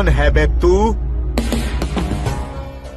कौन है बे तू?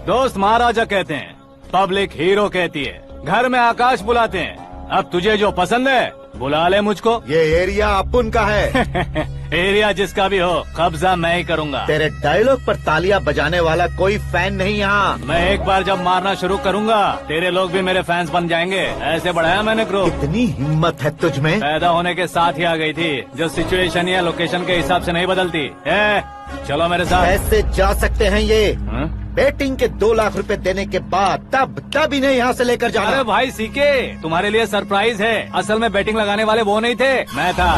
दोस्त महाराजा कहते हैं, पब्लिक हीरो कहती है, घर में आकाश बुलाते हैं। अब तुझे जो पसंद है बुला ले मुझको। ये एरिया अपुन का है। एरिया जिसका भी हो, कब्जा मैं ही करूंगा। तेरे डायलॉग पर तालियां बजाने वाला कोई फैन नहीं यहाँ। मैं एक बार जब मारना शुरू करूंगा, तेरे लोग भी मेरे फैंस बन जाएंगे। ऐसे बढ़ाया मैंने ग्रुप। कितनी हिम्मत है तुझ में। पैदा होने के साथ ही आ गई थी, जो सिचुएशन या लोकेशन के हिसाब से नहीं बदलती है। चलो मेरे साथ। ऐसे जा सकते हैं ये? हाँ? बेटिंग के 2 लाख रुपए देने के बाद तब इन्हें यहाँ से लेकर जाना। अरे भाई सीके, तुम्हारे लिए सरप्राइज है। असल में बैटिंग लगाने वाले वो नहीं थे, मैं था।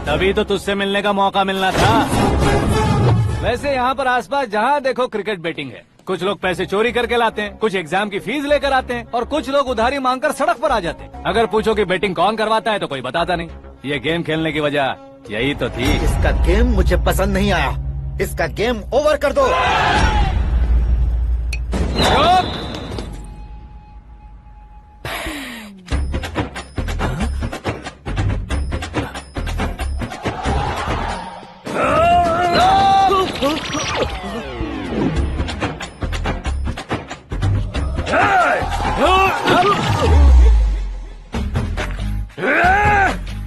तभी तो तुझसे मिलने का मौका मिलना था। वैसे यहाँ पर आसपास जहाँ देखो क्रिकेट बैटिंग है। कुछ लोग पैसे चोरी करके लाते हैं, कुछ एग्जाम की फीस लेकर आते हैं, और कुछ लोग उधारी मांगकर सड़क पर आ जाते हैं। अगर पूछो कि बैटिंग कौन करवाता है तो कोई बताता नहीं। ये गेम खेलने की वजह यही तो थी। इसका गेम मुझे पसंद नहीं आया। इसका गेम ओवर कर दो।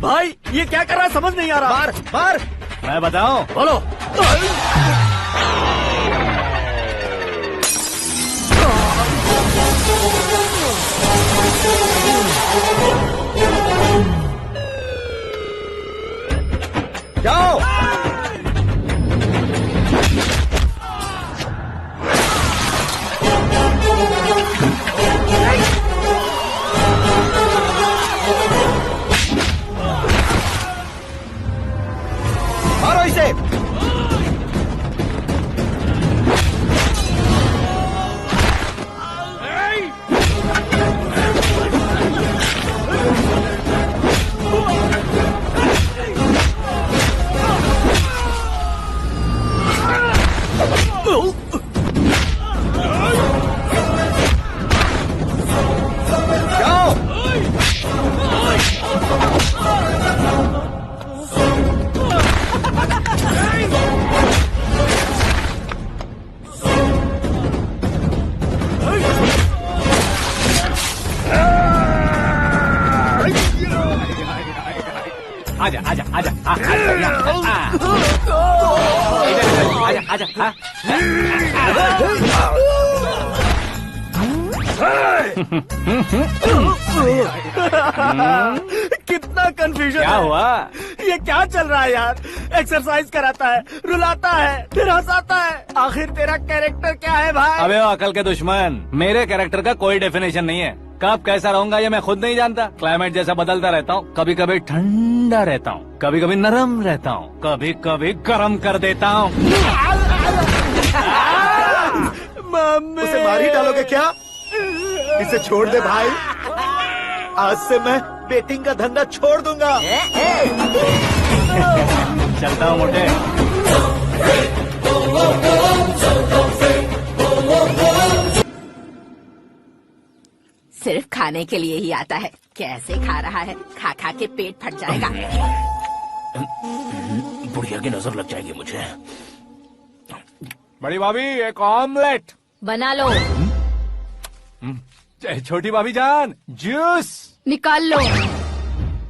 भाई ये क्या कर रहा है समझ नहीं आ रहा। मार मार। मैं बताऊं? बोलो। जाओ। मारो इसे। जाओ। आजा आजा आजा आजा आजा। कितना कंफ्यूजन क्या है। हुआ? ये क्या चल रहा है यार। एक्सरसाइज कराता है, रुलाता है, फिर हंसाता है। आखिर तेरा कैरेक्टर क्या है भाई? अबे वो अकल के दुश्मन, मेरे कैरेक्टर का कोई डेफिनेशन नहीं है। कब कैसा रहूंगा ये मैं खुद नहीं जानता। क्लाइमेट जैसा बदलता रहता हूँ। कभी कभी ठंडा रहता हूँ, कभी कभी नरम रहता हूँ, कभी कभी गर्म कर देता हूँ। मम्मी उसे मार ही डालोगे क्या? इसे छोड़ दे भाई। आज से मैं बेटिंग का धंधा छोड़ दूंगा। चलता हूँ मोटे। सिर्फ खाने के लिए ही आता है। कैसे खा रहा है, खा खा के पेट फट जाएगा। बुढ़िया की नजर लग जाएगी मुझे। बड़ी भाभी एक ऑमलेट बना लो। छोटी भाभी जान जूस निकाल लो।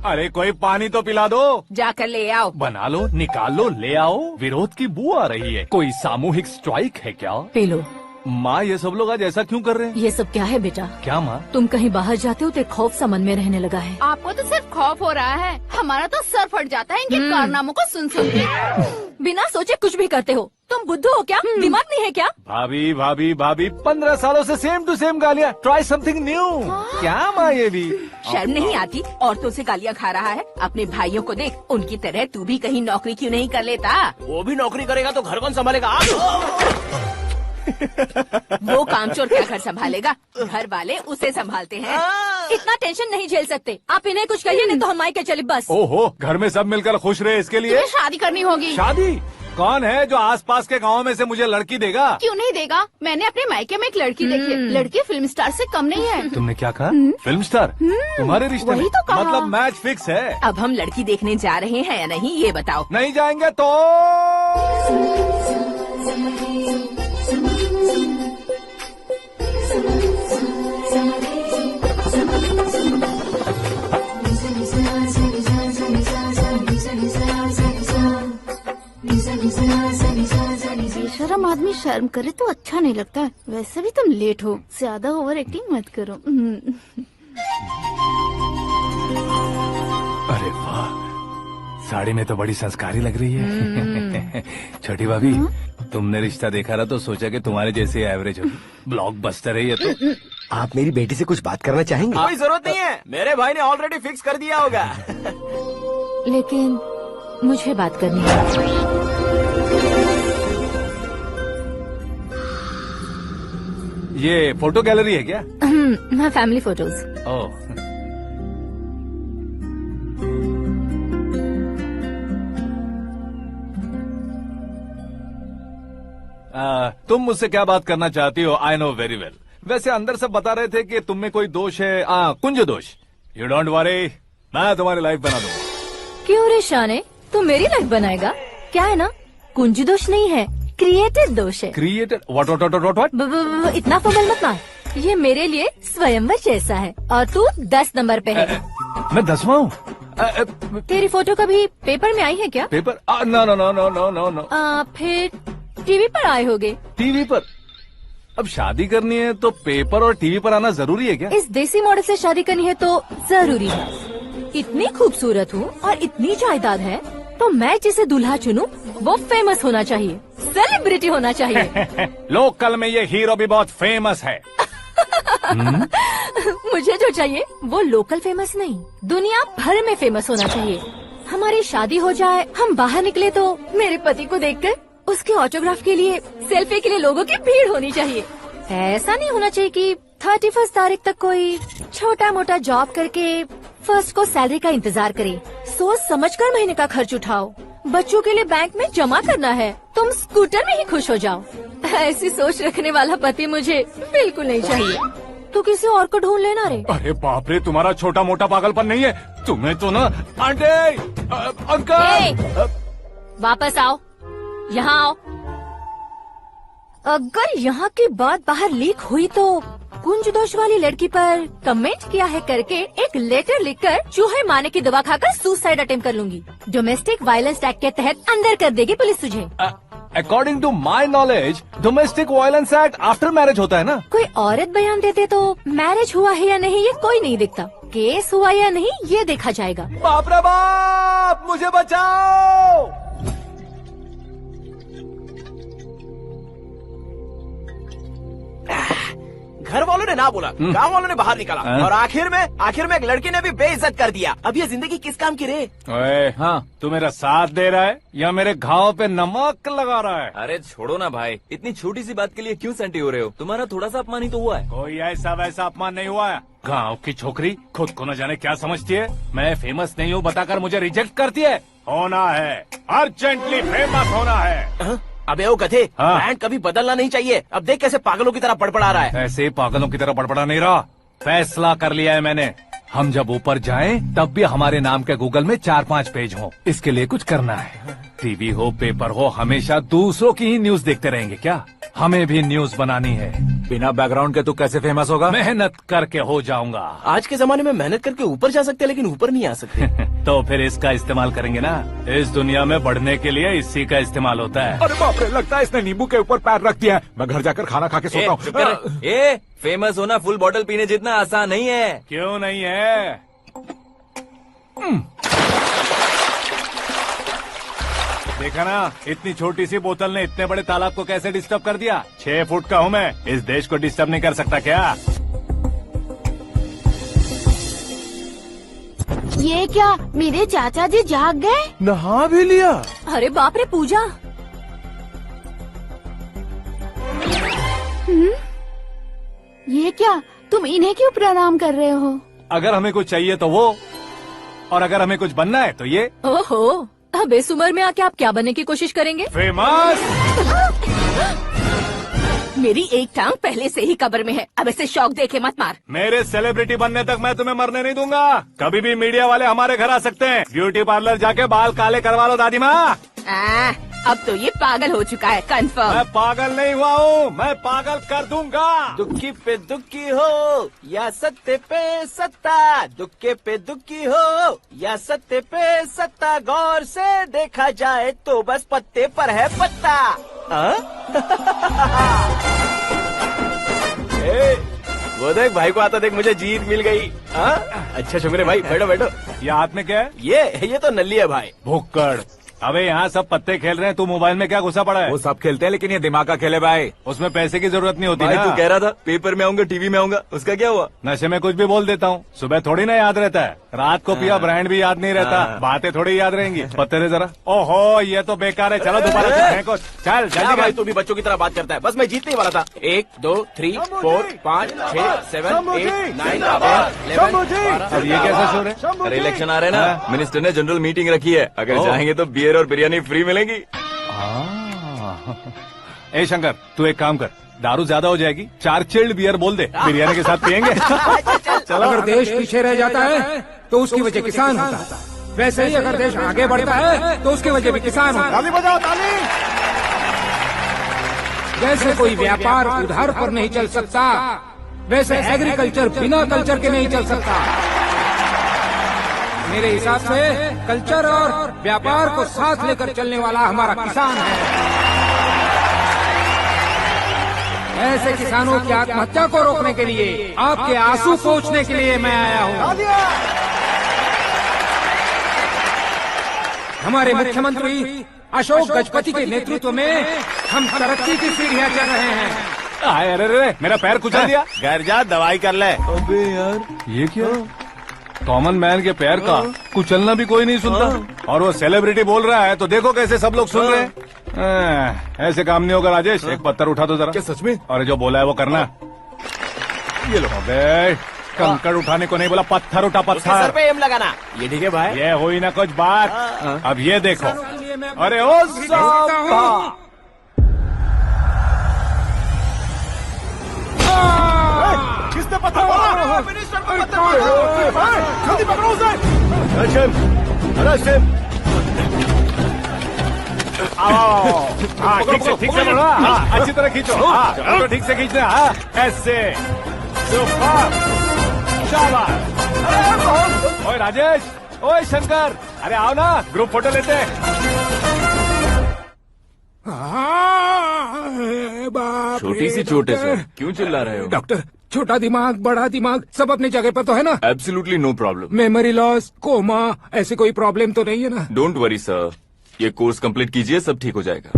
अरे कोई पानी तो पिला दो। जाकर ले आओ। बना लो, निकाल लो, ले आओ। विरोध की बू आ रही है। कोई सामूहिक स्ट्राइक है क्या? P low. माँ ये सब लोग आज ऐसा क्यों कर रहे हैं? ये सब क्या है बेटा? क्या माँ? तुम कहीं बाहर जाते हो तो एक खौफ सा मन में रहने लगा है। आपको तो सिर्फ खौफ हो रहा है, हमारा तो सर फट जाता है इनके कारनामों को सुन सुन के। बिना सोचे कुछ भी करते हो। तुम बुद्धू हो क्या? दिमाग नहीं है क्या? भाभी भाभी भाभी 15 सालों से सेम टू सेम गालियाँ। Try something new. क्या माँ ये भी? शर्म नहीं आती? औरतों से गालियाँ खा रहा है। अपने भाइयों को देख, उनकी तरह तू भी कहीं नौकरी क्यों नहीं कर लेता? वो भी नौकरी करेगा तो घर कौन संभालेगा? वो कामचोर क्या घर संभालेगा? घर वाले उसे संभालते हैं। इतना टेंशन नहीं झेल सकते। आप इन्हें कुछ कहिए नहीं तो हम मायके चले बस। ओहो, घर में सब मिलकर खुश रहे इसके लिए। तुम्हें शादी करनी होगी। शादी? कौन है जो आसपास के गाँव में से मुझे लड़की देगा? क्यों नहीं देगा? मैंने अपने मायके में एक लड़की देखी है। लड़की फिल्म स्टार से कम नहीं है। तुमने क्या कहा? Film star? तुम्हारे रिश्ते में? वही तो कहा। मतलब मैच फिक्स है? अब हम लड़की देखने जा रहे हैं या नहीं ये बताओ। नहीं जाएंगे तो बेशरम आदमी शर्म करे तो अच्छा नहीं लगता। वैसे भी तुम लेट हो, ज्यादा ओवर एक्टिंग मत करो। अरे वाह, साड़ी में तो बड़ी संस्कारी लग रही है। छोटी भाभी, तुमने रिश्ता देखा ना तो सोचा कि तुम्हारे जैसे एवरेज होगी। ब्लॉकबस्टर है ये तो। आप मेरी बेटी से कुछ बात करना चाहेंगे? कोई जरूरत नहीं है, मेरे भाई ने ऑलरेडी फिक्स कर दिया होगा। लेकिन मुझे बात करनी है। ये फोटो गैलरी है क्या? मैं फैमिली फोटोज। ओह, तुम मुझसे क्या बात करना चाहती हो? I know very well. वैसे अंदर सब बता रहे थे कि तुम में कोई दोष है, कुंज दोष। यू डोंट वरी, मैं तुम्हारी लाइफ बना दूंगा। क्यों रे शाने, तू मेरी लाइफ बनाएगा? क्या है ना, कुंज दोष नहीं है, क्रिएटेड दोष है। क्रिएटेड? व्हाट? इतना फबल मत मार। ये मेरे लिए स्वयंवर जैसा है और तू 10 नंबर पे है। मैं 10वां हूँ? तेरी फोटो कभी पेपर में आई है क्या? Paper? No no no no no no no. फिर टीवी पर आए होगे। टीवी पर? अब शादी करनी है तो पेपर और टीवी पर आना जरूरी है क्या? इस देसी मॉडल से शादी करनी है तो जरूरी है। इतनी खूबसूरत हूँ और इतनी जायदाद है तो मैं जिसे दूल्हा चुनूं वो फेमस होना चाहिए, सेलिब्रिटी होना चाहिए। लोकल में ये हीरो भी बहुत फेमस है। मुझे जो चाहिए वो लोकल फेमस नहीं, दुनिया भर में फेमस होना चाहिए। हमारी शादी हो जाए, हम बाहर निकले तो मेरे पति को देखकर उसके ऑटोग्राफ के लिए, सेल्फी के लिए लोगों की भीड़ होनी चाहिए। ऐसा नहीं होना चाहिए कि 31 तारीख तक कोई छोटा मोटा जॉब करके फर्स्ट को सैलरी का इंतजार करे। सोच समझकर महीने का खर्च उठाओ। बच्चों के लिए बैंक में जमा करना है, तुम स्कूटर में ही खुश हो जाओ। ऐसी सोच रखने वाला पति मुझे बिल्कुल नहीं चाहिए। तू किसी और को ढूंढ लेना रे। अरे बाप रे, तुम्हारा छोटा मोटा पागलपन नहीं है? तुम्हें तो ना आंटी, अंकल। वापस आओ, यहाँ आओ। अगर यहाँ की बात बाहर लीक हुई तो कुंज दोष वाली लड़की पर कमेंट किया है करके एक लेटर लिखकर चूहे मारने की दवा खाकर सुसाइड अटेम्प्ट कर लूंगी। डोमेस्टिक वायलेंस एक्ट के तहत अंदर कर देगी पुलिस तुझे। According to my knowledge domestic violence act after marriage होता है ना? कोई औरत बयान देते तो मैरिज हुआ है या नहीं ये कोई नहीं दिखता, केस हुआ या नहीं ये देखा जाएगा। बाप रे बाप, मुझे बचाओ। घर वालों ने ना बोला, गांव वालों ने बाहर निकाला और आखिर में एक लड़की ने भी बेइज्जत कर दिया। अब ये जिंदगी किस काम की रे? ओए, हाँ, तू मेरा साथ दे रहा है या मेरे घाव पे नमक लगा रहा है? अरे छोड़ो ना भाई, इतनी छोटी सी बात के लिए क्यों सेंटी हो रहे हो? तुम्हारा थोड़ा सा अपमान ही तो हुआ है। कोई ऐसा वैसा अपमान नहीं हुआ है। गाँव की छोकरी खुद को न जाने क्या समझती है। मैं फेमस नहीं हूँ बताकर मुझे रिजेक्ट करती है। होना है, अर्जेंटली फेमस होना है। अबे ओ गधे, हाँ। ब्रांड कभी बदलना नहीं चाहिए। अब देख कैसे पागलों की तरह बड़बड़ा रहा है। ऐसे पागलों की तरह बड़बड़ा नहीं रहा, फैसला कर लिया है मैंने। हम जब ऊपर जाएं तब भी हमारे नाम के गूगल में 4-5 पेज हो। इसके लिए कुछ करना है। टीवी हो, पेपर हो, हमेशा दूसरों की ही न्यूज देखते रहेंगे क्या? हमें भी न्यूज बनानी है। बिना बैकग्राउंड के तू कैसे फेमस होगा? मेहनत करके हो जाऊंगा। आज के जमाने में मेहनत करके ऊपर जा सकते हैं लेकिन ऊपर नहीं आ सकते। तो फिर इसका इस्तेमाल करेंगे ना। इस दुनिया में बढ़ने के लिए इसी का इस्तेमाल होता है। अरे बाप रे, लगता है इसने नींबू के ऊपर पैर रख दिया है। मैं घर जाकर खाना खा के सोता हूँ। ए, फेमस होना फुल बॉटल पीने जितना आसान नहीं है। क्यों नहीं है? देखा ना, इतनी छोटी सी बोतल ने इतने बड़े तालाब को कैसे डिस्टर्ब कर दिया। 6 फुट का हूँ मैं, इस देश को डिस्टर्ब नहीं कर सकता क्या? ये क्या, मेरे चाचा जी जाग गए? नहा भी लिया? अरे बाप रे पूजा, ये क्या, तुम इन्हें क्यों प्रणाम कर रहे हो? अगर हमें कुछ चाहिए तो वो, और अगर हमें कुछ बनना है तो ये। ओहो, अब इस उम्र में आके आप क्या बनने की कोशिश करेंगे? फेमस। मेरी एक टांग पहले से ही कब्र में है, अब इसे शौक देके मत मार। मेरे सेलिब्रिटी बनने तक मैं तुम्हें मरने नहीं दूंगा। कभी भी मीडिया वाले हमारे घर आ सकते हैं। ब्यूटी पार्लर जाके बाल काले करवा लो दादी माँ। अब तो ये पागल हो चुका है, कंफर्म। मैं पागल नहीं हुआ हूँ, मैं पागल कर दूंगा। दुखी पे दुखी हो या सत्य पे सत्ता, दुखे पे दुखी हो या सत्य पे सत्ता, गौर से देखा जाए तो बस पत्ते पर है पत्ता। वो देख भाई को आता देख, मुझे जीत मिल गई। अच्छा शुक्र है भाई, बैठो बैठो। ये हाथ में क्या है? ये तो नल्ली है भाई। भुक्कड़। अबे यहाँ सब पत्ते खेल रहे हैं, तू मोबाइल में क्या घुसा पड़ा है? वो सब खेलते हैं लेकिन ये दिमाग का खेल है भाई। उसमें पैसे की जरूरत नहीं होती भाई ना। तू कह रहा था पेपर में आऊंगा, टीवी में आऊंगा, उसका क्या हुआ? नशे में कुछ भी बोल देता हूँ, सुबह थोड़ी ना याद रहता है। रात को पिया ब्रांड भी याद नहीं रहता, बातें थोड़ी याद रहेंगी। पत्ते दे जरा। ओहो ये तो बेकार है, चलो दोबारा से फेंको। चल क्या जल्दी भाई कर। तू भी बच्चों की तरह बात करता है? बस मैं जीतने वाला था। 1 2 3 4 5 6 7 8 9 10 अब ये कैसा शोर है? अरे इलेक्शन आ रहे हैं ना, मिनिस्टर ने जनरल मीटिंग रखी है, अगर जाएंगे तो बियर और बिरयानी फ्री मिलेगी। ए शंकर तू एक काम कर, दारू ज्यादा हो जाएगी, 4 चिल्ड बियर बोल दे, बिरयानी के साथ पियेंगे। अगर देश पीछे रह जाता है तो उसकी वजह किसान होता है, वैसे ही अगर देश आगे बढ़ता है तो उसकी वजह भी किसान होता है। ताली बजाओ ताली। जैसे कोई व्यापार उधार पर नहीं चल सकता, वैसे एग्रीकल्चर बिना कल्चर के नहीं चल सकता। मेरे हिसाब से कल्चर और व्यापार को साथ लेकर चलने वाला हमारा किसान है। ऐसे किसानों की आत्महत्या को रोकने के लिए, आपके आंसू पोंछने के लिए मैं आया हूँ। हमारे मुख्यमंत्री अशोक गजपति के नेतृत्व में हम तरक्की की सीढ़ियाँ चढ़ रहे हैं। अरे अरे मेरा पैर कुचल दिया। घर जा दवाई कर ले। अबे यार ये क्या? कॉमन मैन के पैर का कुचलना भी कोई नहीं सुनता, और वो सेलिब्रिटी बोल रहा है तो देखो कैसे सब लोग सुन रहे हैं। ऐसे काम नहीं होगा राजेश, एक पत्थर उठा दो जरा। क्या सच में? और जो बोला है वो करना। ये लो। अबे कंकड़ उठाने को नहीं बोला, पत्थर उठा सर पत्थर। पे एम लगाना। ये ठीक है भाई। ये हुई ना कुछ बात। अब ये देखो। अरे ओ साहब, किसने पत्थर मारा? मिनिस्टर को पत्थर मारा। जल्दी पकड़ो उसे। अरे शिव। हाँ ठीक से पकड़ो। हाँ अच्छी तरह खींचो। हाँ तो ठीक से खींचना। हाँ ऐसे। सुपर। शाबाश। ओए राजेश, ओए शंकर, अरे आओ ना, ग्रुप फोटो लेते हैं। छोटी सी चोट है सर, क्यों चिल्ला रहे हो? डॉक्टर, छोटा दिमाग बड़ा दिमाग सब अपनी जगह पर तो है ना? Absolutely no problem. Memory loss, coma, ऐसी कोई प्रॉब्लम तो नहीं है ना? डोंट वरी सर, ये कोर्स कंप्लीट कीजिए, सब ठीक हो जाएगा।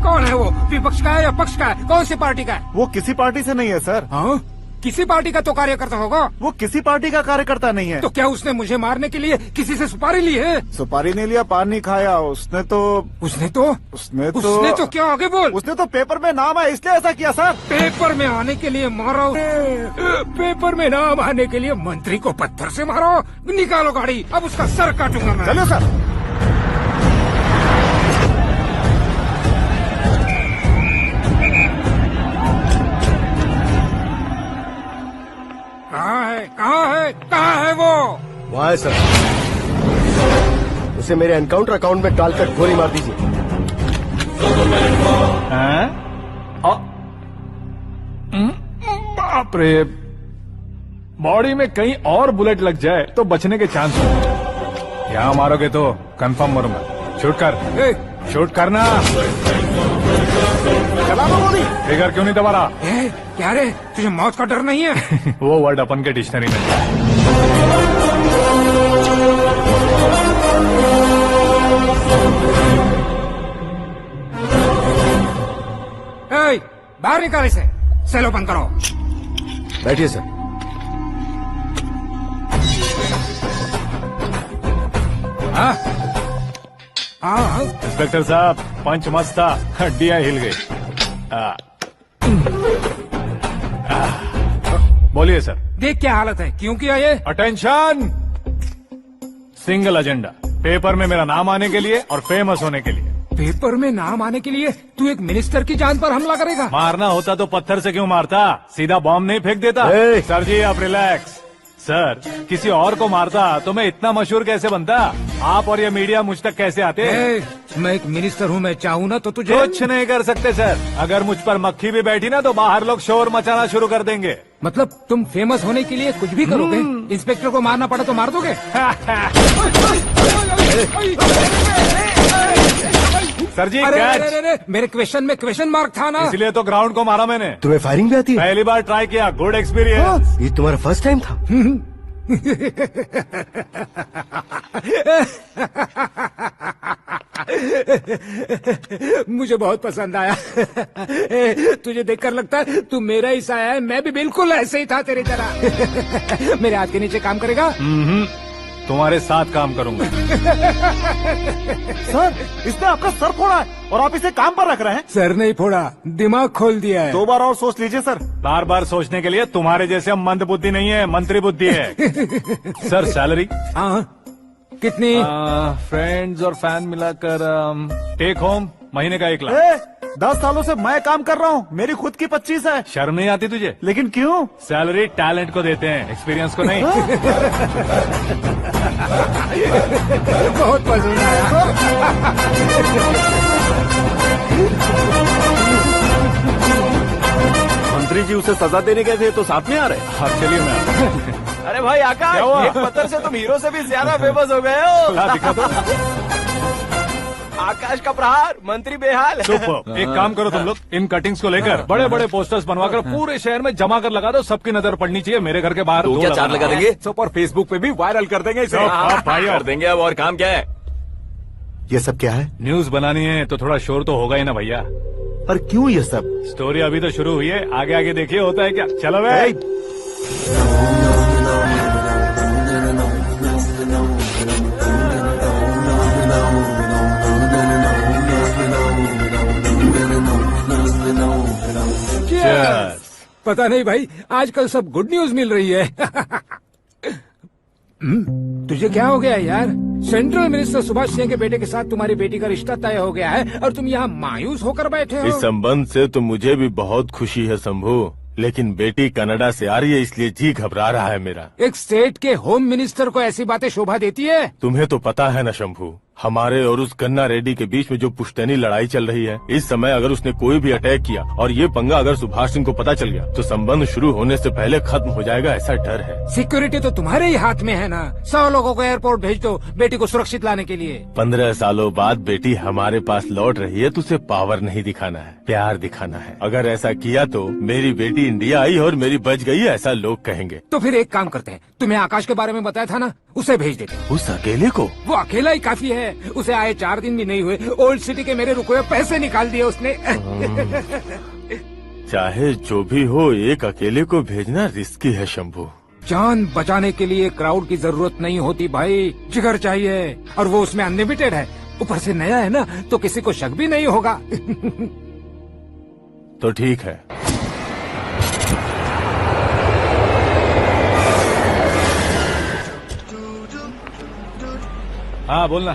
कौन है वो? विपक्ष का है या पक्ष का है? कौन सी पार्टी का है? वो किसी पार्टी से नहीं है सर। हाँ? किसी पार्टी का तो कार्यकर्ता होगा। वो किसी पार्टी का कार्यकर्ता नहीं है। तो क्या उसने मुझे मारने के लिए किसी से सुपारी ली है? सुपारी नहीं लिया, पान नहीं खाया। उसने तो क्या आगे बोल? उसने तो पेपर में नाम है इसलिए ऐसा किया सर। पेपर में आने के लिए मारो? पेपर में नाम आने के लिए मंत्री को पत्थर से मारो? निकालो गाड़ी, अब उसका सर काटूंगा मैं। चलो सर। कहाँ है वो? वहाँ है सर। उसे मेरे एनकाउंटर अकाउंट में डालकर गोली मार दीजिए। बाप रे, बॉडी में कहीं और बुलेट लग जाए तो बचने के चांस हो। यहाँ मारोगे तो कंफर्म मरूंगा। शूट कर, शूट करना। फिगर क्यों नहीं दबा रहा? क्या रे, तुझे मौत का डर नहीं है? वो वर्ड अपन के डिक्शनरी में है। बाहर निकाल इसे, सेलो बंद करो। बैठिए सर। इंस्पेक्टर साहब, पंच मस्त था, हड्डियां हिल गई। बोलिए सर। देख क्या हालत है, क्यों किया ये? अटेंशन, सिंगल एजेंडा, पेपर में मेरा नाम आने के लिए और फेमस होने के लिए। पेपर में नाम आने के लिए तू एक मिनिस्टर की जान पर हमला करेगा? मारना होता तो पत्थर से क्यों मारता, सीधा बॉम्ब नहीं फेंक देता। ए! सर जी आप रिलैक्स। सर किसी और को मारता तो मैं इतना मशहूर कैसे बनता, आप और ये मीडिया मुझ तक कैसे आते। मैं एक मिनिस्टर हूँ, मैं चाहूँ ना तो तुझे कुछ नहीं कर सकते सर, अगर मुझ पर मक्खी भी बैठी ना तो बाहर लोग शोर मचाना शुरू कर देंगे। मतलब तुम फेमस होने के लिए कुछ भी करोगे? इंस्पेक्टर को मारना पड़ा तो मार दोगे? सर जी अरे, कैच। अरे, अरे, मेरे क्वेश्चन में क्वेश्चन मार्क था ना। इसलिए तो ग्राउंड को मारा मैंने। तुम्हें फायरिंग भी आती है? पहली बार ट्राई किया, गुड एक्सपीरियंस। ये तुम्हारा फर्स्ट टाइम था? मुझे बहुत पसंद आया। तुझे देखकर लगता है तू मेरा ही साया है, मैं भी बिल्कुल ऐसे ही था तेरी तरह। मेरे हाथ के नीचे काम करेगा? तुम्हारे साथ काम करूंगा। सर इसने आपका सर फोड़ा है और आप इसे काम पर रख रहे हैं। सर नहीं फोड़ा, दिमाग खोल दिया है। 2 बार और सोच लीजिए सर। बार बार सोचने के लिए तुम्हारे जैसे मंद बुद्धि नहीं है, मंत्री बुद्धि है। Sir salary? हाँ कितनी? फ्रेंड्स और फैन मिलाकर टेक होम महीने का 1 लाख। 10 सालों से मैं काम कर रहा हूँ, मेरी खुद की 25 है। शर्म नहीं आती तुझे? लेकिन क्यों? सैलरी टैलेंट को देते हैं, एक्सपीरियंस को नहीं। बहुत पसंद आया। मंत्री जी उसे सजा देने गए थे तो साथ में आ रहे। हाँ चलिए मैं आता हूं। अरे भाई आकाश, क्या हुआ? एक पत्थर से तुम हीरो से भी ज्यादा फेमस हो गए हो। ला दिखा दो। आकाश का प्रहार, मंत्री बेहाल। सुपर। एक काम करो तुम लोग, इन कटिंग्स को लेकर बड़े बड़े पोस्टर्स बनवाकर पूरे शहर में जमा कर लगा दो, सबकी नजर पड़नी चाहिए। मेरे घर के बाहर तो दो क्या 4 लगाना। लगा देंगे? और फेसबुक पे भी वायरल कर देंगे इसे। हाँ, भाई कर देंगे अब, और काम क्या है? ये सब क्या है? न्यूज बनानी है तो थोड़ा शोर तो होगा ही ना भैया। पर क्यों ये सब? स्टोरी अभी तो शुरू हुई है, आगे आगे देखिए होता है क्या। चलो भाई। Cheers. पता नहीं भाई, आजकल सब गुड न्यूज मिल रही है। तुझे क्या हो गया यार? सेंट्रल मिनिस्टर सुभाष सिंह के बेटे के साथ तुम्हारी बेटी का रिश्ता तय हो गया है और तुम यहाँ मायूस होकर बैठे हो। इस संबंध से तो मुझे भी बहुत खुशी है शंभू, लेकिन बेटी कनाडा से आ रही है इसलिए जी घबरा रहा है मेरा। एक स्टेट के होम मिनिस्टर को ऐसी बातें शोभा देती है? तुम्हें तो पता है ना शंभू, हमारे और उस गन्ना रेड्डी के बीच में जो पुश्तैनी लड़ाई चल रही है, इस समय अगर उसने कोई भी अटैक किया और ये पंगा अगर सुभाष सिंह को पता चल गया तो संबंध शुरू होने से पहले खत्म हो जाएगा, ऐसा डर है। सिक्योरिटी तो तुम्हारे ही हाथ में है ना। 100 लोगों को एयरपोर्ट भेज दो बेटी को सुरक्षित लाने के लिए। 15 सालों बाद बेटी हमारे पास लौट रही है तो उसे पावर नहीं दिखाना है, प्यार दिखाना है। अगर ऐसा किया तो मेरी बेटी इंडिया आई और मेरी बच गई, ऐसा लोग कहेंगे। तो फिर एक काम करते हैं, तुम्हें आकाश के बारे में बताया था ना, उसे भेज देते हैं। उस अकेले को? वो अकेला ही काफी है, उसे आए 4 दिन भी नहीं हुए, ओल्ड सिटी के मेरे रुके हुए पैसे निकाल दिए उसने। चाहे जो भी हो, एक अकेले को भेजना रिस्की है शंभू। जान बचाने के लिए क्राउड की जरूरत नहीं होती भाई, जिगर चाहिए, और वो उसमें अनलिमिटेड है। ऊपर से नया है ना तो किसी को शक भी नहीं होगा। तो ठीक है। हाँ बोलना।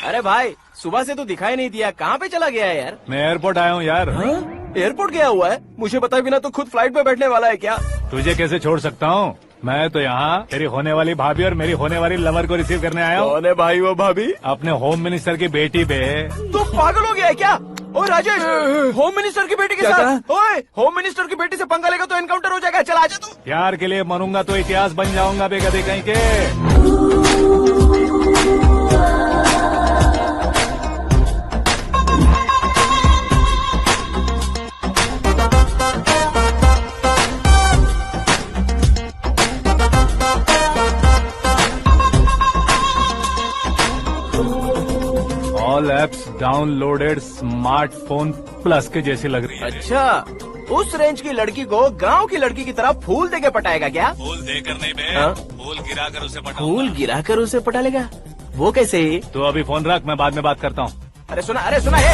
अरे भाई सुबह से तो दिखाई नहीं दिया, कहाँ पे चला गया है यार? मैं एयरपोर्ट आया हूँ यार। एयरपोर्ट गया हुआ है? मुझे बताए बिना तो खुद फ्लाइट पे बैठने वाला है क्या? तुझे कैसे छोड़ सकता हूँ? मैं तो यहाँ तेरी होने वाली भाभी और मेरी होने वाली लवर को रिसीव करने आया हूँ। कौन है भाई वो भाभी? अपने होम मिनिस्टर की बेटी पे। तू पागल हो गया है क्या? ओए राजेश, होम मिनिस्टर की बेटी के साथ? ओए होम मिनिस्टर की बेटी से पंगा लेगा तो एनकाउंटर हो जाएगा। चल आजा तू। प्यार के लिए मरूंगा तो इतिहास बन जाऊंगा बेगदे कहीं के। All apps downloaded smartphone plus के जैसी लग रही है। अच्छा, उस रेंज की लड़की को गांव की लड़की की तरह फूल देके पटाएगा क्या? फूल देकर नहीं बे, हाँ? फूल गिराकर उसे पटा। फूल गिराकर उसे पटा लेगा? वो कैसे? तो अभी फोन रख, मैं बाद में बात करता हूँ। अरे सुना हे।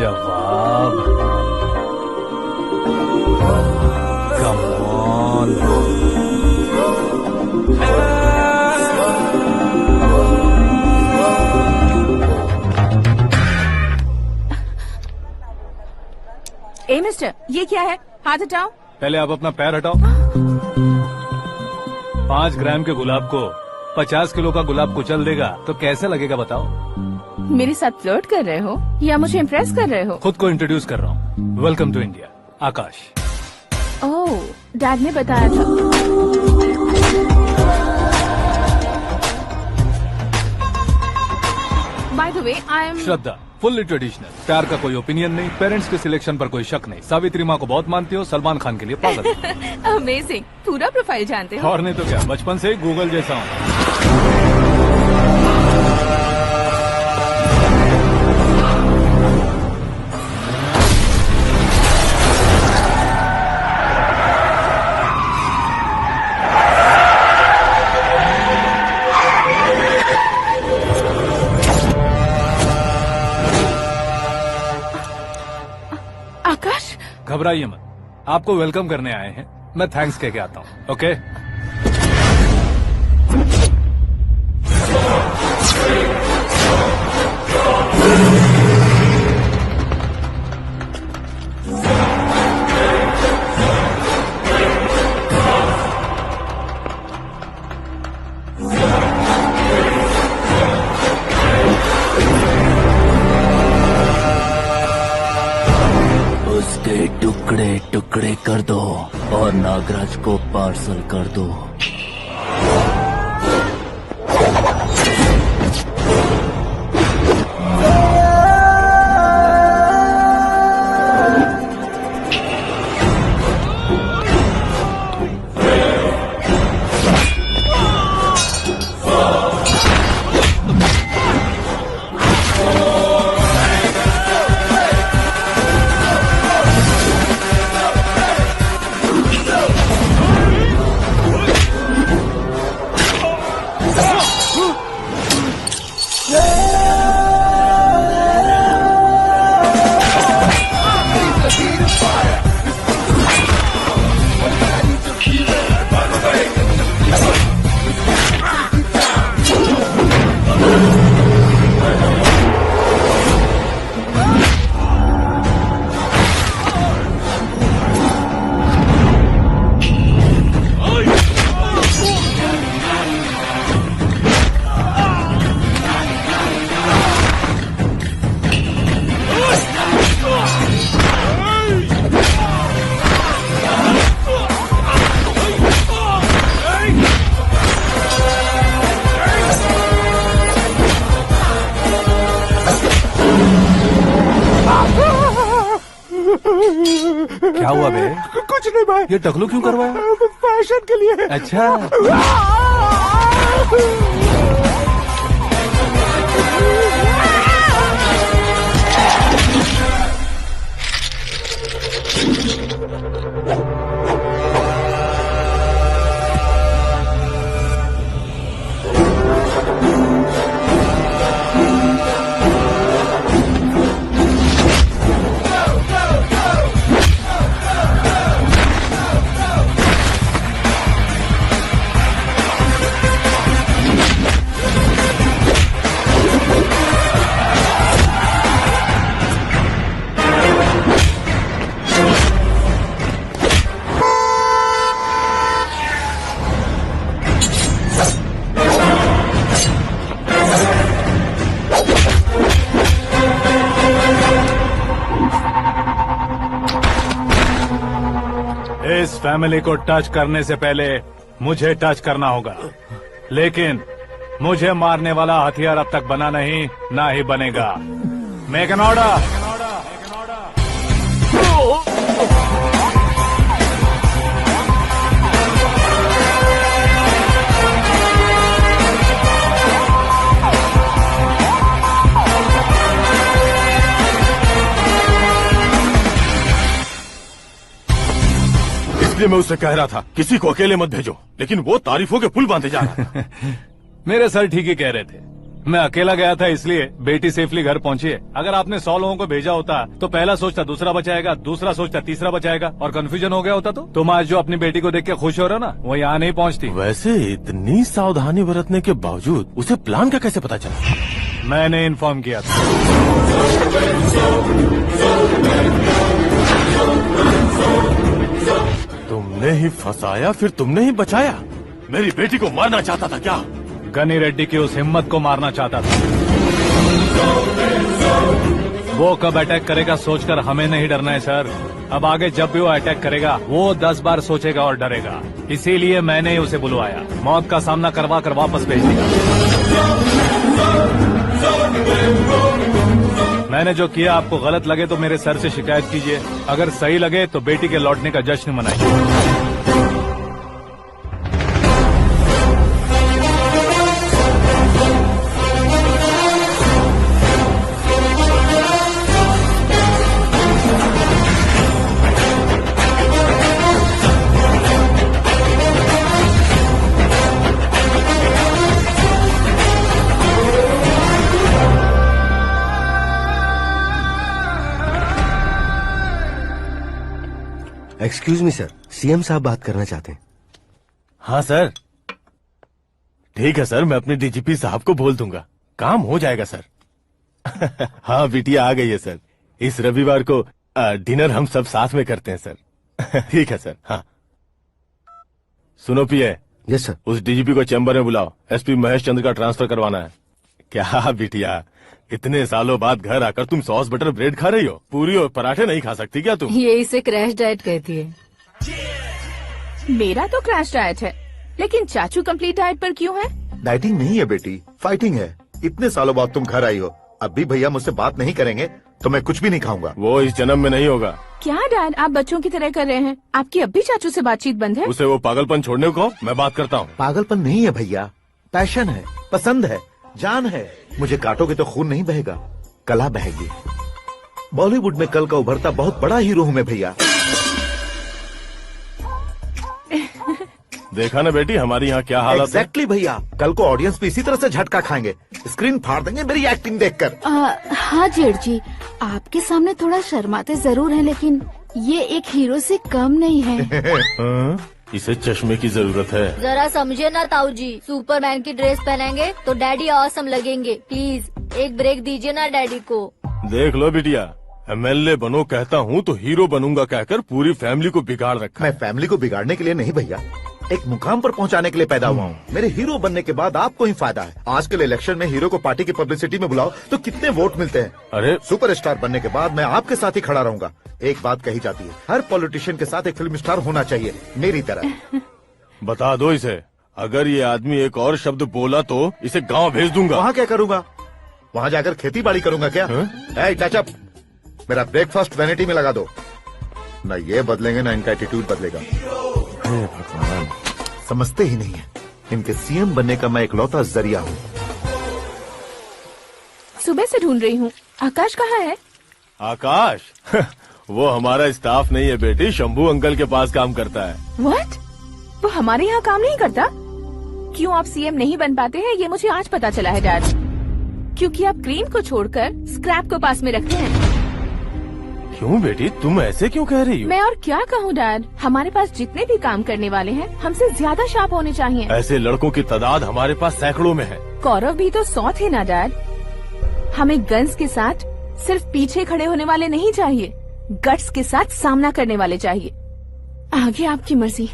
जवाब कम ऑन। ए मिस्टर, ये क्या है? हाथ हटाओ। पहले आप अपना पैर हटाओ। 5 ग्राम के गुलाब को 50 किलो का गुलाब कुचल देगा तो कैसे लगेगा बताओ? मेरे साथ फ्लर्ट कर रहे हो या मुझे इम्प्रेस कर रहे हो? खुद को इंट्रोड्यूस कर रहा हूँ। Welcome to India, Aakash. Oh, dad ने बताया था। By the way, I am Shraddha, fully traditional. प्यार का कोई ओपिनियन नहीं, पेरेंट्स के सिलेक्शन पर कोई शक नहीं। सावित्री माँ को बहुत मानती हो, सलमान खान के लिए पागल। अमेजिंग, पूरा प्रोफाइल जानते हो। और नहीं तो क्या, बचपन से ही गूगल जैसा हूँ। आकाश, घबराइए मत, आपको वेलकम करने आए हैं। मैं थैंक्स कह के आता हूँ। ओके? उसके टुकड़े टुकड़े कर दो और नागराज को पार्सल कर दो। क्या हुआ बे? कुछ नहीं भाई। ये टकलू क्यों करवाया? फैशन के लिए। अच्छा। इस फैमिली को टच करने से पहले मुझे टच करना होगा, लेकिन मुझे मारने वाला हथियार अब तक बना नहीं, ना ही बनेगा। Make an order. इसलिए मैं उससे कह रहा था किसी को अकेले मत भेजो, लेकिन वो तारीफों के पुल बांधे जा रहा था। मेरे सर ठीक ही कह रहे थे। मैं अकेला गया था इसलिए बेटी सेफली घर पहुंची है। अगर आपने 100 लोगों को भेजा होता तो पहला सोचता दूसरा बचाएगा, दूसरा सोचता तीसरा बचाएगा और कंफ्यूजन हो गया होता तो तुम आज जो अपनी बेटी को देख के खुश हो रहे हो ना, वो यहाँ नहीं पहुँचती। वैसे इतनी सावधानी बरतने के बावजूद उसे प्लान का कैसे पता चला? मैंने इन्फॉर्म किया था। तुमने ही फंसाया, फिर तुमने ही बचाया। मेरी बेटी को मारना चाहता था क्या? गनी रेड्डी की उस हिम्मत को मारना चाहता था। वो कब अटैक करेगा सोचकर हमें नहीं डरना है सर। अब आगे जब भी वो अटैक करेगा वो 10 बार सोचेगा और डरेगा। इसीलिए मैंने उसे बुलवाया, मौत का सामना करवा कर वापस भेज दिया। मैंने जो किया आपको गलत लगे तो मेरे सर से शिकायत कीजिए, अगर सही लगे तो बेटी के लौटने का जश्न मनाइए। एक्सक्यूज मी सर, सीएम साहब बात करना चाहते हैं। हाँ सर। ठीक है सर, मैं अपने डीजीपी साहब को बोल दूंगा, काम हो जाएगा सर। हाँ बिटिया आ गई है सर। इस रविवार को डिनर हम सब साथ में करते हैं सर। ठीक है सर। हाँ सुनो पिए। Yes sir. उस डीजीपी को चैम्बर में बुलाओ, एसपी महेश चंद्र का ट्रांसफर करवाना है। क्या बिटिया, इतने सालों बाद घर आकर तुम सॉस बटर ब्रेड खा रही हो? पूरी और पराठे नहीं खा सकती क्या तुम? ये इसे क्रैश डाइट कहती है। मेरा तो क्रैश डाइट है, लेकिन चाचू कंप्लीट डाइट पर क्यों है? डाइटिंग नहीं है बेटी, फाइटिंग है। इतने सालों बाद तुम घर आई हो, अब भी भैया मुझसे बात नहीं करेंगे तो मैं कुछ भी नहीं खाऊंगा। वो इस जन्म में नहीं होगा। क्या डैड, आप बच्चों की तरह कर रहे हैं? आपकी अब भी चाचू से बातचीत बंद है? उसे वो पागलपन छोड़ने को मैं बात करता हूँ। पागलपन नहीं है भैया, पैशन है, पसंद है, जान है। मुझे काटोगे तो खून नहीं बहेगा, कला बहेगी। बॉलीवुड में कल का उभरता बहुत बड़ा हीरो हूँ मैं भैया। देखा ना बेटी हमारी यहाँ क्या हालत है। एग्जैक्टली भैया, कल को ऑडियंस भी इसी तरह से झटका खाएंगे, स्क्रीन फाड़ देंगे मेरी एक्टिंग देखकर। हाँ जेठ जी, आपके सामने थोड़ा शर्माते जरूर हैं, लेकिन ये एक हीरो से कम नहीं है। इसे चश्मे की जरूरत है। जरा समझे ना ताऊ जी, सुपरमैन की ड्रेस पहनेंगे तो डैडी ऑसम लगेंगे। प्लीज एक ब्रेक दीजिए ना डैडी को। देख लो बिटिया, एमएलए बनो कहता हूँ तो हीरो बनूंगा कहकर पूरी फैमिली को बिगाड़ रखा। मैं फैमिली को बिगाड़ने के लिए नहीं भैया, एक मुकाम पर पहुंचाने के लिए पैदा हुआ हूँ। मेरे हीरो बनने के बाद आपको ही फायदा है। आजकल इलेक्शन में हीरो को पार्टी की पब्लिसिटी में बुलाओ तो कितने वोट मिलते हैं। अरे सुपरस्टार बनने के बाद मैं आपके साथ ही खड़ा रहूंगा। एक बात कही जाती है, हर पॉलिटिशियन के साथ एक फिल्म स्टार होना चाहिए, मेरी तरह। बता दो इसे, अगर ये आदमी एक और शब्द बोला तो इसे गांव भेज दूंगा। वहाँ क्या करूंगा? वहाँ जाकर खेती बाड़ी करूंगा क्या? टच अप, मेरा ब्रेकफास्ट वैनिटी में लगा दो। न ये बदलेंगे ना इनका एटीट्यूड बदलेगा। भगवान, समझते ही नहीं है, इनके सीएम बनने का मैं इकलौता जरिया हूँ। सुबह से ढूंढ रही हूँ, आकाश कहाँ है? आकाश? वो हमारा स्टाफ नहीं है बेटी, शंभू अंकल के पास काम करता है। व्हाट? वो हमारे यहाँ काम नहीं करता? क्यों आप सीएम नहीं बन पाते हैं ये मुझे आज पता चला है डैड। क्योंकि आप क्रीम को छोड़कर स्क्रैप को पास में रखते हैं। क्यों बेटी, तुम ऐसे क्यों कह रही हो? मैं और क्या कहूँ डैड, हमारे पास जितने भी काम करने वाले हैं हमसे ज्यादा शार्प होने चाहिए। ऐसे लड़कों की तादाद हमारे पास सैकड़ों में है। कौरव भी तो 100 थे ना डैड। हमें गन्स के साथ सिर्फ पीछे खड़े होने वाले नहीं चाहिए, गट्स के साथ सामना करने वाले चाहिए। आगे आपकी मर्जी।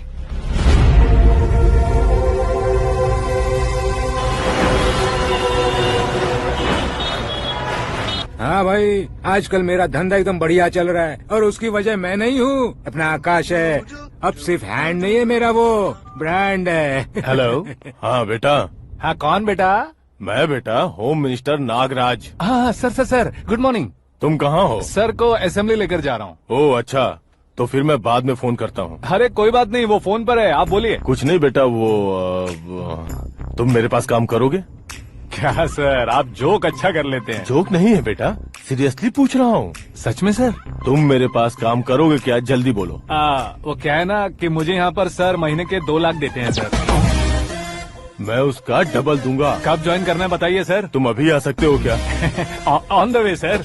हाँ भाई, आजकल मेरा धंधा एकदम बढ़िया चल रहा है और उसकी वजह मैं नहीं हूँ, अपना आकाश है। अब सिर्फ हैंड नहीं है मेरा, वो ब्रांड है। हेलो। हाँ बेटा। हाँ कौन बेटा? मैं बेटा होम मिनिस्टर नागराज। हाँ सर गुड मॉर्निंग। तुम कहाँ हो? सर को असेंबली लेकर जा रहा हूँ। ओह अच्छा, तो फिर मैं बाद में फोन करता हूँ। अरे कोई बात नहीं, वो फोन पर है, आप बोलिए। कुछ नहीं बेटा, तुम मेरे पास काम करोगे? क्या सर, आप जोक अच्छा कर लेते हैं। जोक नहीं है बेटा, सीरियसली पूछ रहा हूँ। सच में सर? तुम मेरे पास काम करोगे क्या? जल्दी बोलो। वो क्या है ना कि मुझे यहाँ पर सर महीने के 2 लाख देते हैं सर। मैं उसका डबल दूंगा। कब ज्वाइन करना है बताइए सर। तुम अभी आ सकते हो क्या? On the way sir.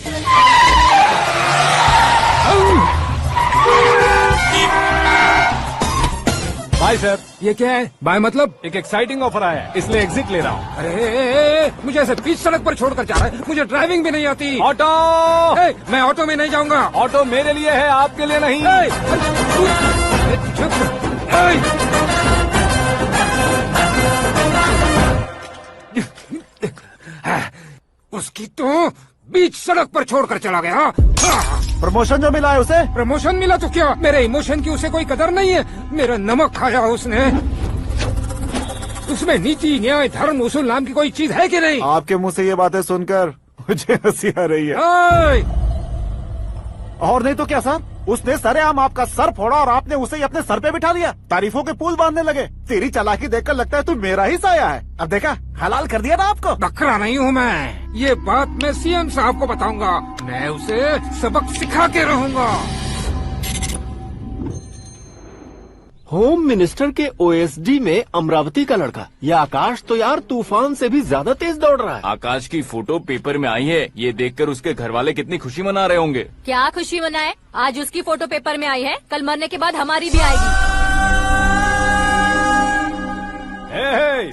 Bye sir. ये क्या है? बाय मतलब? एक एक्साइटिंग ऑफर आया है इसलिए एग्जिट ले रहा हूँ। अरे मुझे ऐसे बीच सड़क पर छोड़कर जा रहा है, मुझे ड्राइविंग भी नहीं आती। ऑटो। मैं ऑटो में नहीं जाऊंगा। ऑटो मेरे लिए है, आपके लिए नहीं। चुप। उसकी तो बीच सड़क पर छोड़कर चला गया। प्रमोशन जो मिला है उसे? प्रमोशन मिला तो क्या, मेरे इमोशन की उसे कोई कदर नहीं है। मेरा नमक खाया उसने। उसमें नीति, न्याय, धर्म, उसूल नाम की कोई चीज है कि नहीं? आपके मुंह से ये बातें सुनकर मुझे हंसी आ रही है। और नहीं तो क्या सर, उसने सरेआम आपका सर फोड़ा और आपने उसे ही अपने सर पे बिठा लिया। तारीफों के पुल बांधने लगे। तेरी चालाकी देखकर लगता है तू मेरा ही साया है। अब देखा, हलाल कर दिया ना आपको। बकरा नहीं हूँ मैं। ये बात मैं सीएम साहब को बताऊंगा। मैं उसे सबक सिखा के रहूंगा। होम मिनिस्टर के ओएसडी में अमरावती का लड़का। यह आकाश तो यार तूफान से भी ज्यादा तेज दौड़ रहा है। आकाश की फोटो पेपर में आई है, ये देखकर उसके घर वाले कितनी खुशी मना रहे होंगे। क्या खुशी मनाए? आज उसकी फोटो पेपर में आई है, कल मरने के बाद हमारी भी आएगी।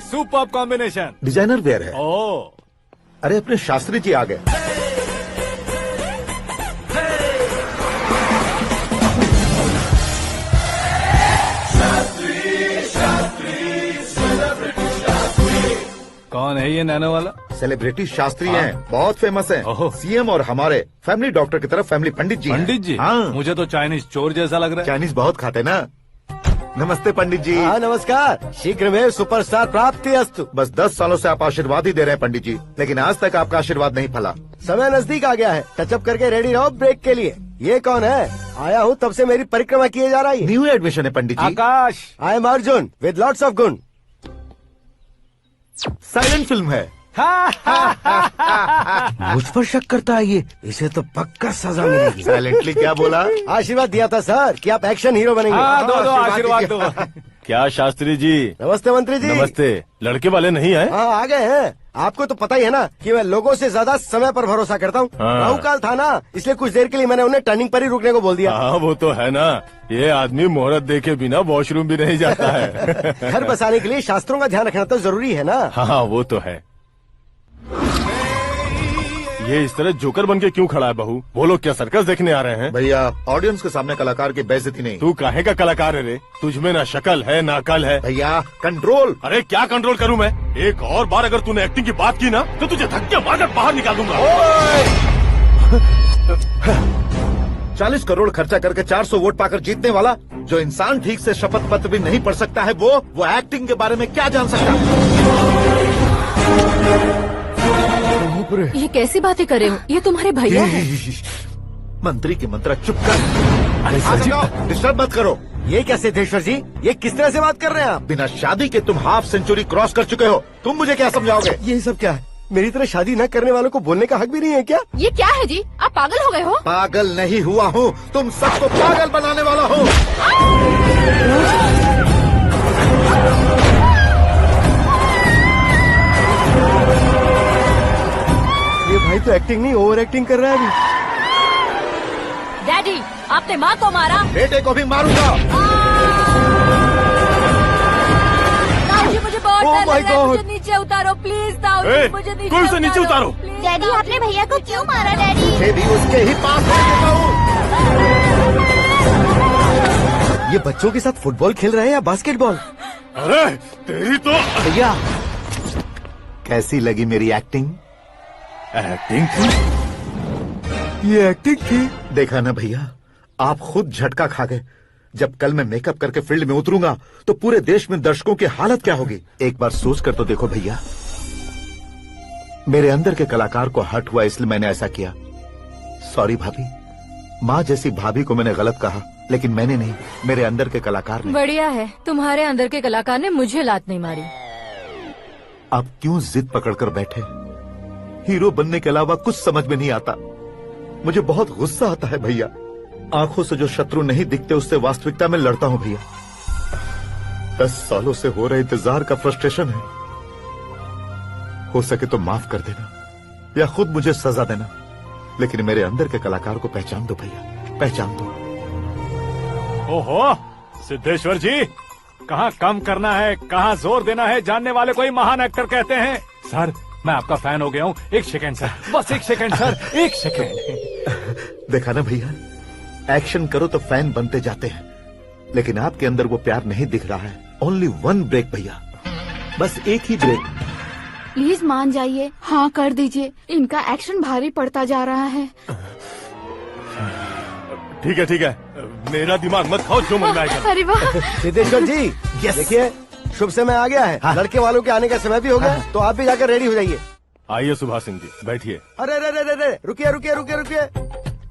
Super combination. डिजाइनर वेयर है। ओ, अरे अपने शास्त्री जी आ गए। कौन है ये नैनो वाला? सेलिब्रिटी शास्त्री हैं, बहुत फेमस हैं। ओहो। सीएम और हमारे फैमिली डॉक्टर की तरफ फैमिली पंडित जी हैं। पंडित जी? हाँ। मुझे तो चाइनीज चोर जैसा लग रहा है। चाइनीज बहुत खाते ना। नमस्ते पंडित जी। हाँ नमस्कार। शीघ्र में सुपरस्टार प्राप्ति अस्तु। बस 10 सालों से आप आशीर्वाद ही दे रहे हैं पंडित जी, लेकिन आज तक आपका आशीर्वाद नहीं फला। समय नजदीक आ गया है, टचअप करके रेडी रहो ब्रेक के लिए। ये कौन है? आया हूँ तब से मेरी परिक्रमा किए जा रही है। न्यू एडमिशन है Pandit ji. Akash. I am Arjun with lots of गुण। साइलेंट फिल्म है। मुझ पर शक करता है ये, इसे तो पक्का सजा मिलेगी। साइलेंटली क्या बोला? आशीर्वाद दिया था सर कि आप एक्शन हीरो बनेंगे। हाँ, दो आशीर्वाद दो। क्या शास्त्री जी? नमस्ते मंत्री जी। नमस्ते। लड़के वाले नहीं आए? हाँ आ गए हैं। आपको तो पता ही है ना कि मैं लोगों से ज्यादा समय पर भरोसा करता हूँ। हाँ। राहु काल था ना, इसलिए कुछ देर के लिए मैंने उन्हें टर्निंग पर ही रुकने को बोल दिया। हाँ वो तो है ना, ये आदमी मुहूर्त देखे बिना वॉशरूम भी नहीं जाता है। घर बसाने के लिए शास्त्रों का ध्यान रखना तो जरूरी है ना। हाँ वो तो है। ये इस तरह जोकर बन के क्यों खड़ा है बहू? वो लोग क्या सर्कस देखने आ रहे हैं? भैया ऑडियंस के सामने कलाकार की बेइज्जती नहीं। तू काहे का कलाकार है रे? तुझमें ना शक्ल है ना अकल है। भैया कंट्रोल। अरे क्या कंट्रोल करूं मैं? एक और बार अगर तूने एक्टिंग की बात की ना तो तुझे धक्के मारकर बाहर निकाल दूंगा। 40 करोड़ खर्चा करके 400 वोट पाकर जीतने वाला, जो इंसान ठीक से शपथ पत्र भी नहीं पढ़ सकता है, वो एक्टिंग के बारे में क्या जान सकता है? ये कैसी बातें कर रहे हो? ये तुम्हारे भैया हैं। मंत्री की मंत्रा चुप कर। अरे डिस्टर्ब मत करो। ये क्या सिद्धेश्वर जी, ये किस तरह से बात कर रहे हैं आप? बिना शादी के तुम हाफ सेंचुरी क्रॉस कर चुके हो, तुम मुझे क्या समझाओगे? ये सब क्या है? मेरी तरह शादी न करने वालों को बोलने का हक भी नहीं है क्या? ये क्या है जी? आप पागल हो गए हो? पागल नहीं हुआ हूँ, तुम सबको पागल बनाने वाला हूँ। ये भाई तो एक्टिंग नहीं ओवर एक्टिंग कर रहा है अभी। डैडी, आपने माँ को मारा। बेटे को भी मारूंगा। ताऊजी मुझे बहुत Oh डर my लग रहा है, God! मुझे नीचे उतारो प्लीज। ताऊजी मुझे कोई उसे नीचे उतारो। please, डैडी आपने भैया को क्यों मारा डैडी? मैं भी उसके ही पास रहता हूँ। ये बच्चों के साथ फुटबॉल खेल रहे हैं या बास्केटबॉल? अरे तेरी तो भैया कैसी लगी मेरी एक्टिंग? एक्टिंग थी। ये एक्टिंग थी। देखा ना भैया, आप खुद झटका खा गए। जब कल मैं मेकअप करके फील्ड में उतरूंगा तो पूरे देश में दर्शकों की हालत क्या होगी? एक बार सोच कर तो देखो भैया। मेरे अंदर के कलाकार को हर्ट हुआ इसलिए मैंने ऐसा किया। सॉरी भाभी। माँ जैसी भाभी को मैंने गलत कहा, लेकिन मैंने नहीं, मेरे अंदर के कलाकार ने। बढ़िया है, तुम्हारे अंदर के कलाकार ने मुझे लात नहीं मारी। आप क्यों जिद पकड़कर बैठे? हीरो बनने के अलावा कुछ समझ में नहीं आता। मुझे बहुत गुस्सा आता है भैया। आंखों से जो शत्रु नहीं दिखते उससे वास्तविकता में लड़ता हूँ भैया। 10 सालों से हो रहे इंतजार का फ्रस्ट्रेशन है। हो सके तो माफ कर देना या खुद मुझे सजा देना, लेकिन मेरे अंदर के कलाकार को पहचान दो भैया, पहचान दो। ओहो सिद्धेश्वर जी, कहाँ कम करना है कहाँ जोर देना है जानने वाले को ही महान एक्टर कहते हैं। सर मैं आपका फैन हो गया हूँ, एक सेकंड सर, बस एक सेकंड सर, एक सेकंड। देखा ना भैया, एक्शन करो तो फैन बनते जाते हैं, लेकिन आपके अंदर वो प्यार नहीं दिख रहा है। ओनली वन ब्रेक भैया, बस एक ही ब्रेक। प्लीज मान जाइए, हाँ कर दीजिए, इनका एक्शन भारी पड़ता जा रहा है। ठीक है, मेरा दिमाग मत खाओ, जो मन में आएगा। अरे वाह सिद्धेश्वर जी, देखिए शुभ समय आ गया है। लड़के वालों के आने का समय भी हो गया, तो आप भी जाकर रेडी हो जाइए। आइए सुभाष सिंह जी, बैठिए। अरे रुकिए।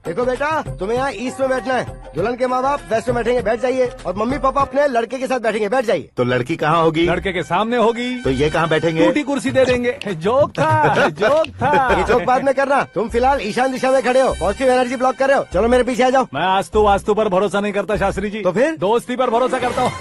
देखो बेटा, तुम्हें यहाँ ईस्ट में बैठना है, दुल्हन के माँ बाप वेस्ट में बैठेंगे, बैठ जाइए, और मम्मी पापा अपने लड़के के साथ बैठेंगे, बैठ जाइए। तो लड़की कहाँ होगी? लड़के के सामने होगी। तो ये कहाँ बैठेंगे? टूटी कुर्सी दे देंगे। जोक था, जोक था। ये जोक बाद में करना, तुम फिलहाल ईशान दिशा में खड़े हो, पॉजिटिव एनर्जी ब्लॉक कर रहे हो। चलो मेरे पीछे आ जाओ। मैं वास्तु पर भरोसा नहीं करता शास्त्री जी, तो फिर दोस्ती पर भरोसा करता हूँ।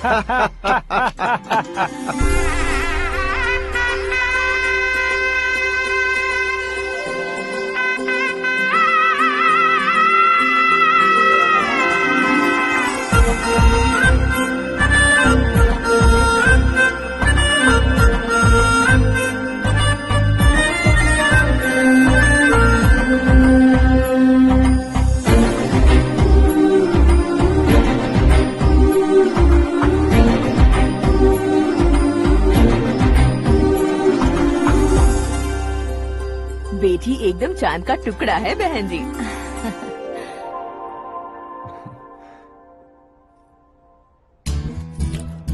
बेटी एकदम चांद का टुकड़ा है बहन जी।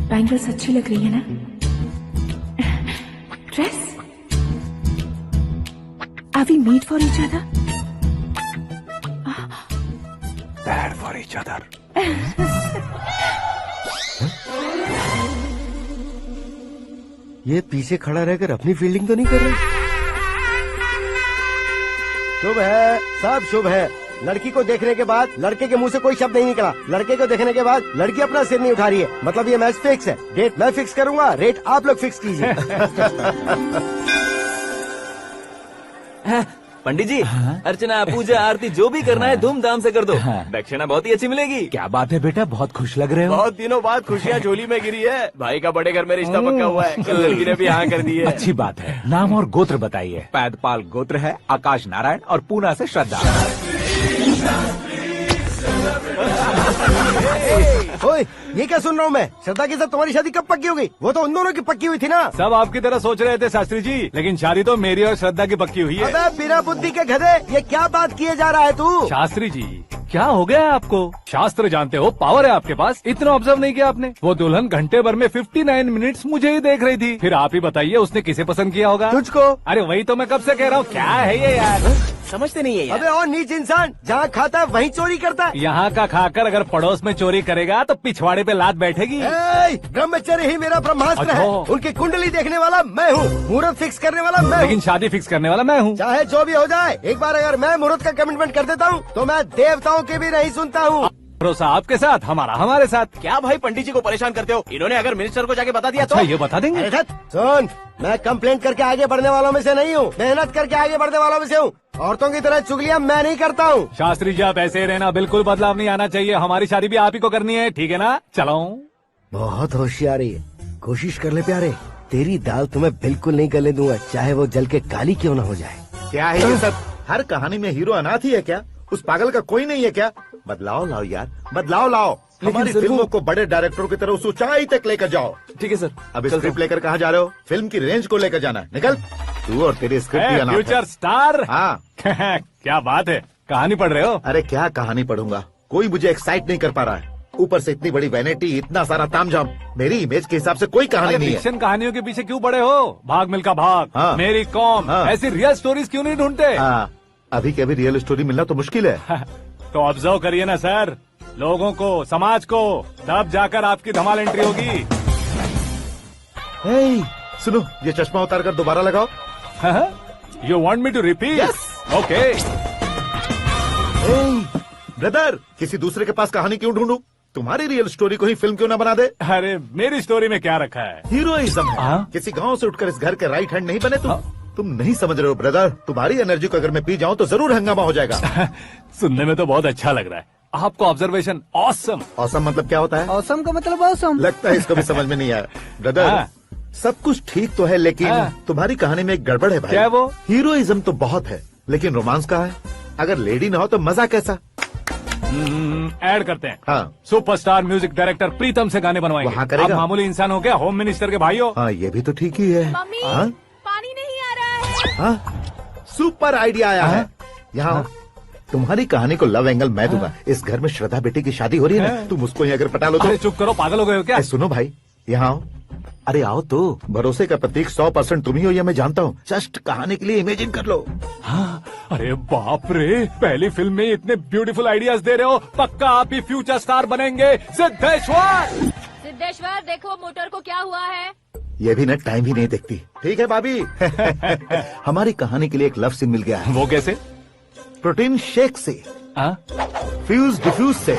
बैंगल्स अच्छी लग रही है ना? Dress? Are we made for each other? Bad for each other. ये पीछे खड़ा रहकर अपनी फील्डिंग तो नहीं कर रहा? शुभ है, सब शुभ है। लड़की को देखने के बाद लड़के के मुंह से कोई शब्द नहीं निकला, लड़के को देखने के बाद लड़की अपना सिर नहीं उठा रही है, मतलब ये मैच फिक्स है। डेट मैं फिक्स करूंगा, रेट आप लोग फिक्स कीजिए। पंडित जी, अर्चना पूजा आरती जो भी करना है धूमधाम से कर दो, दक्षिणा बहुत ही अच्छी मिलेगी। क्या बात है बेटा, बहुत खुश लग रहे हो। बहुत दिनों बाद खुशियाँ झोली में गिरी है। भाई का बड़े घर में रिश्ता पक्का हुआ है, कल लड़की ने भी हाँ कर दी है। अच्छी बात है। नाम और गोत्र बताइए। पैदपाल गोत्र है, आकाश नारायण, और पूना से श्रद्धा। ओए, ये क्या सुन रहा हूँ मैं? श्रद्धा के साथ तुम्हारी शादी कब पक्की हो गई? वो तो उन दोनों की पक्की हुई थी ना। सब आपकी तरह सोच रहे थे शास्त्री जी, लेकिन शादी तो मेरी और श्रद्धा की पक्की हुई है। अबे बिना बुद्धि के गधे, ये क्या बात किए जा रहा है तू? शास्त्री जी क्या हो गया है आपको? शास्त्र जानते हो, पावर है आपके पास, इतना ऑब्जर्व नहीं किया आपने? वो दुल्हन घंटे भर में 59 मिनट्स मुझे ही देख रही थी। फिर आप ही बताइए उसने किसे पसंद किया होगा? तुझको। अरे वही तो मैं कब से कह रहा हूँ, क्या है ये यार? समझते नहीं है यार। अबे और नीच इंसान, जहाँ खाता है वहीं चोरी करता है। यहाँ का खाकर अगर पड़ोस में चोरी करेगा तो पिछवाड़े पे लात बैठेगी। ब्रह्मचर्य ही मेरा ब्रह्मास्त्र है। उनकी कुंडली देखने वाला मैं हूँ, मुहूर्त फिक्स करने वाला मैं हूँ, लेकिन शादी फिक्स करने वाला मैं हूँ। चाहे जो भी हो जाए, एक बार अगर मैं मुहूर्त का कमिटमेंट कर देता हूँ तो मैं देवताओं की भी नहीं सुनता हूँ। भरोसा आपके साथ, हमारा हमारे साथ। क्या भाई पंडित जी को परेशान करते हो? इन्होंने अगर मिनिस्टर को जाके बता दिया तो? ये बता देंगे। सुन, मैं कंप्लेंट करके आगे बढ़ने वालों में से नहीं हूँ, मेहनत करके आगे बढ़ने वालों में से हूँ। औरतों की तरह चुगलियाँ मैं नहीं करता हूँ। शास्त्री जी आप ऐसे ही रहना, बिल्कुल बदलाव नहीं आना चाहिए। हमारी शादी भी आप ही को करनी है, ठीक है ना? चलो। बहुत होशियारी है, कोशिश कर ले प्यारे, तेरी दाल तुम्हें बिल्कुल नहीं गलने दूंगा, चाहे वो जल के काली क्यों न हो जाए। क्या है ये सब? हर कहानी में हीरो अनाथ ही है क्या? उस पागल का कोई नहीं है क्या? बदलाव लाओ यार, बदलाव लाओ। हमारी फिल्मों को बड़े डायरेक्टरों की तरह उस ऊंचाई तक लेकर जाओ। ठीक है सर। अब स्क्रिप्ट लेकर कहाँ जा रहे हो? फिल्म की रेंज को लेकर जाना है, निकल। तू और तेरी स्क्रिप्ट फ्यूचर स्टार। हाँ क्या बात है, कहानी पढ़ रहे हो? अरे क्या कहानी पढ़ूंगा, कोई मुझे एक्साइट नहीं कर पा रहा है। ऊपर से इतनी बड़ी वैनिटी, इतना सारा तामझाम, मेरी इमेज के हिसाब से कोई कहानी नहीं है। फिक्शन कहानियों के पीछे क्यों पड़े हो? भाग मिल्खा भाग, हाँ। मेरी कॉम, हाँ। ऐसी रियल स्टोरीज क्यों नहीं ढूंढते? हाँ, अभी के अभी रियल स्टोरी मिलना तो मुश्किल है। तो ऑब्जर्व करिए ना सर, लोगों को, समाज को, तब जाकर आपकी धमाल एंट्री होगी। सुनो, ये चश्मा उतार कर दोबारा लगाओ। You want me to repeat? Okay. Brother, किसी दूसरे के पास कहानी क्यों ढूंढूं? तुम्हारी रियल स्टोरी को ही फिल्म क्यों ना बना दे? अरे मेरी स्टोरी में क्या रखा है? हीरोइज्म है। किसी गांव से उठकर इस घर के राइट हैंड नहीं बने तुम? तुम नहीं समझ रहे हो ब्रदर, तुम्हारी एनर्जी को अगर मैं पी जाऊं तो जरूर हंगामा हो जाएगा। सुनने में तो बहुत अच्छा लग रहा है। आपको ऑब्जर्वेशन ऑसम। ऑसम मतलब क्या होता है? औसम का मतलब औसम। लगता है इसको भी समझ में नहीं आया। ब्रदर सब कुछ ठीक तो है लेकिन तुम्हारी कहानी में एक गड़बड़ है भाई। क्या है वो? हीरोइज्म तो बहुत है लेकिन रोमांस कहाँ है? अगर लेडी ना हो तो मजा कैसा? ऐड करते हैं। हाँ। सुपरस्टार म्यूजिक डायरेक्टर प्रीतम से गाने बनवाएंगे। वहाँ करेगा? आप मामूली इंसान हो क्या, होम मिनिस्टर के भाई हो। हाँ ये भी तो ठीक ही है। मम्मी हाँ? पानी नहीं आ रहा है। हाँ? सुपर आइडिया आया है। यहाँ तुम्हारी कहानी को लव एंगल मैं दूंगा। इस घर में श्रद्धा बेटी की शादी हो रही है ना, तुम उसको ही अगर पटा लो तो। अरे चुप करो, पागल हो गए हो क्या? सुनो भाई, यहाँ आओ। अरे आओ तो, भरोसे का प्रतीक 100% तुम ही हो ये मैं जानता हूँ। जस्ट कहानी के लिए इमेजिन कर लो। हाँ, अरे बाप रे, पहली फिल्म में इतने ब्यूटीफुल आइडियाज दे रहे हो, पक्का आप ही फ्यूचर स्टार बनेंगे। सिद्धेश्वर देखो मोटर को क्या हुआ है। ये भी ना टाइम ही नहीं देखती। ठीक है भाभी। हमारी कहानी के लिए एक लव सीन मिल गया है। वो कैसे? प्रोटीन शेक से, फ्यूज डिफ्यूज से।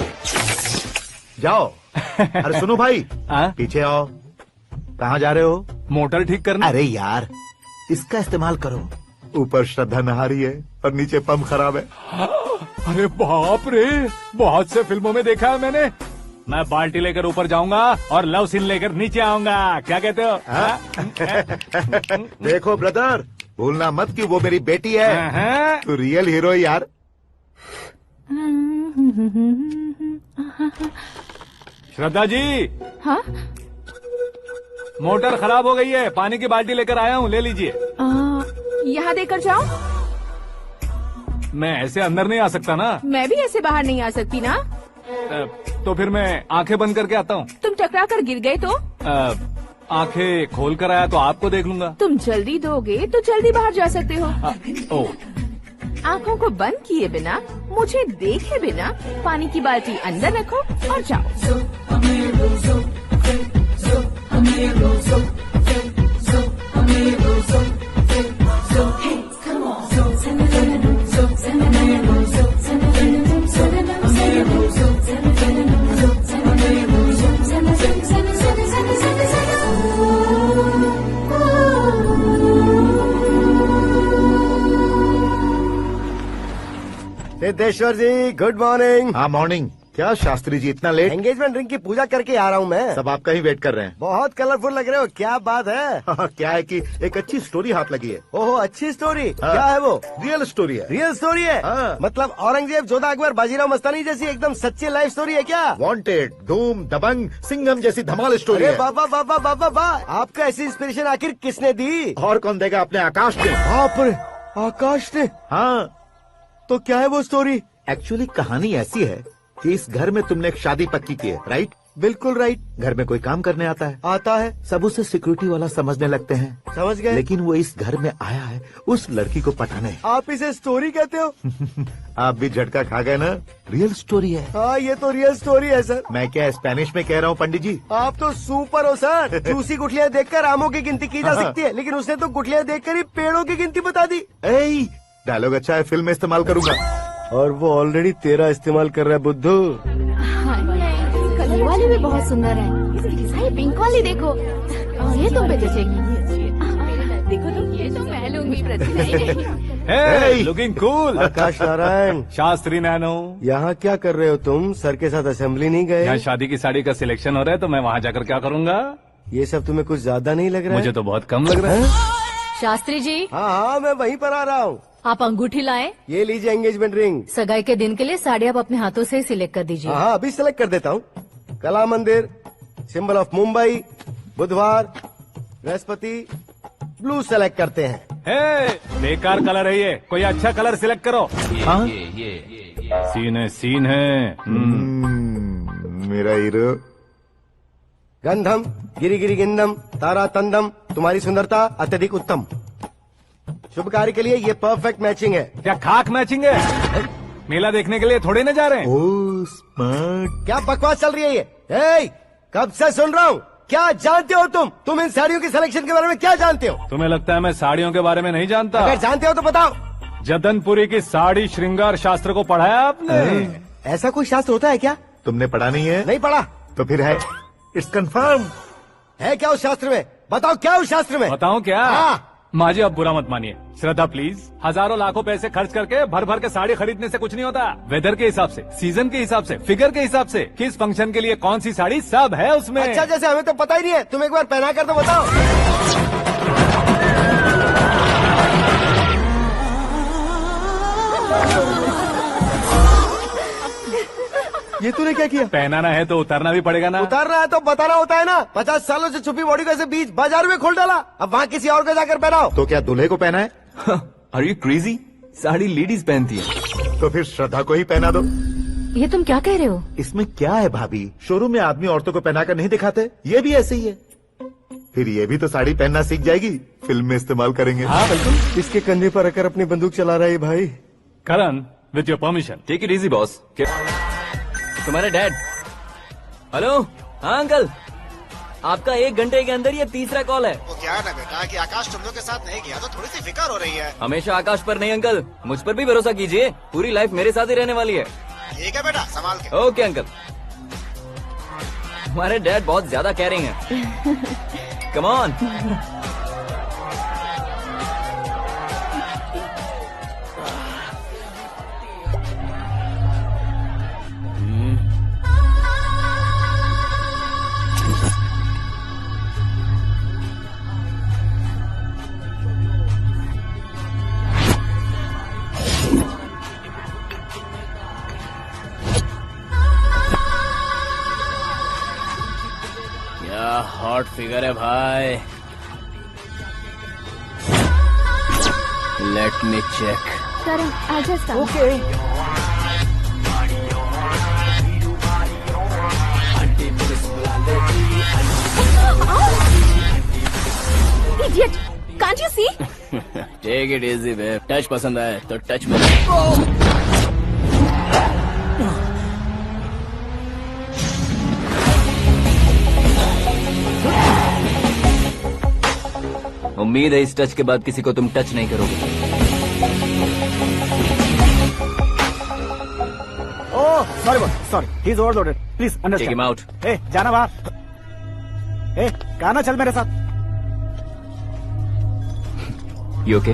जाओ। अरे सुनो भाई, पीछे आओ। कहाँ जा रहे हो? मोटर ठीक करना। अरे यार इसका इस्तेमाल करो। ऊपर श्रद्धा नहा रही है और नीचे पंप खराब है। अरे बाप रे, बहुत से फिल्मों में देखा है मैंने। मैं बाल्टी लेकर ऊपर जाऊंगा और लव सीन लेकर नीचे आऊंगा। क्या कहते हो? देखो ब्रदर, भूलना मत कि वो मेरी बेटी है। तू रियल हीरो यार। श्रद्धा जी। हाँ? मोटर खराब हो गई है, पानी की बाल्टी लेकर आया हूँ, ले लीजिए। यहाँ देकर जाओ। मैं ऐसे अंदर नहीं आ सकता ना। मैं भी ऐसे बाहर नहीं आ सकती ना। तो फिर मैं आंखें बंद करके आता हूँ। तुम टकरा कर गिर गए तो? आंखें खोल कर आया तो आपको देख लूंगा। तुम जल्दी दोगे तो जल्दी बाहर जा सकते हो। ओ। आंखों को बंद किए बिना, मुझे देखे बिना पानी की बाल्टी अंदर रखो और जाओ। सिद्धेश्वर जी गुड मॉर्निंग। हाँ मॉर्निंग। क्या शास्त्री जी इतना लेट? एंगेजमेंट रिंग की पूजा करके आ रहा हूँ मैं। सब आपका ही वेट कर रहे हैं। बहुत कलरफुल लग रहे हो, क्या बात है? क्या है कि एक अच्छी स्टोरी हाथ लगी है। ओहो अच्छी स्टोरी। क्या है वो? रियल स्टोरी है। रियल स्टोरी है? मतलब औरंगजेब, जोधा अकबर, बाजीराव मस्तानी जैसी एकदम सच्ची लाइफ स्टोरी है क्या? वांटेड, धूम, दबंग, सिंघम जैसी धमाल स्टोरी है। बाबा बाबा बाबा वाह, आपका ऐसी इंस्पिरेशन आखिर किसने दी? और कौन देगा? अपने आकाश ने। बाप रे, आकाश ने? हाँ। तो क्या है वो स्टोरी? एक्चुअली कहानी ऐसी है कि इस घर में तुमने एक शादी पक्की की है, राइट? बिल्कुल राइट। घर में कोई काम करने आता है? आता है। सब उसे सिक्योरिटी वाला समझने लगते हैं। समझ गए। लेकिन वो इस घर में आया है उस लड़की को पटाने। आप इसे स्टोरी कहते हो? आप भी झटका खा गए ना। रियल स्टोरी है। हाँ ये तो रियल स्टोरी है सर। मैं क्या स्पेनिश में कह रहा हूँ पंडित जी? आप तो सुपर हो सर। चूसी गुठलियाँ देखकर आमों की गिनती की जा सकती है, लेकिन उसने तो गुठलियाँ देखकर ही पेड़ों की गिनती बता दी। डायलॉग अच्छा है, फिल्म में इस्तेमाल करूंगा। और वो ऑलरेडी तेरा इस्तेमाल कर रहा है बुद्धू। ये वाली भी बहुत सुंदर है। ये पिंक वाली देखो, ये तुम पे जचेगी। देखो तो ये तो मैं लूंगी। Looking cool. आकाश नारायण। शास्त्री नैनो। यहाँ क्या कर रहे हो तुम? सर के साथ असेंबली नहीं गए? यहाँ शादी की साड़ी का सिलेक्शन हो रहा है तो मैं वहाँ जाकर क्या करूँगा? ये सब तुम्हें कुछ ज्यादा नहीं लग रहा है? मुझे तो बहुत कम लग रहा है। शास्त्री जी। हाँ मैं वहीं पर आ रहा हूँ। आप अंगूठी लाए। ये लीजिए एंगेजमेंट रिंग। सगाई के दिन के लिए साड़ी आप अपने हाथों से सिलेक्ट कर दीजिए। हाँ अभी सिलेक्ट कर देता हूँ। कला मंदिर, सिंबल ऑफ मुंबई, बुधवार, बृहस्पति, ब्लू सेलेक्ट करते हैं। बेकार कलर है ये, कोई अच्छा कलर सिलेक्ट करो। सीन है। मेरा हीरो। गंधम गिरी गिरी गिंदम तारा तंदम, तुम्हारी सुंदरता अत्यधिक उत्तम। शुभ कार्य के लिए ये परफेक्ट मैचिंग है। क्या खाक मैचिंग है? मेला देखने के लिए थोड़े न जा रहे हैं। Oh smart. क्या बकवास चल रही है ये? कब से सुन रहा हूँ। क्या जानते हो तुम इन साड़ियों की सिलेक्शन के बारे में क्या जानते हो? तुम्हें लगता है मैं साड़ियों के बारे में नहीं जानता? अगर जानते हो तो बताओ। जदनपुरी की साड़ी श्रृंगार शास्त्र को पढ़ा है आपने? ऐसा कोई शास्त्र होता है क्या? तुमने पढ़ा नहीं है? नहीं पढ़ा। तो फिर है, इट्स कंफर्म। है क्या उस शास्त्र में? बताओ क्या उस शास्त्र में? बताऊं क्या? माँ जी अब बुरा मत मानिए, श्रद्धा प्लीज। हजारों लाखों पैसे खर्च करके भर भर के साड़ी खरीदने से कुछ नहीं होता। वेदर के हिसाब से, सीजन के हिसाब से, फिगर के हिसाब से, किस फंक्शन के लिए कौन सी साड़ी, सब है उसमें। अच्छा, जैसे हमें तो पता ही नहीं है, तुम एक बार पहना कर तो बताओ। ये तूने क्या किया? पहनाना है तो उतारना भी पड़ेगा ना। उतारना है तो बताना होता है ना। 50 सालों से छुपी बॉडी को ऐसे बीच बाजार में खोल डाला, अब वहाँ किसी और को जाकर पहनाओ। तो क्या दूल्हे को पहना है? Are you crazy? Sari ladies पहनती है। तो फिर श्रद्धा को ही पहना दो। ये तुम क्या कह रहे हो? इसमें क्या है भाभी, शोरूम में आदमी औरतों को पहनाकर नहीं दिखाते, ये भी ऐसे ही है। फिर ये भी तो साड़ी पहनना सीख जाएगी, फिल्म में इस्तेमाल करेंगे। हाँ बिल्कुल। इसके कंधे पर रखकर अपनी बंदूक चला रहा है भाई। Karan, with your permission. Take it easy boss. तुम्हारे डैड। हेलो। हाँ अंकल, आपका 1 घंटे के अंदर ये तीसरा कॉल है। वो क्या है ना बेटा कि आकाश तुम लोग के साथ नहीं गया तो थोड़ी सी फिक्र हो रही है। हमेशा आकाश पर नहीं अंकल, मुझ पर भी भरोसा कीजिए, पूरी लाइफ मेरे साथ ही रहने वाली है। ठीक है बेटा, संभाल के। Okay uncle. हमारे डैड बहुत ज्यादा केयरिंग है। Come on. क्या हॉट फिगर है भाई। Let me check. करण, आजा साहब। Okay. Idiot! Can't you see? Take it easy babe. Touch पसंद आए तो टच में। उम्मीद है इस टच के बाद किसी को तुम टच नहीं करोगे। Oh sorry sorry, he is overloaded, please understand. Take him out. ए जाना बाहर। ए गाना चल मेरे साथ। You okay?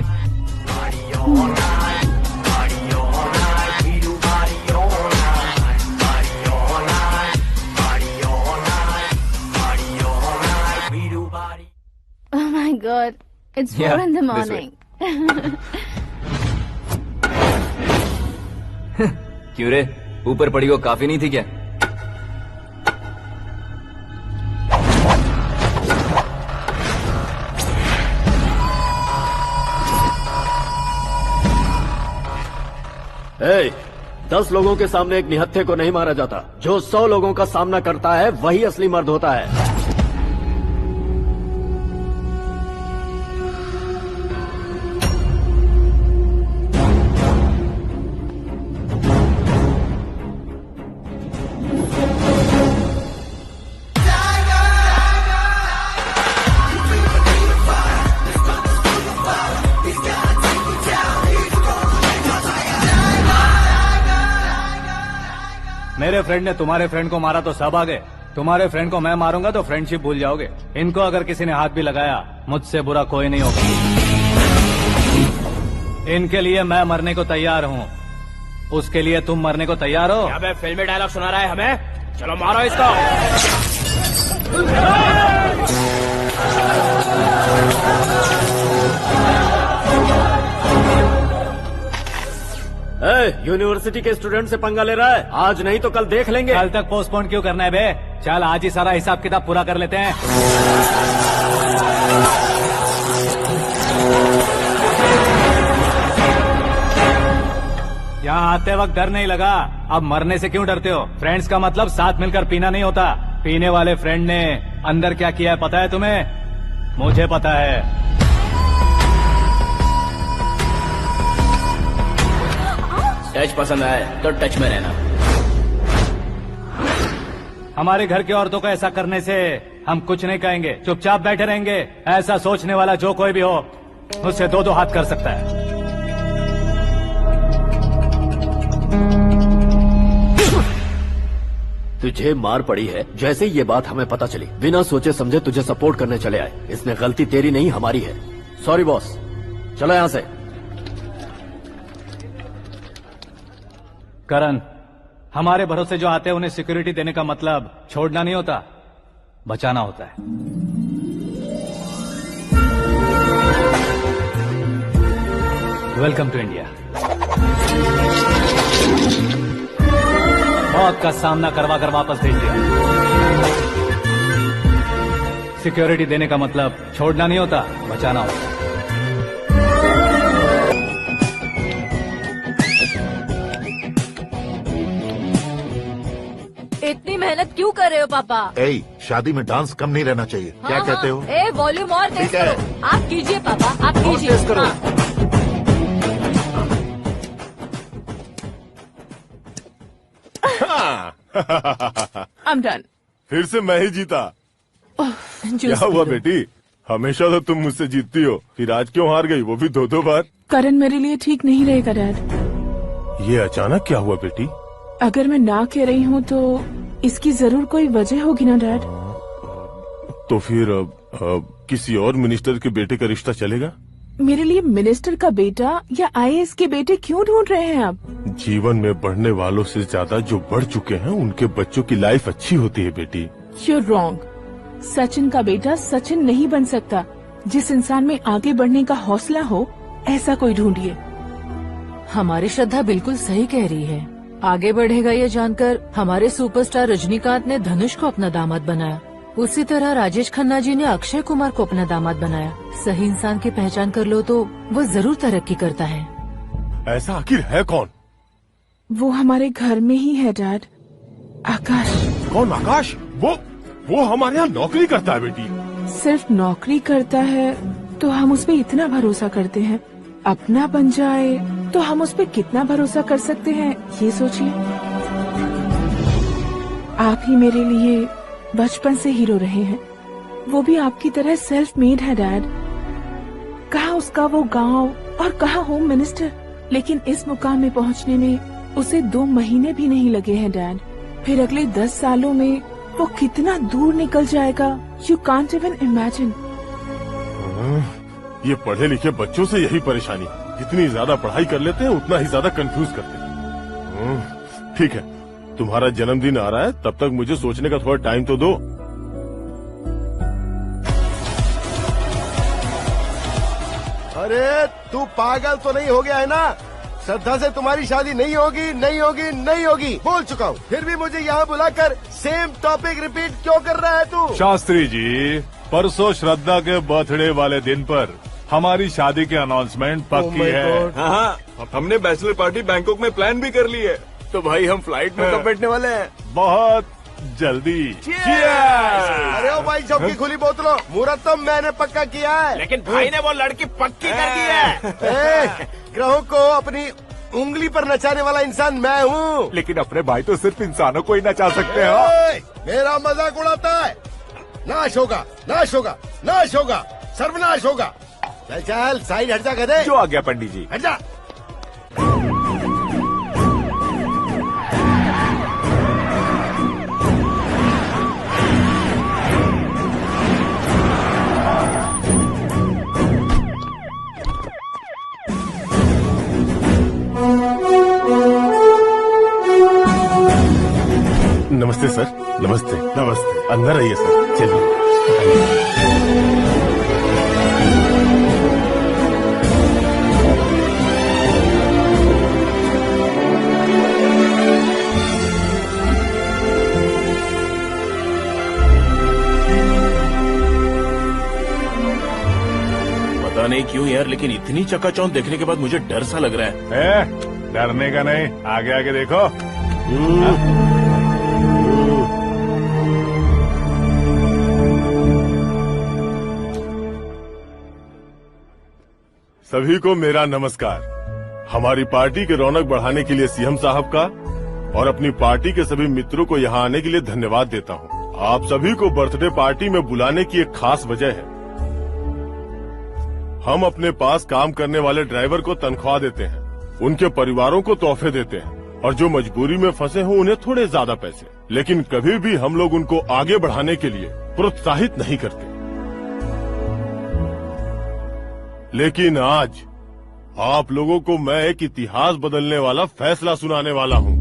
Oh my God, it's 4 in the morning. क्यों रे, ऊपर पड़ी वो काफी नहीं थी क्या? ए, 10 लोगों के सामने एक निहत्थे को नहीं मारा जाता। जो 100 लोगों का सामना करता है वही असली मर्द होता है। मेरे फ्रेंड ने तुम्हारे फ्रेंड को मारा तो सब आ गए। तुम्हारे फ्रेंड को मैं मारूंगा तो फ्रेंडशिप भूल जाओगे। इनको अगर किसी ने हाथ भी लगाया, मुझसे बुरा कोई नहीं होगा। इनके लिए मैं मरने को तैयार हूँ, उसके लिए तुम मरने को तैयार हो? अबे फिल्मी डायलॉग सुना रहा है हमें? चलो मारो इसको। यूनिवर्सिटी के स्टूडेंट से पंगा ले रहा है। आज नहीं तो कल देख लेंगे। कल तक पोस्टपोन क्यों करना है बे? चल आज ही सारा हिसाब किताब पूरा कर लेते हैं। यहाँ आते वक्त डर नहीं लगा, अब मरने से क्यों डरते हो? फ्रेंड्स का मतलब साथ मिलकर पीना नहीं होता। पीने वाले फ्रेंड ने अंदर क्या किया है पता है तुम्हें? मुझे पता है। टच पसंद आए तो टच में रहना। हमारे घर की औरतों को ऐसा करने से हम कुछ नहीं कहेंगे, चुपचाप बैठे रहेंगे। ऐसा सोचने वाला जो कोई भी हो, उससे 2-2 हाथ कर सकता है। तुझे मार पड़ी है। जैसे ही ये बात हमें पता चली, बिना सोचे समझे तुझे सपोर्ट करने चले आए। इसमें गलती तेरी नहीं हमारी है। सॉरी बॉस, चलो यहाँ से। करण, हमारे भरोसे जो आते हैं उन्हें सिक्योरिटी देने का मतलब छोड़ना नहीं होता, बचाना होता है। Welcome to India. मौत का सामना करवा कर वापस भेज दिया। सिक्योरिटी देने का मतलब छोड़ना नहीं होता, बचाना होता है। इतनी मेहनत क्यों कर रहे हो पापा? ए, शादी में डांस कम नहीं रहना चाहिए। क्या कहते हो? ए, वॉल्यूम और तेज ठीक है। करो। आप कीजिए पापा, आप कीजिए। तेज करो। हाँ। I'm done. फिर से मैं ही जीता। क्या हुआ बेटी? हमेशा तो तुम मुझसे जीतती हो, फिर आज क्यों हार गई, वो भी 2-2 बार? करण मेरे लिए ठीक नहीं रहेगा डैड। ये अचानक क्या हुआ बेटी? अगर मैं ना कह रही हूँ तो इसकी जरूर कोई वजह होगी ना डैड। तो फिर किसी और मिनिस्टर के बेटे का रिश्ता चलेगा? मेरे लिए मिनिस्टर का बेटा या IAS के बेटे क्यों ढूंढ रहे हैं आप? जीवन में बढ़ने वालों से ज्यादा जो बढ़ चुके हैं उनके बच्चों की लाइफ अच्छी होती है बेटी। You're wrong. सचिन का बेटा सचिन नहीं बन सकता। जिस इंसान में आगे बढ़ने का हौसला हो ऐसा कोई ढूंढिए। हमारी श्रद्धा बिल्कुल सही कह रही है। आगे बढ़ेगा ये जानकर हमारे सुपरस्टार रजनीकांत ने धनुष को अपना दामाद बनाया, उसी तरह राजेश खन्ना जी ने अक्षय कुमार को अपना दामाद बनाया। सही इंसान की पहचान कर लो तो वो जरूर तरक्की करता है। ऐसा आखिर है कौन? वो हमारे घर में ही है डैड, आकाश। कौन आकाश? वो हमारे यहाँ नौकरी करता है बेटी। सिर्फ नौकरी करता है तो हम उस पे इतना भरोसा करते हैं, अपना बन जाए तो हम उस पे कितना भरोसा कर सकते हैं ये सोचिए। आप ही मेरे लिए बचपन से हीरो रहे हैं, वो भी आपकी तरह सेल्फ मेड है डैड। कहाँ उसका वो गांव और कहाँ होम मिनिस्टर, लेकिन इस मुकाम में पहुँचने में उसे 2 महीने भी नहीं लगे हैं डैड। फिर अगले 10 सालों में वो कितना दूर निकल जाएगा, यू कांट इवन इमेजिन। ये पढ़े लिखे बच्चों से यही परेशानी, जितनी ज्यादा पढ़ाई कर लेते हैं उतना ही ज्यादा कंफ्यूज करते हैं। ठीक है, तुम्हारा जन्मदिन आ रहा है, तब तक मुझे सोचने का थोड़ा टाइम तो दो। अरे तू पागल तो नहीं हो गया है ना? श्रद्धा से तुम्हारी शादी नहीं होगी, नहीं होगी, नहीं होगी, बोल चुका हूँ। फिर भी मुझे यहाँ बुलाकर सेम टॉपिक रिपीट क्यों कर रहा है तू? शास्त्री जी, परसों श्रद्धा के बर्थडे वाले दिन पर हमारी शादी की अनाउंसमेंट पक्की है। हाँ, हमने बैचलर पार्टी बैंकॉक में प्लान भी कर ली है। तो भाई हम फ्लाइट में कब बैठने वाले हैं? बहुत जल्दी। अरे ओ भाई, सबकी खुली बोतलों, मुहूर्त तो मैंने पक्का किया है। लेकिन भाई ने वो लड़की पक्की कर दी है। ग्रहों को अपनी उंगली पर नचाने वाला इंसान मैं हूँ। लेकिन अपने भाई तो सिर्फ इंसानों को ही नचा सकते हैं। मेरा मजाक उड़ाता है? नाश होगा, नाश होगा, नाश होगा, सर्वनाश होगा। चल चल साइड हट जा गधे। जो आ गया पंडित जी। हट जा। नमस्ते सर। नमस्ते। नमस्ते। अंदर आइए सर, चलिए। पता नहीं क्यों यार, लेकिन इतनी चकाचौंध देखने के बाद मुझे डर सा लग रहा है। डरने का नहीं, आगे आगे देखो। सभी को मेरा नमस्कार। हमारी पार्टी की रौनक बढ़ाने के लिए सीएम साहब का और अपनी पार्टी के सभी मित्रों को यहाँ आने के लिए धन्यवाद देता हूँ। आप सभी को बर्थडे पार्टी में बुलाने की एक खास वजह है। हम अपने पास काम करने वाले ड्राइवर को तनख्वाह देते हैं, उनके परिवारों को तोहफे देते हैं, और जो मजबूरी में फंसे हो उन्हें थोड़े ज्यादा पैसे। लेकिन कभी भी हम लोग उनको आगे बढ़ाने के लिए प्रोत्साहित नहीं करते। लेकिन आज आप लोगों को मैं एक इतिहास बदलने वाला फैसला सुनाने वाला हूँ।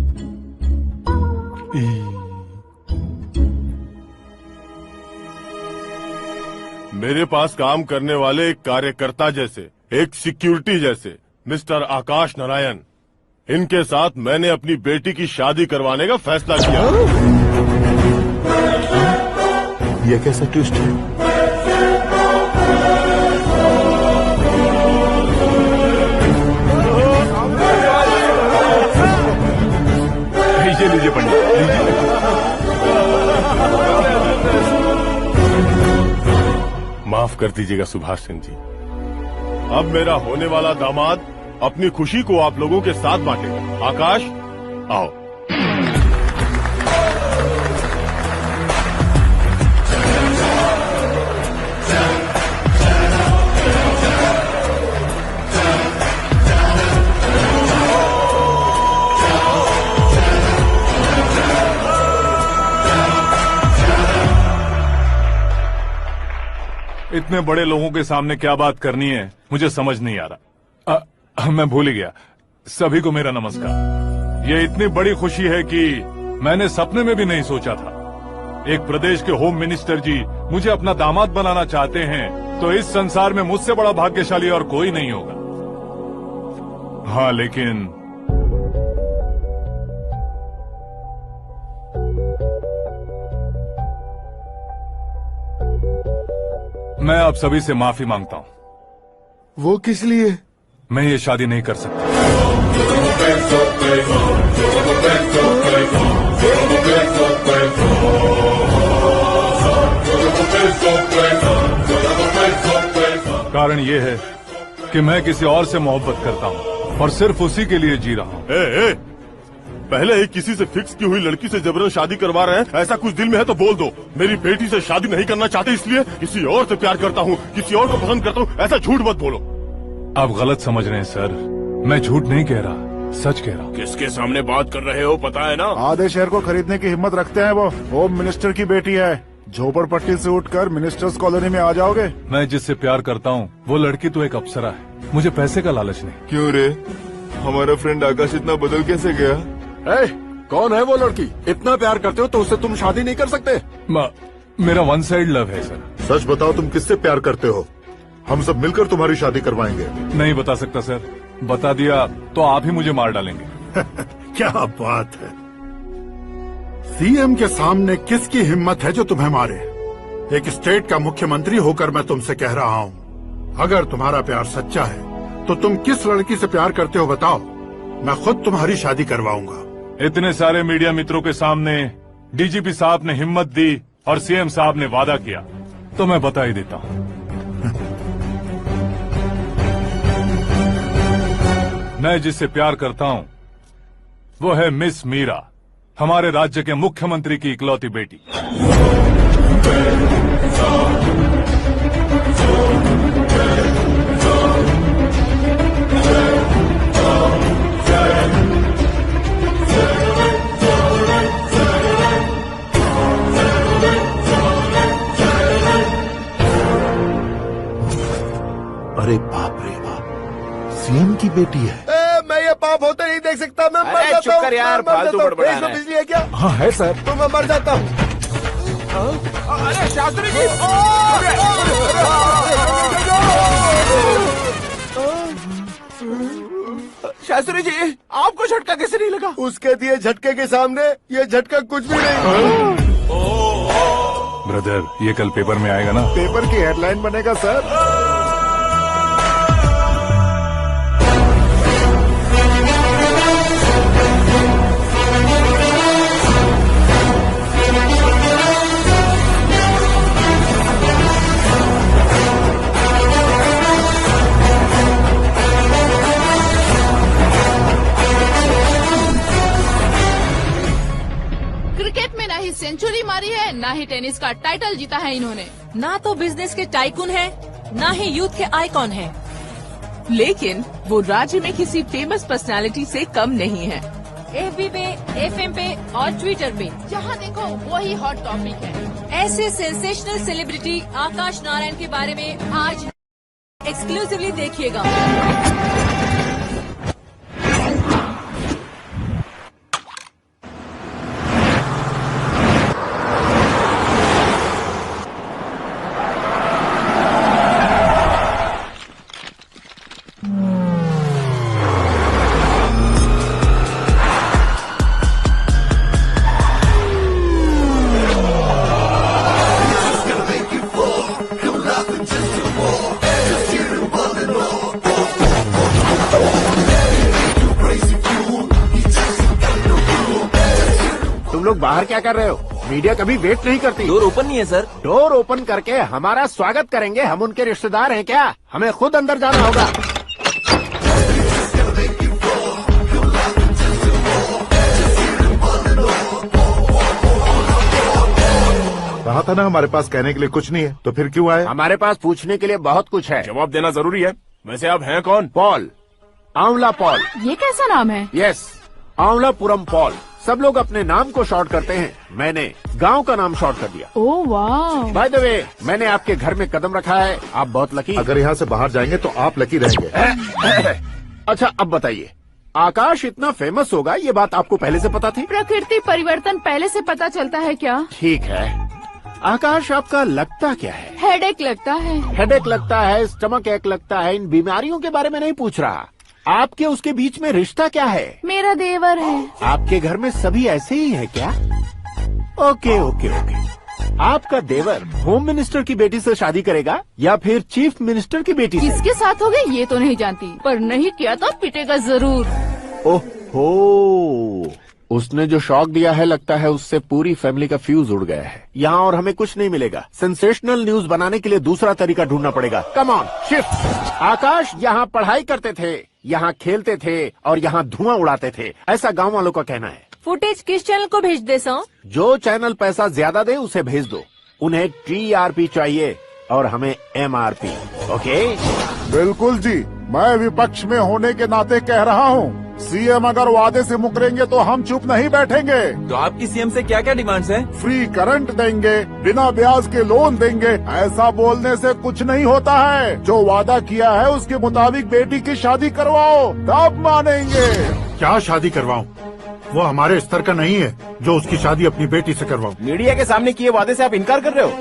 मेरे पास काम करने वाले एक कार्यकर्ता जैसे, एक सिक्योरिटी जैसे मिस्टर आकाश नारायण, इनके साथ मैंने अपनी बेटी की शादी करवाने का फैसला किया। ये कैसा ट्विस्ट है? लीजिए पंडित, लीजिए। माफ कर दीजिएगा सुभाष सिंह जी। अब मेरा होने वाला दामाद अपनी खुशी को आप लोगों के साथ बांटेगा। आकाश, आओ। इतने बड़े लोगों के सामने क्या बात करनी है मुझे समझ नहीं आ रहा। मैं भूल ही गया। सभी को मेरा नमस्कार। ये इतनी बड़ी खुशी है कि मैंने सपने में भी नहीं सोचा था। एक प्रदेश के होम मिनिस्टर जी मुझे अपना दामाद बनाना चाहते हैं तो इस संसार में मुझसे बड़ा भाग्यशाली और कोई नहीं होगा। हाँ, लेकिन मैं आप सभी से माफी मांगता हूं। वो किस लिए? मैं ये शादी नहीं कर सकता। कारण ये है कि मैं किसी और से मोहब्बत करता हूं और सिर्फ उसी के लिए जी रहा हूं। पहले ही किसी से फिक्स की हुई लड़की से जबरन शादी करवा रहे हैं, ऐसा कुछ दिल में है तो बोल दो। मेरी बेटी से शादी नहीं करना चाहते इसलिए किसी और से प्यार करता हूँ, किसी और को पसंद करता हूँ, ऐसा झूठ मत बोलो। आप गलत समझ रहे हैं सर, मैं झूठ नहीं कह रहा, सच कह रहा हूँ। किसके सामने बात कर रहे हो पता है ना? आधे शहर को खरीदने की हिम्मत रखते हैं वो। होम मिनिस्टर की बेटी है। झोपड़पट्टी से उठकर मिनिस्टर्स कॉलोनी में आ जाओगे। मैं जिससे प्यार करता हूँ वो लड़की तो एक अप्सरा है, मुझे पैसे का लालच नहीं। क्यों रे, हमारा फ्रेंड आकाश इतना बदल कैसे गया? कौन है वो लड़की? इतना प्यार करते हो तो उससे तुम शादी नहीं कर सकते? मेरा वन साइड लव है सर। सच बताओ, तुम किससे प्यार करते हो? हम सब मिलकर तुम्हारी शादी करवाएंगे। नहीं बता सकता सर, बता दिया तो आप ही मुझे मार डालेंगे। क्या बात है। सीएम के सामने किसकी हिम्मत है जो तुम्हें मारे? एक स्टेट का मुख्यमंत्री होकर मैं तुमसे कह रहा हूँ, अगर तुम्हारा प्यार सच्चा है तो तुम किस लड़की से प्यार करते हो बताओ, मैं खुद तुम्हारी शादी करवाऊंगा। इतने सारे मीडिया मित्रों के सामने डीजीपी साहब ने हिम्मत दी और सीएम साहब ने वादा किया तो मैं बता ही देता हूँ। मैं जिससे प्यार करता हूँ वो है मिस मीरा, हमारे राज्य के मुख्यमंत्री की इकलौती बेटी। अरे बाप रे बाप, सीएम की बेटी है। मैं ये पाप होते नहीं देख सकता। मैं मर जाता हूँ। चुप कर यार, फालतू बड़बड़ा रहा है। बिजली है क्या? हाँ है सर। तो मैं मर जाता हूँ। अरे शास्त्री जी, शास्त्री जी, आपको झटका कैसे नहीं लगा? उसके दिए झटके के सामने ये झटका कुछ भी नहीं। ब्रदर, ये कल पेपर में आएगा ना? पेपर की हेडलाइन बनेगा सर। क्रिकेट में ना ही सेंचुरी मारी है, ना ही टेनिस का टाइटल जीता है इन्होंने। ना तो बिजनेस के टाइकून है, ना ही यूथ के आइकॉन है। लेकिन वो राज्य में किसी फेमस पर्सनालिटी से कम नहीं है। FB पे, FM पे और ट्विटर पे जहाँ देखो वही हॉट टॉपिक है। ऐसे सेंसेशनल सेलिब्रिटी आकाश नारायण के बारे में आज एक्सक्लूसिवली देखिएगा। तुम लोग बाहर क्या कर रहे हो? मीडिया कभी वेट नहीं करती। डोर ओपन नहीं है सर। डोर ओपन करके हमारा स्वागत करेंगे? हम उनके रिश्तेदार हैं क्या? हमें खुद अंदर जाना होगा। कहा था ना हमारे पास कहने के लिए कुछ नहीं है, तो फिर क्यों आए? हमारे पास पूछने के लिए बहुत कुछ है। जवाब देना जरूरी है। वैसे आप हैं कौन? पॉल, आंवला पॉल। ये कैसा नाम है? Yes, Anwalapuram Paul. सब लोग अपने नाम को शॉर्ट करते हैं, मैंने गांव का नाम शॉर्ट कर दिया। ओह वाह। बाय द वे, मैंने आपके घर में कदम रखा है, आप बहुत लकी। अगर यहाँ से बाहर जाएंगे तो आप लकी रहेंगे। अच्छा अब बताइए, आकाश इतना फेमस होगा ये बात आपको पहले से पता थी? प्रकृति परिवर्तन पहले से पता चलता है क्या? ठीक है, आकाश आपका लगता क्या है? हेडेक लगता है। हेडेक लगता है, स्टमक एक लगता है, इन बीमारियों के बारे में नहीं पूछ रहा। आपके उसके बीच में रिश्ता क्या है? मेरा देवर है। आपके घर में सभी ऐसे ही है क्या? Okay okay okay. आपका देवर होम मिनिस्टर की बेटी से शादी करेगा या फिर चीफ मिनिस्टर की बेटी से? किसके साथ हो गई ये तो नहीं जानती, पर नहीं किया तो पिटेगा जरूर। ओहो, उसने जो शॉक दिया है लगता है उससे पूरी फैमिली का फ्यूज उड़ गया है। यहाँ और हमें कुछ नहीं मिलेगा। सेंसेशनल न्यूज बनाने के लिए दूसरा तरीका ढूंढना पड़ेगा। Come on shift. आकाश यहाँ पढ़ाई करते थे, यहाँ खेलते थे और यहाँ धुआं उड़ाते थे, ऐसा गांव वालों का कहना है। फुटेज किस चैनल को भेज दे सो? जो चैनल पैसा ज्यादा दे उसे भेज दो। उन्हें TRP चाहिए और हमें MRP। ओके? बिल्कुल जी, मैं विपक्ष में होने के नाते कह रहा हूँ, सीएम अगर वादे से मुकरेंगे तो हम चुप नहीं बैठेंगे। तो आपकी सीएम से क्या क्या डिमांड्स हैं? फ्री करंट देंगे, बिना ब्याज के लोन देंगे। ऐसा बोलने से कुछ नहीं होता है। जो वादा किया है उसके मुताबिक बेटी की शादी करवाओ, तब मानेंगे। क्या शादी करवाऊं? वो हमारे स्तर का नहीं है जो उसकी शादी अपनी बेटी से करवाऊं। मीडिया के सामने किए वादे से आप इनकार कर रहे हो?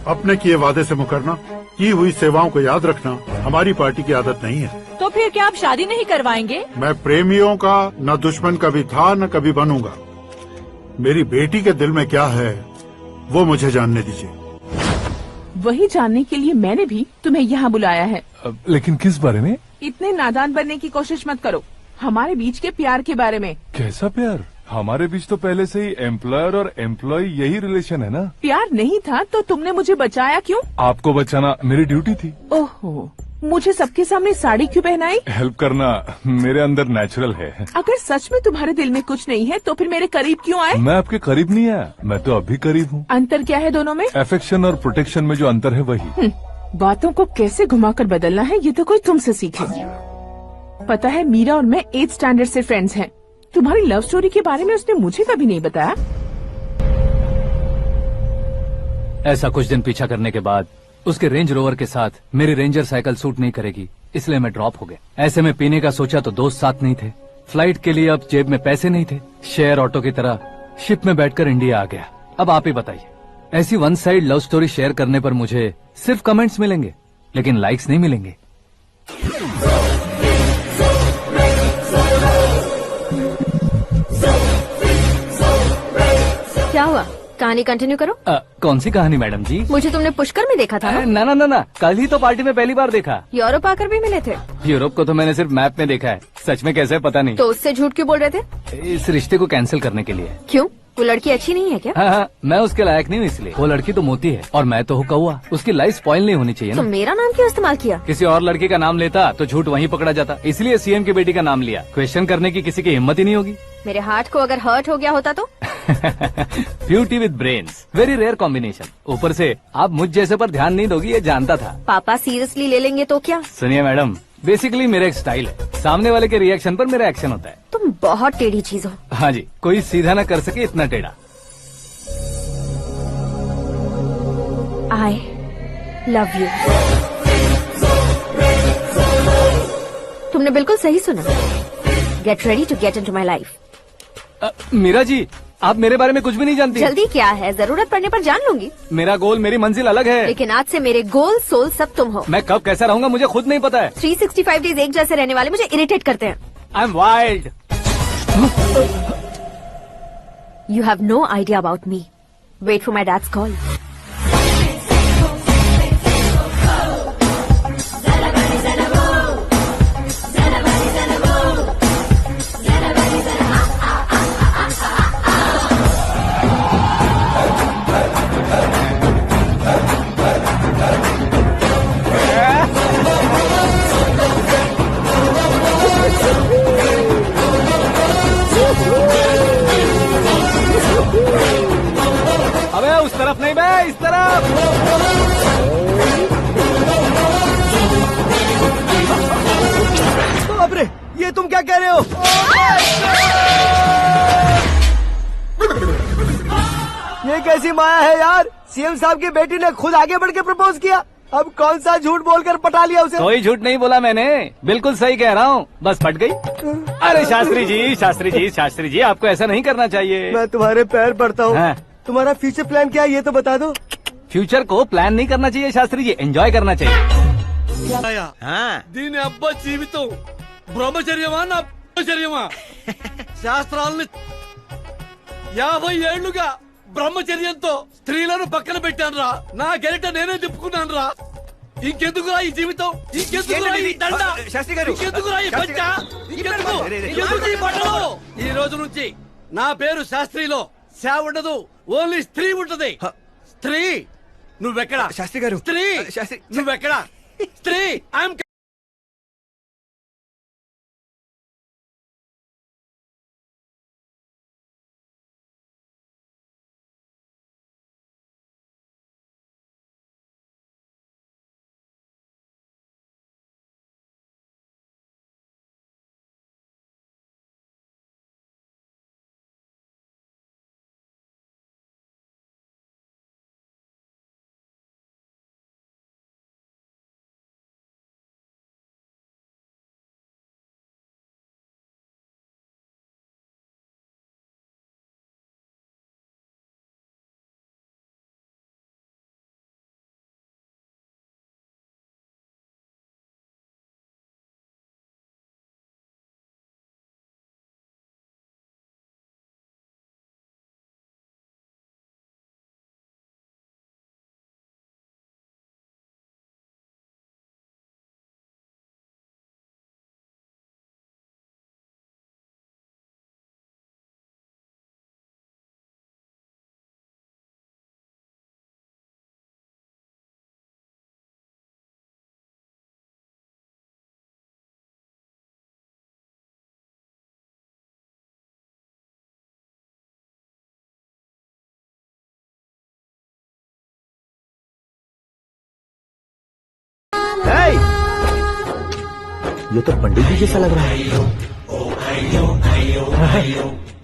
अपने किए वादे से मुकरना, की हुई सेवाओं को याद रखना हमारी पार्टी की आदत नहीं है। तो फिर क्या आप शादी नहीं करवाएंगे? मैं प्रेमियों का न दुश्मन कभी था न कभी बनूंगा। मेरी बेटी के दिल में क्या है वो मुझे जानने दीजिए। वही जानने के लिए मैंने भी तुम्हें यहाँ बुलाया है। लेकिन किस बारे में? इतने नादान बनने की कोशिश मत करो। हमारे बीच के प्यार के बारे में। कैसा प्यार? हमारे बीच तो पहले से ही एम्प्लॉयर और एम्प्लॉय यही रिलेशन है ना। प्यार नहीं था तो तुमने मुझे बचाया क्यों? आपको बचाना मेरी ड्यूटी थी। ओहो, मुझे सबके सामने साड़ी क्यों पहनाई? हेल्प करना मेरे अंदर नेचुरल है। अगर सच में तुम्हारे दिल में कुछ नहीं है तो फिर मेरे करीब क्यों आए? मैं आपके करीब नहीं आया, मैं तो अभी करीब हूँ। अंतर क्या है दोनों में? अफेक्शन और प्रोटेक्शन में जो अंतर है वही। बातों को कैसे घुमाकर बदलना है ये तो कोई तुमसे सीखे। पता है मीरा और मैं 8th स्टैंडर्ड से फ्रेंड्स हैं। तुम्हारी लव स्टोरी के बारे में उसने मुझे कभी नहीं बताया। ऐसा कुछ दिन पीछा करने के बाद उसके रेंज रोवर के साथ मेरी रेंजर साइकिल सूट नहीं करेगी, इसलिए मैं ड्रॉप हो गया। ऐसे में पीने का सोचा तो दोस्त साथ नहीं थे, फ्लाइट के लिए अब जेब में पैसे नहीं थे। शेयर ऑटो की तरह शिप में बैठकर इंडिया आ गया। अब आप ही बताइए, ऐसी one side love story share करने पर मुझे सिर्फ कमेंट्स मिलेंगे लेकिन लाइक्स नहीं मिलेंगे। क्या हुआ? कहानी कंटिन्यू करो। कौन सी कहानी मैडम जी? मुझे तुमने पुष्कर में देखा था ना? ना, कल ही तो पार्टी में पहली बार देखा। यूरोप आकर भी मिले थे? यूरोप को तो मैंने सिर्फ मैप में देखा है, सच में कैसे पता नहीं। तो उससे झूठ क्यों बोल रहे थे? इस रिश्ते को कैंसिल करने के लिए। क्यों? वो लड़की अच्छी नहीं है क्या? हाँ, मैं उसके लायक नहीं हूँ इसलिए। वो लड़की तो मोती है और मैं तो हूँ कौवा। उसकी लाइफ स्पॉइल नहीं होनी चाहिए तो ना। मेरा नाम क्यों इस्तेमाल किया? किसी और लड़की का नाम लेता तो झूठ वहीं पकड़ा जाता, इसलिए सीएम की बेटी का नाम लिया। क्वेश्चन करने की किसी की हिम्मत ही नहीं होगी। मेरे हार्ट को अगर हर्ट हो गया होता तो? Beauty with brains, very rare combination. ऊपर से आप मुझ जैसे पर ध्यान नहीं दोगी ये जानता था। पापा सीरियसली ले लेंगे तो क्या? सुनिए मैडम, बेसिकली मेरा एक स्टाइल है, सामने वाले के रिएक्शन पर मेरा एक्शन होता है। तुम बहुत टेढ़ी चीज हो। हाँ जी, कोई सीधा ना कर सके इतना टेढ़ा। I love you. तुमने बिल्कुल सही सुना। Get ready to get into my life. Meera ji, आप मेरे बारे में कुछ भी नहीं जानती। जल्दी क्या है, जरूरत पड़ने पर जान लूंगी। मेरा गोल, मेरी मंजिल अलग है। लेकिन आज से मेरे गोल सोल सब तुम हो। मैं कब कैसा रहूंगा मुझे खुद नहीं पता है। 365 डेज एक जैसे रहने वाले मुझे इरिटेट करते हैं। I am wild. You have no idea about me. Wait for my dad's call. अबे उस तरफ नहीं बे, इस तरफ। बाप रे, ये तुम क्या कह रहे हो? ये कैसी माया है यार? सीएम साहब की बेटी ने खुद आगे बढ़ के प्रपोज किया। अब कौन सा झूठ बोलकर पटा लिया उसे? कोई झूठ नहीं बोला मैंने, बिल्कुल सही कह रहा हूँ, बस पट गई। अरे शास्त्री जी, शास्त्री जी, शास्त्री जी, आपको ऐसा नहीं करना चाहिए। मैं तुम्हारे पैर पड़ता हूँ। हाँ। तुम्हारा फ्यूचर प्लान क्या है ये तो बता दो। फ्यूचर को प्लान नहीं करना चाहिए शास्त्री जी, एंजॉय करना चाहिए। దీని అబ్బా జీవితం బ్రహ్మచర్యమా నా బ్రహ్మచర్యమా శాస్త్రాలని 50 ఏళ్లుగా బ్రహ్మచర్యంతో స్త్రీలను పక్కన పెట్టాను రా. నా గెరిట నేనే తిప్పుకున్నాను రా. ఇంకెందుకురా ఈ జీవితం, ఇంకెందుకురా ఈ దండ, ఇంకెందుకురా ఈ పంచ, ఇంకెందుకు ఈ బట్టలు? ఈ రోజు నుంచి నా పేరు శాస్త్రిలో శా ఉండదు, ఓన్లీ స్త్రీ ఉంటది. స్త్రీ నువ్వెక్కడా? శాస్త్రి గారు స్త్రీ నువ్వెక్కడా? స్త్రీ ఐఎమ్ ये तो पंडित जी जैसा लग रहा है।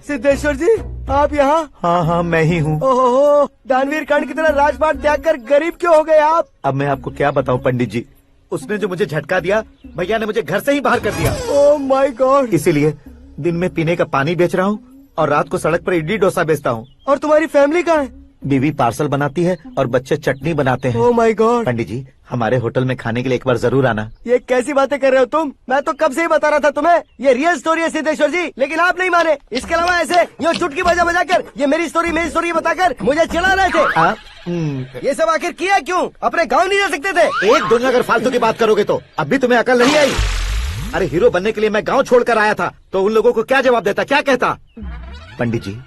सिद्धेश्वर जी आप यहाँ? हाँ हाँ मैं ही हूँ। ओहो, दानवीर कांड की तरह राजपाट त्याग कर गरीब क्यों हो गए आप? अब मैं आपको क्या बताऊँ पंडित जी, उसने जो मुझे झटका दिया, भैया ने मुझे घर से ही बाहर कर दिया। Oh my God. इसीलिए दिन में पीने का पानी बेच रहा हूँ और रात को सड़क पर इडली डोसा बेचता हूँ। और तुम्हारी फैमिली कहाँ है? बीवी पार्सल बनाती है और बच्चे चटनी बनाते हैं। Oh my God. पंडित जी हमारे होटल में खाने के लिए एक बार जरूर आना। ये कैसी बातें कर रहे हो तुम? मैं तो कब से ही बता रहा था तुम्हें, ये रियल स्टोरी है सिद्धेश्वर जी, लेकिन आप नहीं माने। इसके अलावा ऐसे ये चुटकी बजा बजा कर ये मेरी स्टोरी बताकर मुझे चिढ़ा रहे थे। ये सब आखिर किया क्यों? अपने गाँव नहीं जा सकते थे? एक दिन अगर फालतू की बात करोगे तो अब भी तुम्हें अकल नहीं आई। अरे हीरो बनने के लिए मैं गाँव छोड़कर आया था तो उन लोगों को क्या जवाब देता, क्या कहता? पंडित जी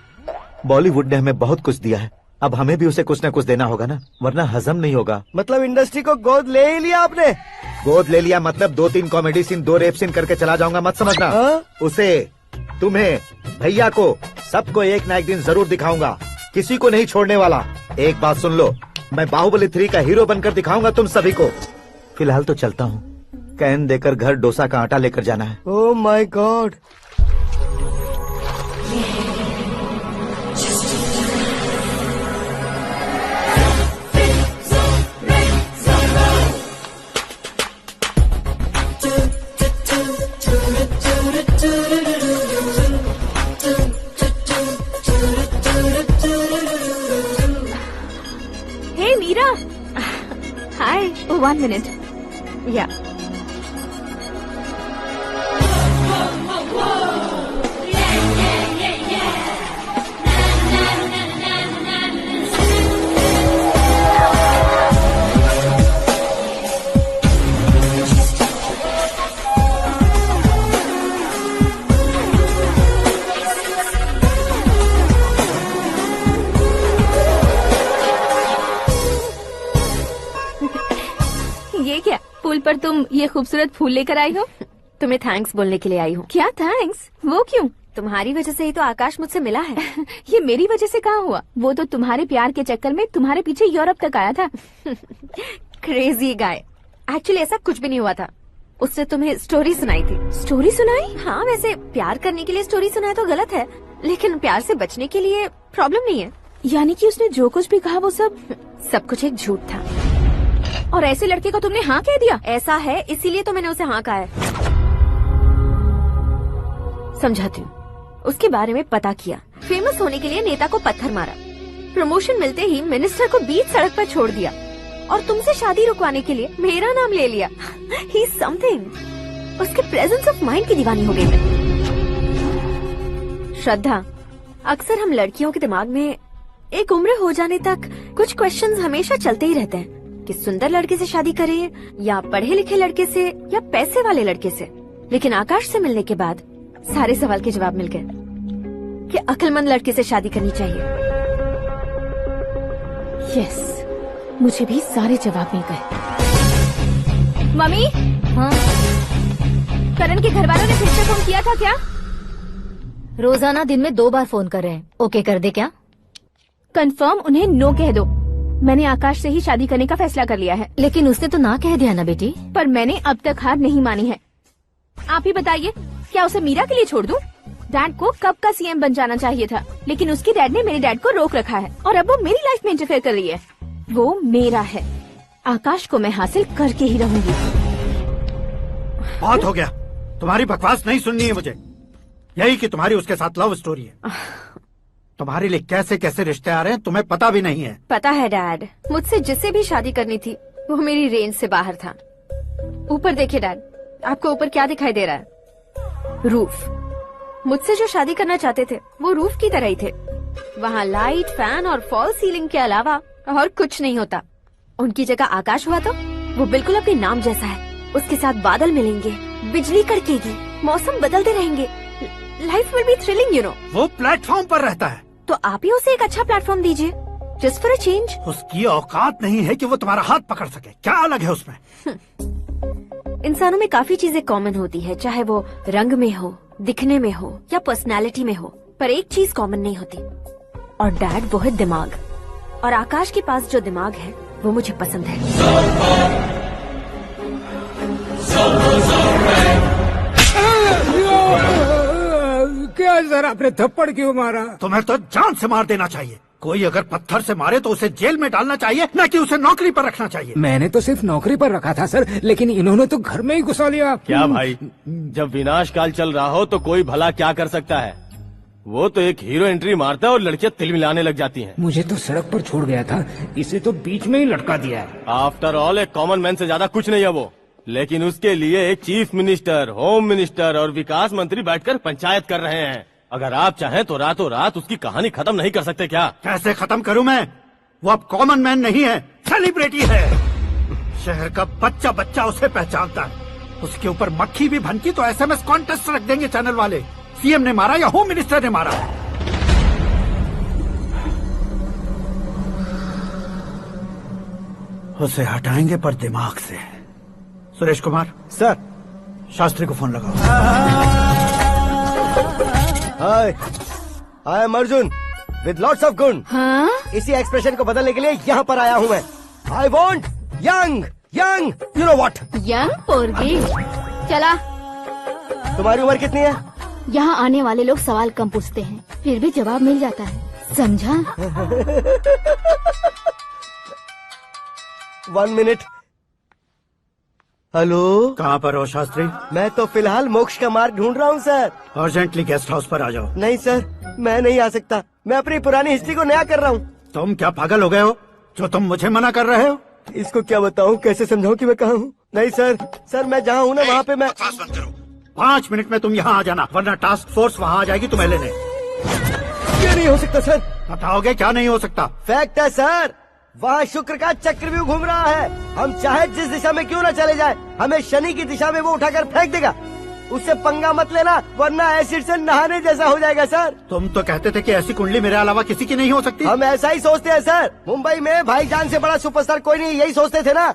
बॉलीवुड ने हमें बहुत कुछ दिया है, अब हमें भी उसे कुछ न कुछ देना होगा ना, वरना हजम नहीं होगा। मतलब इंडस्ट्री को गोद ले ही लिया आपने? गोद ले लिया मतलब 2-3 कॉमेडी सीन 2 रेप सीन करके चला जाऊंगा मत समझना। उसे, तुम्हें, भैया को, सबको एक ना एक दिन जरूर दिखाऊंगा, किसी को नहीं छोड़ने वाला। एक बात सुन लो, मैं बाहुबली 3 का हीरो बनकर दिखाऊंगा तुम सभी को। फिलहाल तो चलता हूँ, कैन देकर घर डोसा का आटा लेकर जाना है। Oh my God. Hi 1 minute या ये क्या पुल पर तुम ये खूबसूरत फूल लेकर आई हो? तुम्हें थैंक्स बोलने के लिए आई हूँ। क्या थैंक्स? वो क्यों? तुम्हारी वजह से ही तो आकाश मुझसे मिला है। ये मेरी वजह से कहाँ हुआ? वो तो तुम्हारे प्यार के चक्कर में तुम्हारे पीछे यूरोप तक आया था। Crazy guy. एक्चुअली ऐसा कुछ भी नहीं हुआ था। उसने तुम्हें स्टोरी सुनाई थी। स्टोरी सुनाई? हाँ, वैसे प्यार करने के लिए स्टोरी सुनाए तो गलत है, लेकिन प्यार से बचने के लिए प्रॉब्लम नहीं है। यानी कि उसने जो कुछ भी कहा वो सब कुछ एक झूठ था। और ऐसे लड़के को तुमने हाँ कह दिया? ऐसा है, इसीलिए तो मैंने उसे हाँ कहा है। समझाती हूँ। उसके बारे में पता किया, फेमस होने के लिए नेता को पत्थर मारा, प्रमोशन मिलते ही मिनिस्टर को बीच सड़क पर छोड़ दिया और तुमसे शादी रुकवाने के लिए मेरा नाम ले लिया। ही समथिंग। उसके प्रेजेंस ऑफ माइंड की दीवानी हो गई मैं। श्रद्धा, अक्सर हम लड़कियों के दिमाग में एक उम्र हो जाने तक कुछ क्वेश्चंस हमेशा चलते ही रहते हैं कि सुंदर लड़के से शादी करें या पढ़े लिखे लड़के से या पैसे वाले लड़के से। लेकिन आकाश से मिलने के बाद सारे सवाल के जवाब मिल गए कि अक्लमंद लड़के से शादी करनी चाहिए। यस, मुझे भी सारे जवाब मिल गए। मम्मी, हाँ? करण के घर वालों ने फिर से फोन किया था क्या? रोजाना दिन में 2 बार फोन कर रहे हैं। ओके कर दे क्या? कंफर्म उन्हें नो कह दो। मैंने आकाश से ही शादी करने का फैसला कर लिया है। लेकिन उसने तो ना कह दिया ना बेटी। पर मैंने अब तक हार नहीं मानी है। आप ही बताइए, क्या उसे मीरा के लिए छोड़ दूं? डैड को कब का सीएम बन जाना चाहिए था, लेकिन उसके डैड ने मेरे डैड को रोक रखा है और अब वो मेरी लाइफ में इंटरफेयर कर रही है। वो मेरा है। आकाश को मैं हासिल करके ही रहूंगी। बहुत हो गया, तुम्हारी बकवास नहीं सुननी है मुझे। यही कि तुम्हारी उसके साथ लव स्टोरी है। तुम्हारे लिए कैसे कैसे रिश्ते आ रहे हैं तुम्हें पता भी नहीं है। पता है डैड, मुझसे जिसे भी शादी करनी थी वो मेरी रेंज से बाहर था। ऊपर देखिए डैड, आपको ऊपर क्या दिखाई दे रहा है? रूफ। मुझसे जो शादी करना चाहते थे वो रूफ की तरह ही थे। वहाँ लाइट, फैन और फॉल सीलिंग के अलावा और कुछ नहीं होता। उनकी जगह आकाश हुआ तो वो बिल्कुल अपने नाम जैसा है। उसके साथ बादल मिलेंगे, बिजली कड़केगी, मौसम बदलते रहेंगे। Life will be thrilling, you know. वो प्लेटफॉर्म पर रहता है तो आप ही उसे एक अच्छा प्लेटफॉर्म दीजिए, जस्ट फॉर अ चेंज। उसकी औकात नहीं है कि वो तुम्हारा हाथ पकड़ सके। क्या अलग है उसमें? इंसानों में काफी चीजें कॉमन होती है, चाहे वो रंग में हो, दिखने में हो या पर्सनालिटी में हो, पर एक चीज कॉमन नहीं होती, और डैड वो है दिमाग। और आकाश के पास जो दिमाग है वो मुझे पसंद है। क्या सर, आपने थप्पड़ क्यों मारा? तुम्हें तो जान से मार देना चाहिए। कोई अगर पत्थर से मारे तो उसे जेल में डालना चाहिए, न कि उसे नौकरी पर रखना चाहिए। मैंने तो सिर्फ नौकरी पर रखा था सर, लेकिन इन्होंने तो घर में ही घुसा लिया। क्या भाई, जब विनाश काल चल रहा हो तो कोई भला क्या कर सकता है? वो तो एक हीरो एंट्री मारता है और लड़कियां तिल मिलाने लग जाती हैं। मुझे तो सड़क पर छोड़ गया था, इसे तो बीच में ही लटका दिया है। आफ्टर ऑल एक कॉमन मैन से ज्यादा कुछ नहीं है वो। लेकिन उसके लिए एक चीफ मिनिस्टर, होम मिनिस्टर और विकास मंत्री बैठकर पंचायत कर रहे हैं। अगर आप चाहें तो रातों रात उसकी कहानी खत्म नहीं कर सकते क्या? कैसे खत्म करूं मैं? वो अब कॉमन मैन नहीं है, सेलिब्रिटी है। शहर का बच्चा बच्चा उसे पहचानता है। उसके ऊपर मक्खी भी भनकी तो SMS कॉन्टेस्ट रख देंगे चैनल वाले। सीएम ने मारा या होम मिनिस्टर ने मारा? उसे हटाएंगे पर दिमाग से। सुरेश कुमार सर, शास्त्री को फोन लगाओ। Hi, I am Arjun with lots of गुण। हाँ? इसी एक्सप्रेशन को बदलने के लिए यहाँ पर आया हूँ मैं। I want young young, you know what? Young पोरगी। चला। तुम्हारी उम्र कितनी है? यहाँ आने वाले लोग सवाल कम पूछते हैं, फिर भी जवाब मिल जाता है, समझा? 1 मिनट। हेलो, कहाँ पर हो शास्त्री? मैं तो फिलहाल मोक्ष का मार्ग ढूंढ रहा हूँ सर। अर्जेंटली गेस्ट हाउस पर आ जाओ। नहीं सर, मैं नहीं आ सकता। मैं अपनी पुरानी हिस्ट्री को नया कर रहा हूँ। तुम क्या पागल हो गए हो जो तुम मुझे मना कर रहे हो? इसको क्या बताऊं, कैसे समझाऊं कि मैं कहाँ हूँ? नहीं सर, सर मैं जहाँ हूँ ना वहाँ पे मैं। 5 मिनट में तुम यहाँ आ जाना, वरना टास्क फोर्स वहाँ आ जाएगी तुम्हें लेने। क्यों नहीं हो सकता सर? बताओगे क्या नहीं हो सकता? फैक्ट है सर, वहाँ शुक्र का चक्रव्यूह घूम रहा है। हम चाहे जिस दिशा में क्यों न चले जाए, हमें शनि की दिशा में वो उठाकर फेंक देगा। उससे पंगा मत लेना, वरना एसिड से नहाने जैसा हो जाएगा सर। तुम तो कहते थे कि ऐसी कुंडली मेरे अलावा किसी की नहीं हो सकती। हम ऐसा ही सोचते हैं सर। मुंबई में भाईजान से बड़ा सुपरस्टार कोई नहीं, यही सोचते थे ना।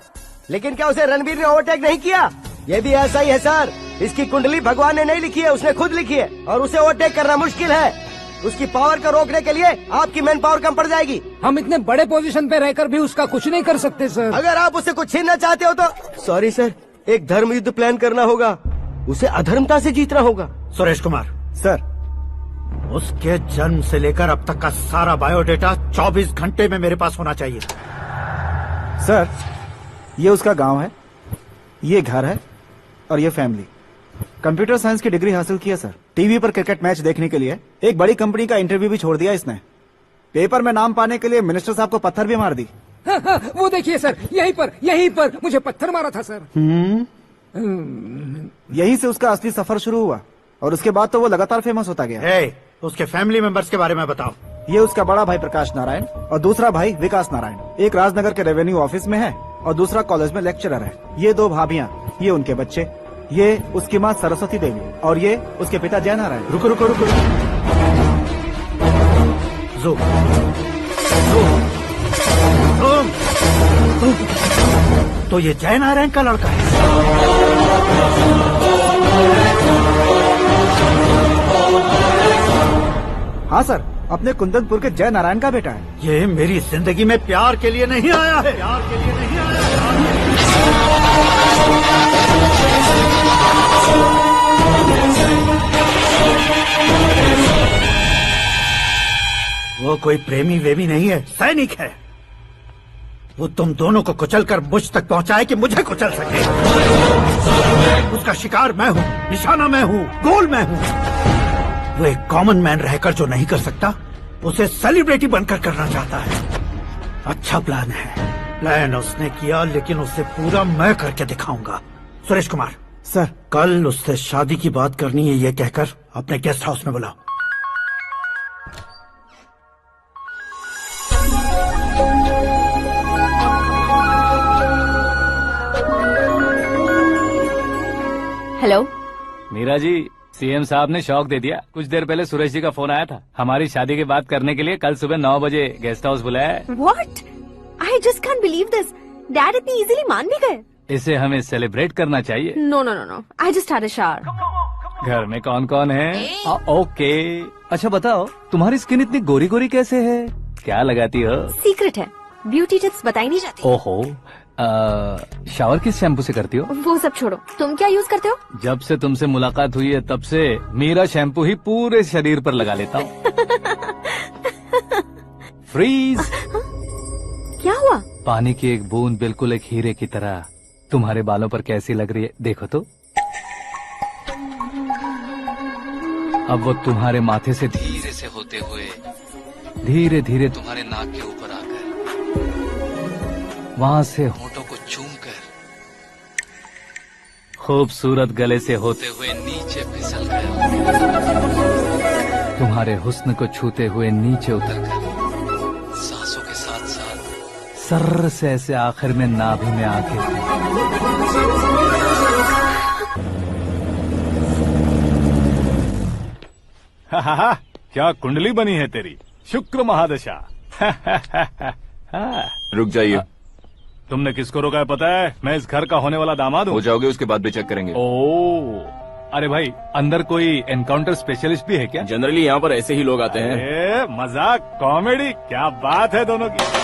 लेकिन क्या उसे रणबीर ने ओवरटेक नहीं किया? ये भी ऐसा ही है सर। इसकी कुंडली भगवान ने नहीं लिखी है, उसने खुद लिखी है, और उसे ओवरटेक करना मुश्किल है। उसकी पावर को रोकने के लिए आपकी मैन पावर कम पड़ जाएगी। हम इतने बड़े पोजीशन पे रहकर भी उसका कुछ नहीं कर सकते सर। अगर आप उससे कुछ छीनना चाहते हो तो सॉरी सर, एक धर्म युद्ध प्लान करना होगा। उसे अधर्मता से जीतना होगा। सुरेश कुमार सर, उसके जन्म से लेकर अब तक का सारा बायोडेटा 24 घंटे में मेरे पास होना चाहिए। सर, ये उसका गांव है, ये घर है और ये फैमिली। कंप्यूटर साइंस की डिग्री हासिल की है सर। टीवी पर क्रिकेट मैच देखने के लिए एक बड़ी कंपनी का इंटरव्यू भी छोड़ दिया इसने। पेपर में नाम पाने के लिए मिनिस्टर साहब को पत्थर भी मार दी। हाँ, वो देखिए सर, यहीं पर मुझे पत्थर मारा था सर। यहीं से उसका असली सफर शुरू हुआ और उसके बाद तो वो लगातार फेमस होता गया। उसके फैमिली मेंबर्स के बारे में बताओ। ये उसका बड़ा भाई प्रकाश नारायण और दूसरा भाई विकास नारायण। एक राजनगर के रेवेन्यू ऑफिस में है और दूसरा कॉलेज में लेक्चरर है। ये 2 भाभियां, ये उनके बच्चे, ये उसकी माँ सरस्वती देवी और ये उसके पिता जय नारायण। रुको रुको रुको, तो ये जय नारायण का लड़का है। हाँ सर, अपने कुंदनपुर के जय नारायण का बेटा है। ये मेरी जिंदगी में प्यार के लिए नहीं आया है, प्यार के लिए नहीं आया वो कोई प्रेमी वेमी नहीं है, सैनिक है। वो तुम दोनों को कुचलकर मुझ तक पहुंचाए कि मुझे कुचल सके। उसका शिकार मैं हूँ, निशाना मैं हूँ, गोल मैं हूँ। वो एक कॉमन मैन रहकर जो नहीं कर सकता, उसे सेलिब्रिटी बनकर करना चाहता है। अच्छा प्लान है। प्लान उसने किया, लेकिन उसे पूरा मैं करके दिखाऊंगा। सुरेश कुमार सर, कल उससे शादी की बात करनी है, ये कहकर अपने गेस्ट हाउस में बुलाओ। हेलो मीरा जी, सीएम साहब ने शौक दे दिया। कुछ देर पहले सुरेश जी का फोन आया था, हमारी शादी की बात करने के लिए कल सुबह 9 बजे गेस्ट हाउस बुलाया है। What? I just can't believe this. Dad इतनी इजीली मान भी गए। इसे हमें सेलिब्रेट करना चाहिए। No no no no, I just had a shower. घर में कौन कौन है? ओके, अच्छा बताओ, तुम्हारी स्किन इतनी गोरी गोरी कैसे है? क्या लगाती हो? सीक्रेट है, ब्यूटी टिप्स बताई नहीं जाती। ओहो, शावर किस शैम्पू से करती हो? वो सब छोड़ो, तुम क्या यूज करते हो? जब से तुमसे मुलाकात हुई है तब से मेरा शैम्पू ही पूरे शरीर पर लगा लेता हूँ। फ्रीज। क्या हुआ? पानी की एक बूंद बिल्कुल एक हीरे की तरह तुम्हारे बालों पर कैसी लग रही है, देखो तो। अब वो तुम्हारे माथे से धीरे से होते हुए धीरे धीरे तुम्हारे नाक के ऊपर आकर वहां से होठों को चूमकर खूबसूरत गले से होते हुए नीचे फिसल कर तुम्हारे हुस्न को छूते हुए नीचे उतरकर सांसों के साथ साथ सर्र से ऐसे आखिर में नाभि में आके क्या कुंडली बनी है तेरी, शुक्र महादशा। रुक जाइए। तुमने किसको रोका है पता है? मैं इस घर का होने वाला दामाद हूँ। हो जाओगे उसके बाद भी चेक करेंगे। ओ, अरे भाई, अंदर कोई एनकाउंटर स्पेशलिस्ट भी है क्या? जनरली यहाँ पर ऐसे ही लोग आते हैं। मजाक, कॉमेडी, क्या बात है दोनों की।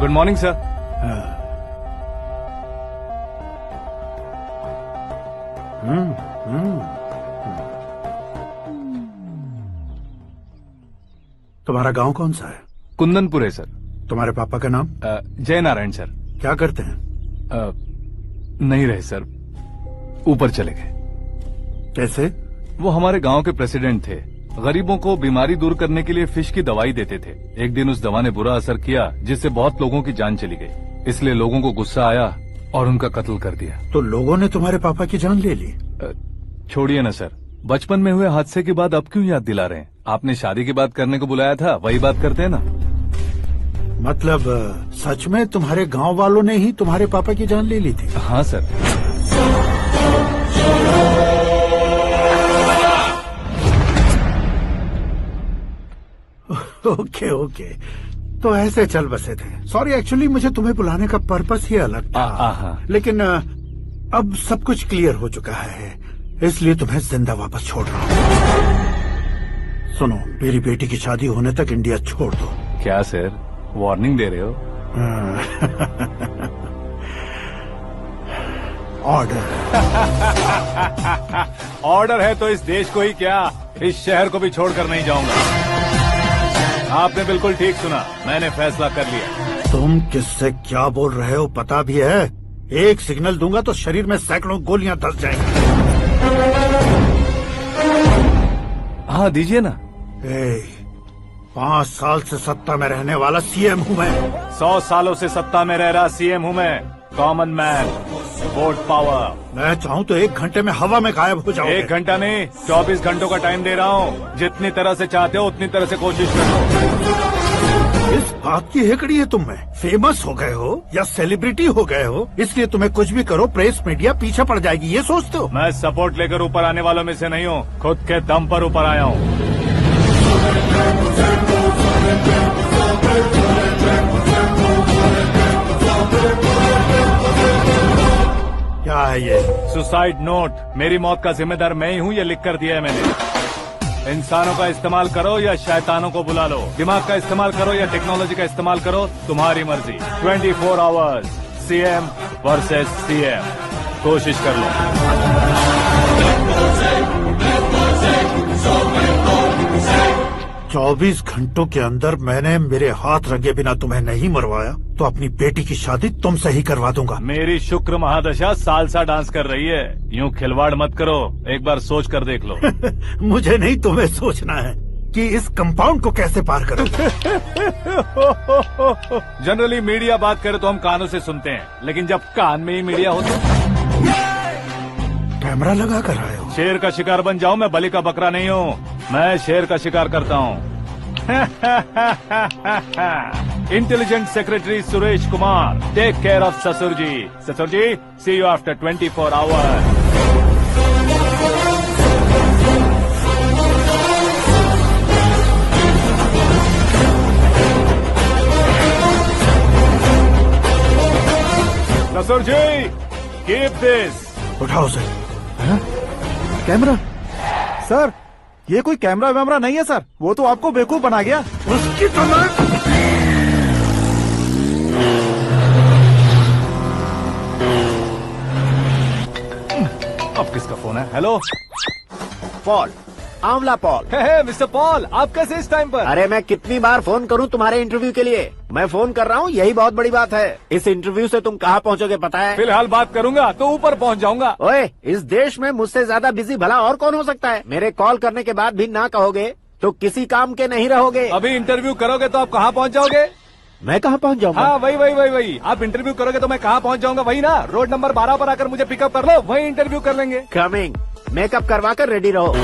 Good morning sir. तुम्हारा गांव कौन सा है? कुंदनपुर है सर। तुम्हारे पापा का नाम? जय नारायण सर। क्या करते हैं? नहीं रहे सर, ऊपर चले गए। कैसे? वो हमारे गांव के प्रेसिडेंट थे। गरीबों को बीमारी दूर करने के लिए फिश की दवाई देते थे। एक दिन उस दवा ने बुरा असर किया जिससे बहुत लोगों की जान चली गई। इसलिए लोगों को गुस्सा आया और उनका कत्ल कर दिया। तो लोगों ने तुम्हारे पापा की जान ले ली? छोड़िए ना सर, बचपन में हुए हादसे के बाद अब क्यों याद दिला रहे हैं? आपने शादी की बात करने को बुलाया था, वही बात करते हैं ना। मतलब सच में तुम्हारे गांव वालों ने ही तुम्हारे पापा की जान ले ली थी? हाँ सर। ओके ओके, तो ऐसे चल बसे थे। सॉरी, एक्चुअली मुझे तुम्हें बुलाने का पर्पस ही अलग था। लेकिन अब सब कुछ क्लियर हो चुका है, इसलिए तुम्हें जिंदा वापस छोड़ रहा हूँ। सुनो, मेरी बेटी की शादी होने तक इंडिया छोड़ दो। क्या सर, वार्निंग दे रहे हो? ऑर्डर। ऑर्डर है तो इस देश को ही क्या, इस शहर को भी छोड़कर नहीं जाऊंगा। आपने बिल्कुल ठीक सुना, मैंने फैसला कर लिया। तुम किससे क्या बोल रहे हो पता भी है? एक सिग्नल दूंगा तो शरीर में सैकड़ों गोलियां धस जाएंगी। हाँ दीजिए ना। 5 साल से सत्ता में रहने वाला सीएम हूँ मैं। 100 सालों से सत्ता में रह रहा सीएम हूँ मैं। Common man, vote power. मैं चाहूँ तो 1 घंटे में हवा में गायब हो जाओगे। 1 घंटा नहीं, 24 घंटों का टाइम दे रहा हूँ। जितनी तरह से चाहते हो उतनी तरह से कोशिश करो। इस बात की हेकड़ी है तुम में। फेमस हो गए हो या सेलिब्रिटी हो गए हो, इसलिए तुम्हें कुछ भी करो प्रेस मीडिया पीछे पड़ जाएगी, ये सोचते हो? मैं सपोर्ट लेकर ऊपर आने वालों में से नहीं हूँ, खुद के दम पर ऊपर आया हूँ। क्या है ये? Suicide note. मेरी मौत का जिम्मेदार मैं ही हूँ, ये लिख कर दिया है मैंने। इंसानों का इस्तेमाल करो या शैतानों को बुला लो, दिमाग का इस्तेमाल करो या टेक्नोलॉजी का इस्तेमाल करो, तुम्हारी मर्जी। 24 आवर्स, सीएम वर्सेस सीएम। कोशिश कर लो। 24 घंटों के अंदर मैंने मेरे हाथ रंगे बिना तुम्हें नहीं मरवाया तो अपनी बेटी की शादी तुमसे ही करवा दूंगा। मेरी शुक्र महादशा सालसा डांस कर रही है, यूँ खिलवाड़ मत करो, एक बार सोच कर देख लो। मुझे नहीं, तुम्हें सोचना है कि इस कंपाउंड को कैसे पार करो। जनरली मीडिया बात करे तो हम कानों से सुनते हैं, लेकिन जब कान में ही मीडिया हो तो कैमरा लगा कर आए हो। शेर का शिकार बन जाऊं, मैं बलि का बकरा नहीं हूँ, मैं शेर का शिकार करता हूँ। Intelligent secretary Suresh Kumar, take care of ससुर जी। ससुर जी, सी यू आफ्टर 24 आवर्स। ससुर जी, कीप दिस। उठाओ सर। कैमरा? सर, ये कोई कैमरा वैमरा नहीं है सर, वो तो आपको बेवकूफ बना गया। उसकी अब किसका फोन है? हेलो पॉल, आंवला पॉल। मिस्टर पॉल, आप कैसे इस टाइम पर? अरे मैं कितनी बार फोन करूं तुम्हारे इंटरव्यू के लिए? मैं फोन कर रहा हूं, यही बहुत बड़ी बात है। इस इंटरव्यू से तुम कहां पहुंचोगे पता है? फिलहाल बात करूंगा तो ऊपर पहुंच जाऊंगा। ओए, इस देश में मुझसे ज्यादा बिजी भला और कौन हो सकता है? मेरे कॉल करने के बाद भी ना कहोगे तो किसी काम के नहीं रहोगे। अभी इंटरव्यू करोगे तो आप कहाँ पहुँच जाओगे? मैं कहाँ पहुँच जाऊंगा? हाँ वही। आप इंटरव्यू करोगे तो मैं कहाँ पहुँच जाऊंगा? वही ना, रोड नंबर 12 पर आकर मुझे पिकअप कर लो, वही इंटरव्यू कर लेंगे। कमिंग। मेकअप करवा कर रेडी रहो।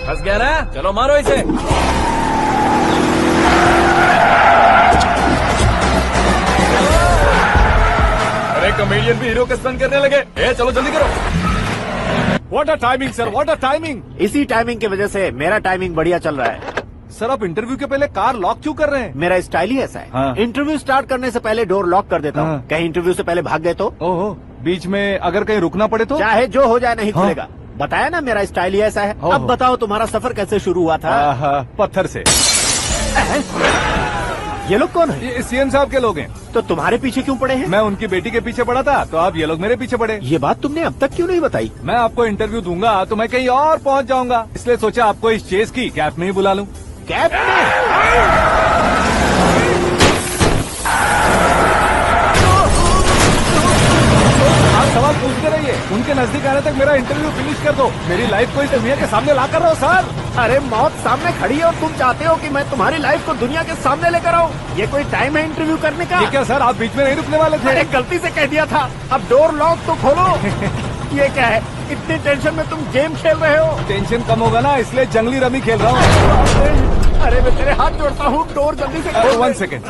फंस गया ना, चलो मारो इसे। अरे कॉमेडियन भी हीरो के स्टंट करने लगे। चलो जल्दी करो। What a timing sir, what a timing. इसी टाइमिंग की वजह से मेरा टाइमिंग बढ़िया चल रहा है। सर, आप इंटरव्यू के पहले कार लॉक क्यों कर रहे हैं? मेरा स्टाइल ही ऐसा है। हाँ। इंटरव्यू स्टार्ट करने से पहले डोर लॉक कर देता हूँ। हाँ। कहीं इंटरव्यू से पहले भाग गए तो? ओहो, बीच में अगर कहीं रुकना पड़े तो? चाहे जो हो जाए नहीं हाँ। खुलेगा। बताया ना मेरा स्टाइल ही ऐसा है। अब बताओ तुम्हारा सफर कैसे शुरू हुआ था? पत्थर से। ये लोग कौन है? ये सीएम साहब के लोग हैं। तो तुम्हारे पीछे क्यों पड़े हैं? मैं उनकी बेटी के पीछे पड़ा था, तो अब ये लोग मेरे पीछे पड़े। ये बात तुमने अब तक क्यों नहीं बताई? मैं आपको इंटरव्यू दूंगा तो मैं कहीं और पहुंच जाऊंगा, इसलिए सोचा आपको इस चेस की कैप में ही बुला लूं। कैप में? आप सवाल पूछते रहिए, उनके नजदीक आने तक मेरा इंटरव्यू फिनिश कर दो। मेरी लाइफ को इस दुनिया के सामने ला कर रहो सर। अरे मौत सामने खड़ी है और तुम चाहते हो कि मैं तुम्हारी लाइफ को दुनिया के सामने लेकर आऊं? ये कोई टाइम है इंटरव्यू करने का? ये क्या सर, आप बीच में नहीं रुकने वाले थे? अरे गलती से कह दिया था, अब डोर लॉक तो खोलो। ये क्या है, इतनी टेंशन में तुम गेम खेल रहे हो? टेंशन कम होगा ना, इसलिए जंगली रमी खेल रहा हूँ। अरे मैं तेरे हाथ जोड़ता हूँ, डोर जल्दी से खोलो। 1 second.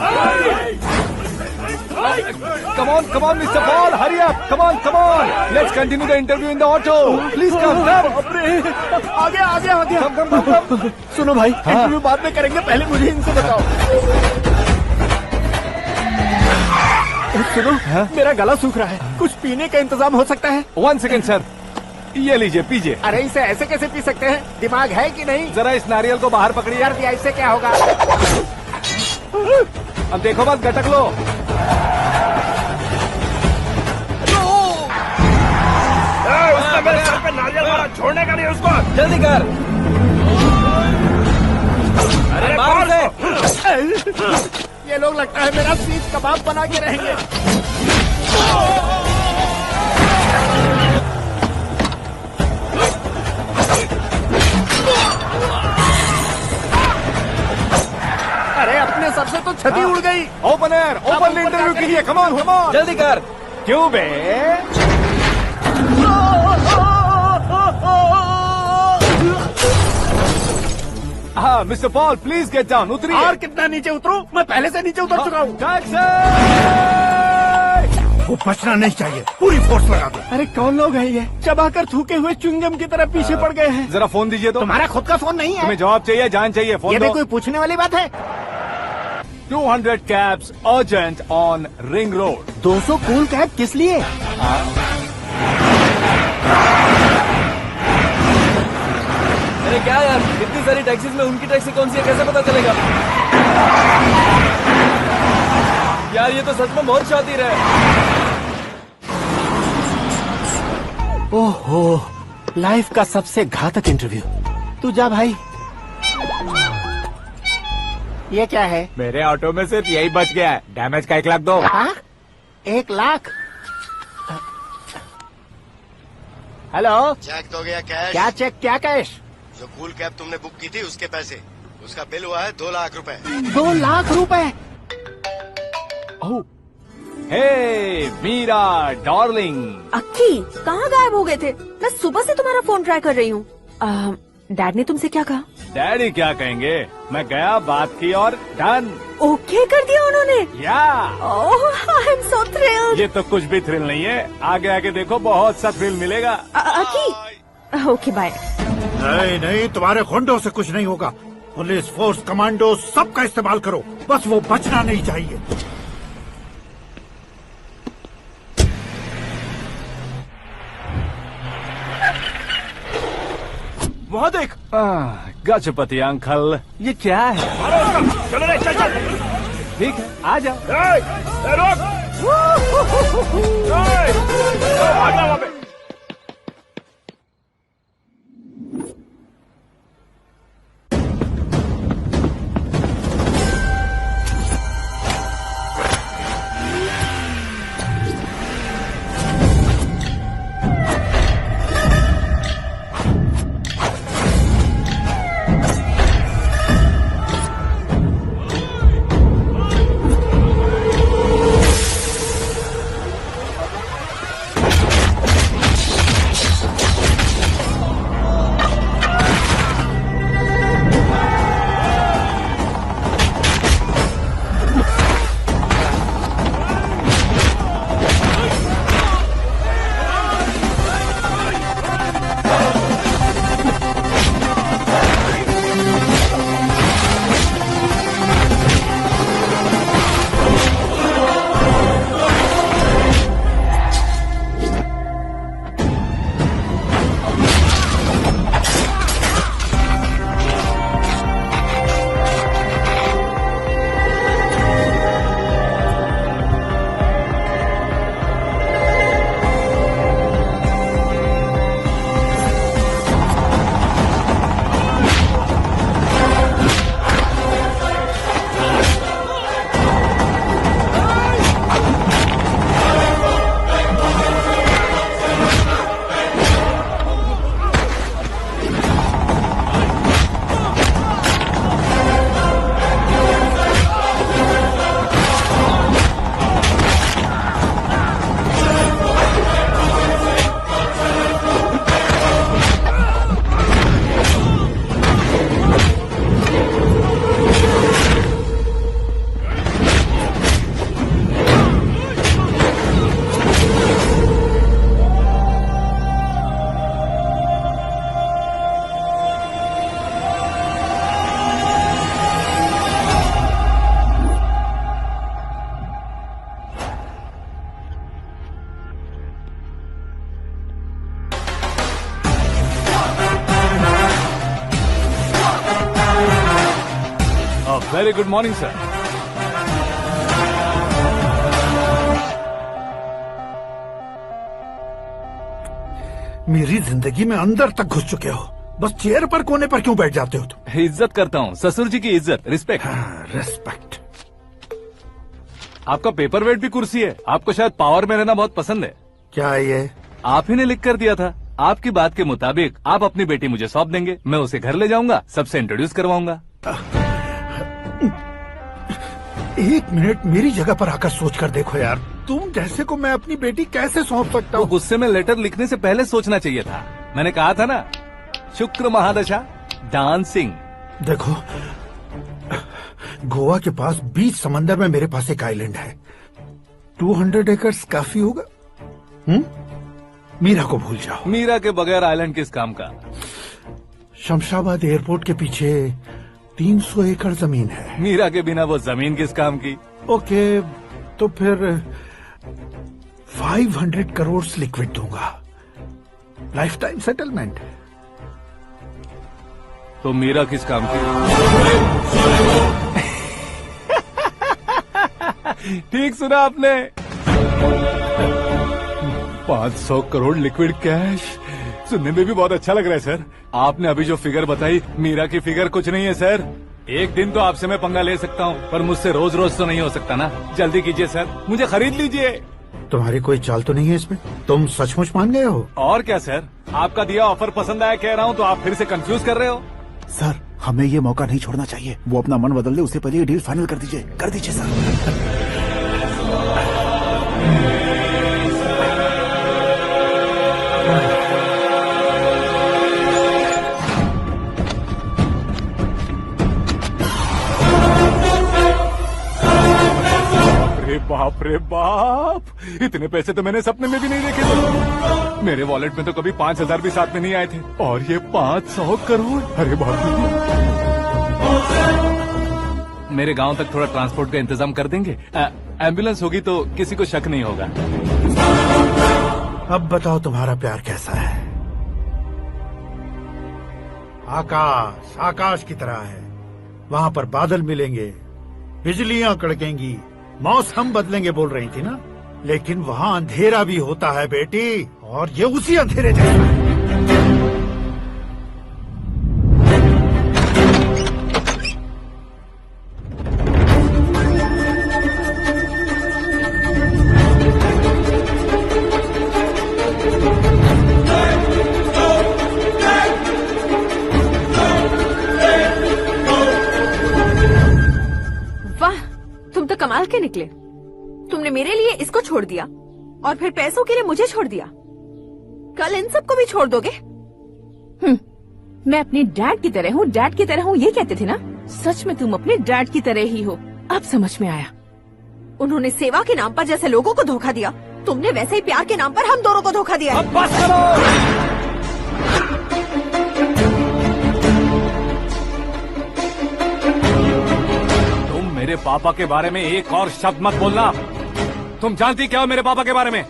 Come on, Mr. Paul, hurry up! Come on! Let's continue the interview in the auto. Please come. आ गया। Come. सुनो भाई, इंटरव्यू बाद में करेंगे, पहले मुझे इनसे बताओ। सुनो, मेरा गला सूख रहा है, कुछ पीने का इंतजाम हो सकता है? 1 सेकेंड सर, ये लीजिए पीजिए। अरे इसे ऐसे कैसे पी सकते हैं? दिमाग है कि नहीं? जरा इस नारियल को बाहर पकड़िए। कर दिया, इससे क्या होगा? अब देखो बस, गटक लो। उसने मेरे सर पे नारियल मारा, छोड़ने का नहीं उसको। जल्दी कर। अरे मार दे। ये लोग लगता है मेरा सीख कबाब बना के रहेंगे। अरे अपने सर से तो छती उड़ गई। ओपनर, ओपन इंटरव्यू कीजिए। कम ऑन, जल्दी कर। क्यों बे? हाँ mister Paul, please get down. उतरिए। और कितना नीचे उतरूं? मैं पहले से नीचे उतर चुका हूँ। वो बचना नहीं चाहिए, पूरी फोर्स लगा दो। अरे कौन लोग हैं ये? चबाकर थूके हुए च्युइंगम की तरह पीछे पड़ गए हैं। जरा फोन दीजिए तो। तुम्हारा खुद का फोन नहीं है? तुम्हें जवाब चाहिए, जान चाहिए, फोन ये दो। भी कोई पूछने वाली बात है? 200 cabs urgent on Ring Road. 200 cool cab किस लिए? अरे क्या यार, इतनी सारी टैक्सीज में उनकी टैक्सी कौन सी है, कैसे पता चलेगा? यार ये तो सच में बहुत शातिर है। ओहो, लाइफ का सबसे घातक इंटरव्यू। तू जा भाई। ये क्या है? मेरे ऑटो में सिर्फ यही बच गया है, डैमेज का 1 लाख दो। 1 लाख? हेलो, चेक तो गया कैश। क्या चेक, क्या कैश? जो कूल कैब तुमने बुक की थी उसके पैसे, उसका बिल हुआ है 2 लाख रुपए। 2 लाख रुपए? हे मीरा डार्लिंग। अक्की, कहाँ गायब हो गए थे? मैं सुबह से तुम्हारा फोन ट्राई कर रही हूँ। डैड ने तुमसे क्या कहा? डैडी क्या कहेंगे, मैं गया, बात की और डन। ओके कर दिया उन्होंने? या। ओह, आई एम सो थ्रिल्ड। ये तो कुछ भी थ्रिल नहीं है, आगे आगे देखो बहुत सा थ्रिल मिलेगा। अक्की, ओके बाय। नहीं, तुम्हारे गुंडों से कुछ नहीं होगा। पुलिस फोर्स, कमांडो, सबका इस्तेमाल करो, बस वो बचना नहीं चाहिए। वहाँ देख। गजपति अंकल, ये क्या है? चलो रे, चल। ठीक है, आ जाओ। रोक। Very good morning sir. मेरी जिंदगी में अंदर तक घुस चुके हो, बस चेयर पर कोने पर क्यों बैठ जाते हो तुम? इज्जत करता हूँ, ससुर जी की इज्जत, रिस्पेक्ट। रेस्पेक्ट। आपका पेपर वेट भी कुर्सी है। आपको शायद पावर में रहना बहुत पसंद है। क्या है ये? आप ही ने लिख कर दिया था। आपकी बात के मुताबिक आप अपनी बेटी मुझे सौंप देंगे, मैं उसे घर ले जाऊंगा, सबसे इंट्रोड्यूस करवाऊंगा। एक मिनट मेरी जगह पर आकर सोच कर देखो यार, तुम जैसे को मैं अपनी बेटी कैसे सौंप सकता हूँ? गुस्से में लेटर लिखने से पहले सोचना चाहिए था। मैंने कहा था ना, शुक्र महादशा डांसिंग। देखो, गोवा के पास बीच समंदर में मेरे पास एक आइलैंड है, 200 एकर्स काफी होगा। मीरा को भूल जाओ। मीरा के बगैर आइलैंड किस काम का? शमशाबाद एयरपोर्ट के पीछे 300 एकड़ जमीन है। मीरा के बिना वो जमीन किस काम की? ओके, तो फिर 500 करोड़ लिक्विड दूंगा, लाइफ टाइम सेटलमेंट। तो मीरा किस काम की? ठीक सुना आपने। 500 करोड़ लिक्विड कैश सुनने में भी बहुत अच्छा लग रहा है सर। आपने अभी जो फिगर बताई, मीरा की फिगर कुछ नहीं है सर। एक दिन तो आपसे मैं पंगा ले सकता हूँ, पर मुझसे रोज रोज तो नहीं हो सकता ना। जल्दी कीजिए सर, मुझे खरीद लीजिए। तुम्हारी कोई चाल तो नहीं है इसमें? तुम सचमुच मान गए हो? और क्या सर, आपका दिया ऑफर पसंद आया कह रहा हूँ, तो आप फिर से कंफ्यूज कर रहे हो। सर, हमें ये मौका नहीं छोड़ना चाहिए। वो अपना मन बदल दे, उससे पहले ये डील फाइनल कर दीजिए। कर दीजिए सर। बाप रे बाप, इतने पैसे तो मैंने सपने में भी नहीं देखे थे। मेरे वॉलेट में तो कभी 5000 भी साथ में नहीं आए थे, और ये 500 करोड़। अरे बाप रे। मेरे गांव तक थोड़ा ट्रांसपोर्ट का इंतजाम कर देंगे? एम्बुलेंस होगी तो किसी को शक नहीं होगा। अब बताओ तुम्हारा प्यार कैसा है? आकाश आकाश की तरह है, वहाँ पर बादल मिलेंगे, बिजलियां कड़केंगी, मौसम बदलेंगे बोल रही थी ना, लेकिन वहाँ अंधेरा भी होता है बेटी, और ये उसी अंधेरे जैसा है। कमाल के निकले। तुमने मेरे लिए इसको छोड़ दिया और फिर पैसों के लिए मुझे छोड़ दिया। कल इन सबको भी छोड़ दोगे? मैं अपने डैड की तरह हूँ, डैड की तरह हूँ, ये कहते थे ना। सच में तुम अपने डैड की तरह ही हो, अब समझ में आया। उन्होंने सेवा के नाम पर जैसे लोगों को धोखा दिया, तुमने वैसे ही प्यार के नाम पर हम दोनों को धोखा दिया। अब बस करो। मेरे पापा के बारे में एक और शब्द मत बोलना। तुम जानती क्या हो मेरे पापा के बारे में?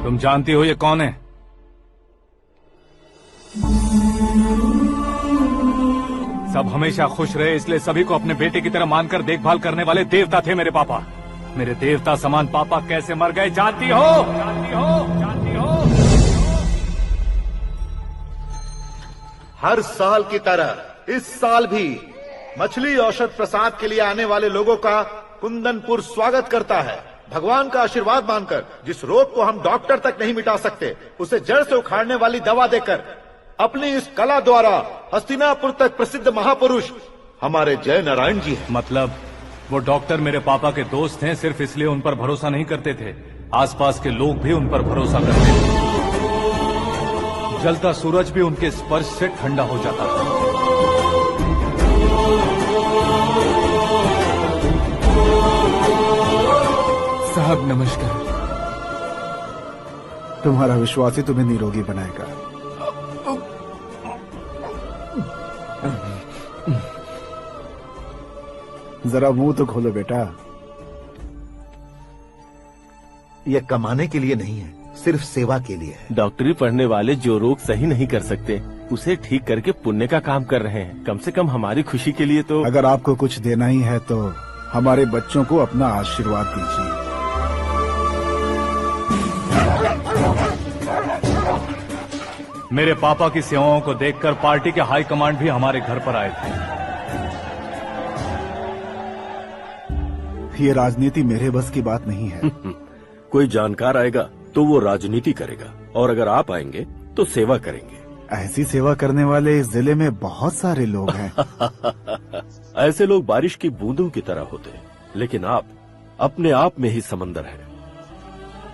तुम जानती हो ये कौन है? सब हमेशा खुश रहे इसलिए सभी को अपने बेटे की तरह मानकर देखभाल करने वाले देवता थे मेरे पापा। मेरे देवता समान पापा कैसे मर गए जानती हो? जानती हो? जानती हो? हर साल की तरह इस साल भी मछली औषध प्रसाद के लिए आने वाले लोगों का कुंदनपुर स्वागत करता है। भगवान का आशीर्वाद मानकर जिस रोग को हम डॉक्टर तक नहीं मिटा सकते, उसे जड़ से उखाड़ने वाली दवा देकर अपनी इस कला द्वारा हस्तिनापुर तक प्रसिद्ध महापुरुष हमारे जय नारायण जी हैं। मतलब वो डॉक्टर मेरे पापा के दोस्त हैं, सिर्फ इसलिए उन पर भरोसा नहीं करते थे, आसपास के लोग भी उन पर भरोसा करते थे। जलता सूरज भी उनके स्पर्श से ठंडा हो जाता था। साहब नमस्कार। तुम्हारा विश्वास ही तुम्हें निरोगी बनाएगा। जरा मुंह तो खोलो बेटा। यह कमाने के लिए नहीं है, सिर्फ सेवा के लिए है। डॉक्टरी पढ़ने वाले जो रोग सही नहीं कर सकते उसे ठीक करके पुण्य का काम कर रहे हैं। कम से कम हमारी खुशी के लिए तो। अगर आपको कुछ देना ही है तो हमारे बच्चों को अपना आशीर्वाद दीजिए। मेरे पापा की सेवाओं को देखकर पार्टी के हाई कमांड भी हमारे घर पर आए थे। ये राजनीति मेरे बस की बात नहीं है। कोई जानकार आएगा तो वो राजनीति करेगा, और अगर आप आएंगे तो सेवा करेंगे। ऐसी सेवा करने वाले इस जिले में बहुत सारे लोग हैं। ऐसे लोग बारिश की बूंदों की तरह होते हैं, लेकिन आप अपने आप में ही समंदर हैं।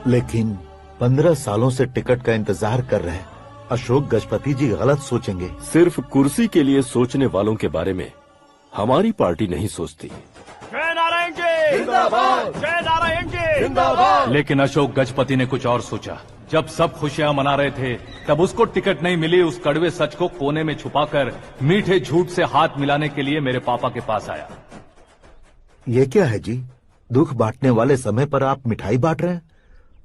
लेकिन 15 सालों से टिकट का इंतजार कर रहे अशोक गजपति जी गलत सोचेंगे। सिर्फ कुर्सी के लिए सोचने वालों के बारे में हमारी पार्टी नहीं सोचती। जय नारायण जी जिंदाबाद, जय नारायण जी जिंदाबाद। लेकिन अशोक गजपति ने कुछ और सोचा। जब सब खुशियां मना रहे थे तब उसको टिकट नहीं मिली। उस कड़वे सच को कोने में छुपाकर मीठे झूठ से हाथ मिलाने के लिए मेरे पापा के पास आया। ये क्या है जी? दुख बांटने वाले समय पर आप मिठाई बांट रहे हैं।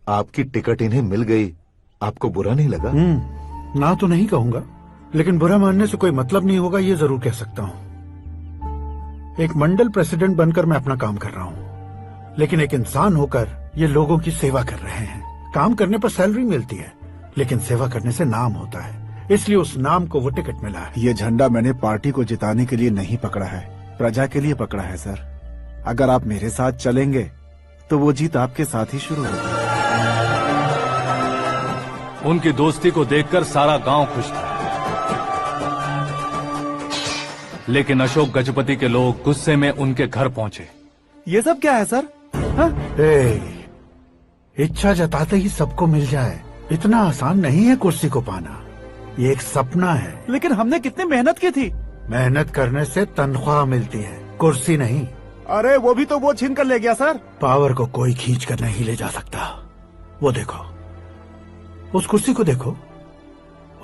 आपकी टिकट इन्हें मिल गई, आपको बुरा नहीं लगा? ना तो नहीं कहूंगा, लेकिन बुरा मानने से कोई मतलब नहीं होगा, ये जरूर कह सकता हूँ। एक मंडल प्रेसिडेंट बनकर मैं अपना काम कर रहा हूँ, लेकिन एक इंसान होकर ये लोगों की सेवा कर रहे हैं। काम करने पर सैलरी मिलती है, लेकिन सेवा करने से नाम होता है, इसलिए उस नाम को वो टिकट मिला है। ये झंडा मैंने पार्टी को जिताने के लिए नहीं पकड़ा है, प्रजा के लिए पकड़ा है सर। अगर आप मेरे साथ चलेंगे तो वो जीत आपके साथ ही शुरू होगी। उनकी दोस्ती को देखकर सारा गांव खुश था, लेकिन अशोक गजपति के लोग गुस्से में उनके घर पहुंचे। ये सब क्या है सर? इच्छा जताते ही सबको मिल जाए, इतना आसान नहीं है कुर्सी को पाना। ये एक सपना है। लेकिन हमने कितनी मेहनत की थी। मेहनत करने से तनख्वाह मिलती है, कुर्सी नहीं। अरे वो भी तो वो छीन कर ले गया सर। पावर को कोई खींच कर नहीं ले जा सकता। वो देखो, उस कुर्सी को देखो,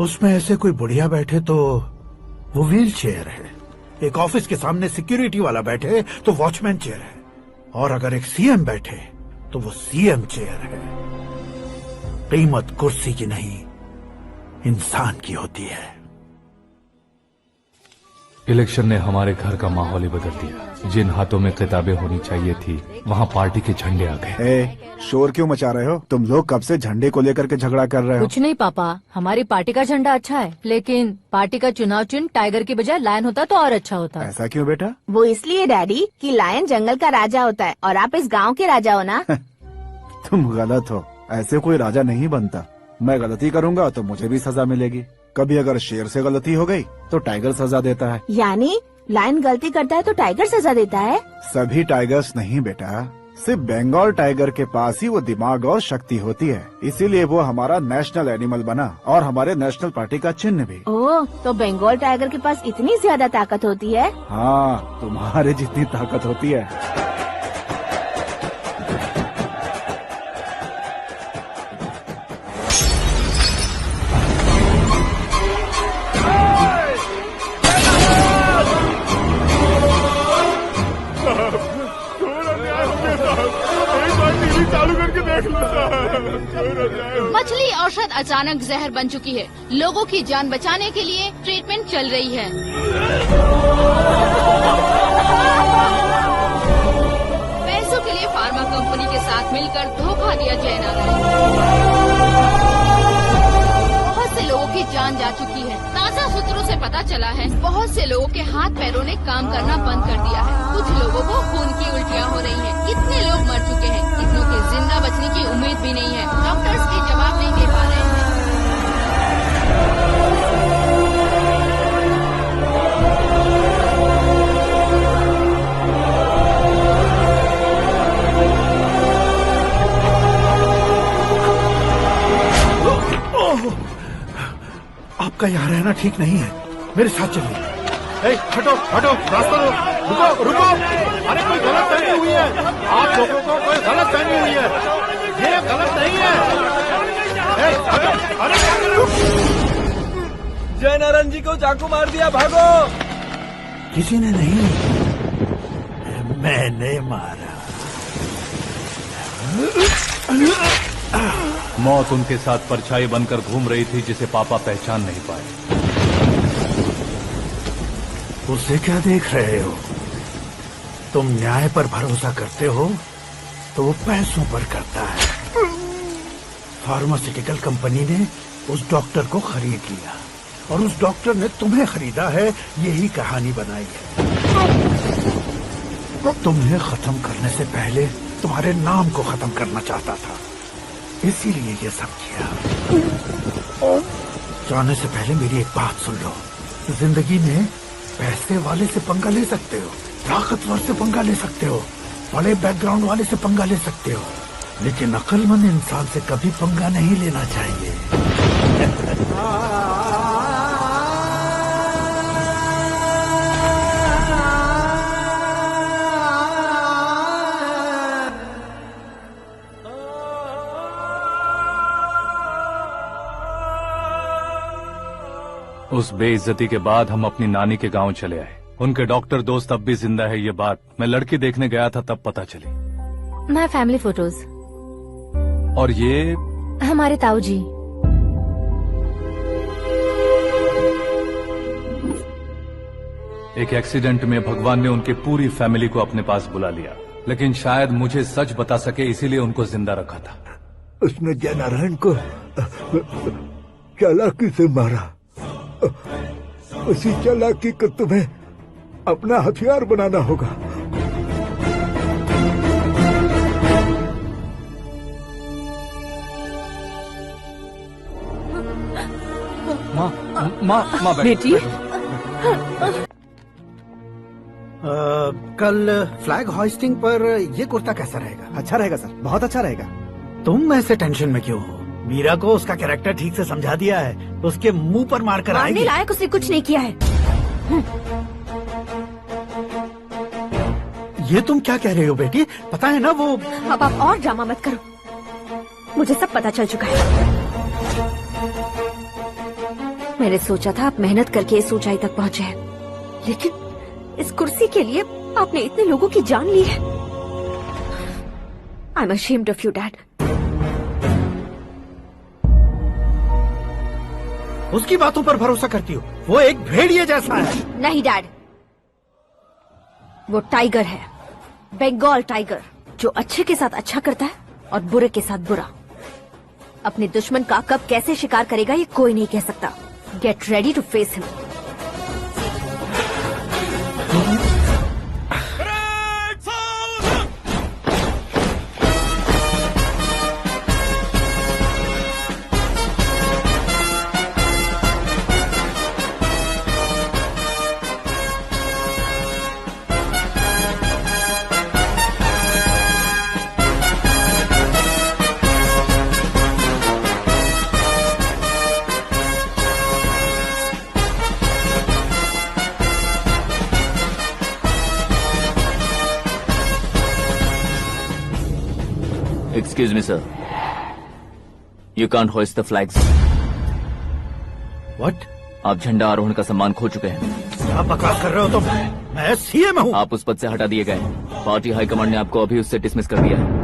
उसमें ऐसे कोई बुढ़िया बैठे तो वो व्हील चेयर है। एक ऑफिस के सामने सिक्योरिटी वाला बैठे तो वॉचमैन चेयर है, और अगर एक सीएम बैठे तो वो सीएम चेयर है। कीमत कुर्सी की नहीं, इंसान की होती है। इलेक्शन ने हमारे घर का माहौल ही बदल दिया। जिन हाथों में किताबें होनी चाहिए थी, वहाँ पार्टी के झंडे आ गए। शोर क्यों मचा रहे हो? तुम लोग कब से झंडे को लेकर के झगड़ा कर रहे हो? कुछ नहीं पापा, हमारी पार्टी का झंडा अच्छा है, लेकिन पार्टी का चुनाव चिन्ह टाइगर की बजाय लायन होता तो और अच्छा होता। ऐसा क्यों बेटा? वो इसलिए डैडी कि लायन जंगल का राजा होता है और आप इस गांव के राजा हो ना। तुम गलत हो, ऐसे कोई राजा नहीं बनता। मैं गलती करूंगा तो मुझे भी सजा मिलेगी। कभी अगर शेर से गलती हो गई तो टाइगर सजा देता है। यानी लायन गलती करता है तो टाइगर सजा देता है? सभी टाइगर्स नहीं बेटा, सिर्फ बंगाल टाइगर के पास ही वो दिमाग और शक्ति होती है, इसीलिए वो हमारा नेशनल एनिमल बना और हमारे नेशनल पार्टी का चिन्ह भी। ओह, तो बंगाल टाइगर के पास इतनी ज्यादा ताकत होती है? हाँ, तुम्हारे जितनी ताकत होती है। मछली औषध अचानक जहर बन चुकी है। लोगों की जान बचाने के लिए ट्रीटमेंट चल रही है। पैसों के लिए फार्मा कंपनी के साथ मिलकर धोखा दिया जयनारायण। बहुत से लोगों की जान जा चुकी है। ताज़ा सूत्रों से पता चला है बहुत से लोगों के हाथ पैरों ने काम करना बंद कर दिया है। कुछ लोगों को खून की उल्टियाँ हो रही हैं। कितने लोग मर चुके हैं, कितनों के जिंदा बचने की उम्मीद भी नहीं है। डॉक्टर्स भी जवाब नहीं दे पा रहे हैं। आपका यहाँ रहना ठीक नहीं है, मेरे साथ चलिए। हटो हटो, रास्ता दो। रुको रुको, अरे कोई गलत फहमी हुई है। आप लोगों को कोई गलत फहमी हुई है, ये गलत नहीं है। हटो, अरे जय नारायण जी को चाकू मार दिया, भागो। किसी ने नहीं, मैंने मारा। मौत उनके साथ परछाई बनकर घूम रही थी जिसे पापा पहचान नहीं पाए। उसे क्या देख रहे हो? तुम न्याय पर भरोसा करते हो तो वो पैसों पर करता है। फार्मास्यूटिकल कंपनी ने उस डॉक्टर को खरीद लिया और उस डॉक्टर ने तुम्हें खरीदा है, यही कहानी बनाई है। तुम्हें खत्म करने से पहले तुम्हारे नाम को खत्म करना चाहता था, इसीलिए ये सब किया। जाने से पहले मेरी एक बात सुन लो, जिंदगी में पैसे वाले से पंगा ले सकते हो, ताकतवर से पंगा ले सकते हो, बड़े बैकग्राउंड वाले से पंगा ले सकते हो, लेकिन अक्लमंद इंसान से कभी पंगा नहीं लेना चाहिए। उस बेइज्जती के बाद हम अपनी नानी के गांव चले आए। उनके डॉक्टर दोस्त अब भी जिंदा है, ये बात मैं लड़की देखने गया था तब पता चली। My family photos. और ये हमारे ताऊ जी। एक एक्सीडेंट में भगवान ने उनकी पूरी फैमिली को अपने पास बुला लिया, लेकिन शायद मुझे सच बता सके इसीलिए उनको जिंदा रखा था। उसने जयनारायण को चालाकी से मारा। उसी चालाकी को तुम्हें अपना हथियार बनाना होगा। माँ बेटी, कल फ्लैग होइस्टिंग पर ये कुर्ता कैसा रहेगा? अच्छा रहेगा सर, बहुत अच्छा रहेगा। तुम ऐसे टेंशन में क्यों हो? मीरा को उसका कैरेक्टर ठीक से समझा दिया है, उसके मुंह पर मारकर मारने आएगी। लायक उसने कुछ नहीं किया है। ये तुम क्या कह रहे हो बेटी? पता है ना वो। अब आप और ड्रामा मत करो, मुझे सब पता चल चुका है। मैंने सोचा था आप मेहनत करके इस ऊंचाई तक पहुंचे हैं, लेकिन इस कुर्सी के लिए आपने इतने लोगों की जान ली है। I am ashamed of you dad. उसकी बातों पर भरोसा करती हो? वो एक भेड़िए जैसा है। नहीं डैड, वो टाइगर है, बंगाल टाइगर, जो अच्छे के साथ अच्छा करता है और बुरे के साथ बुरा। अपने दुश्मन का कब कैसे शिकार करेगा ये कोई नहीं कह सकता। Get ready to face him. Excuse me, sir. You can't hoist the flags. What? आप झंडा आरोहण का सम्मान खो चुके हैं। क्या बकवास कर रहे हो तुम? मैं सीएम हूँ। आप उस पद से हटा दिए गए। पार्टी हाईकमांड ने आपको अभी उससे डिसमिस कर दिया है।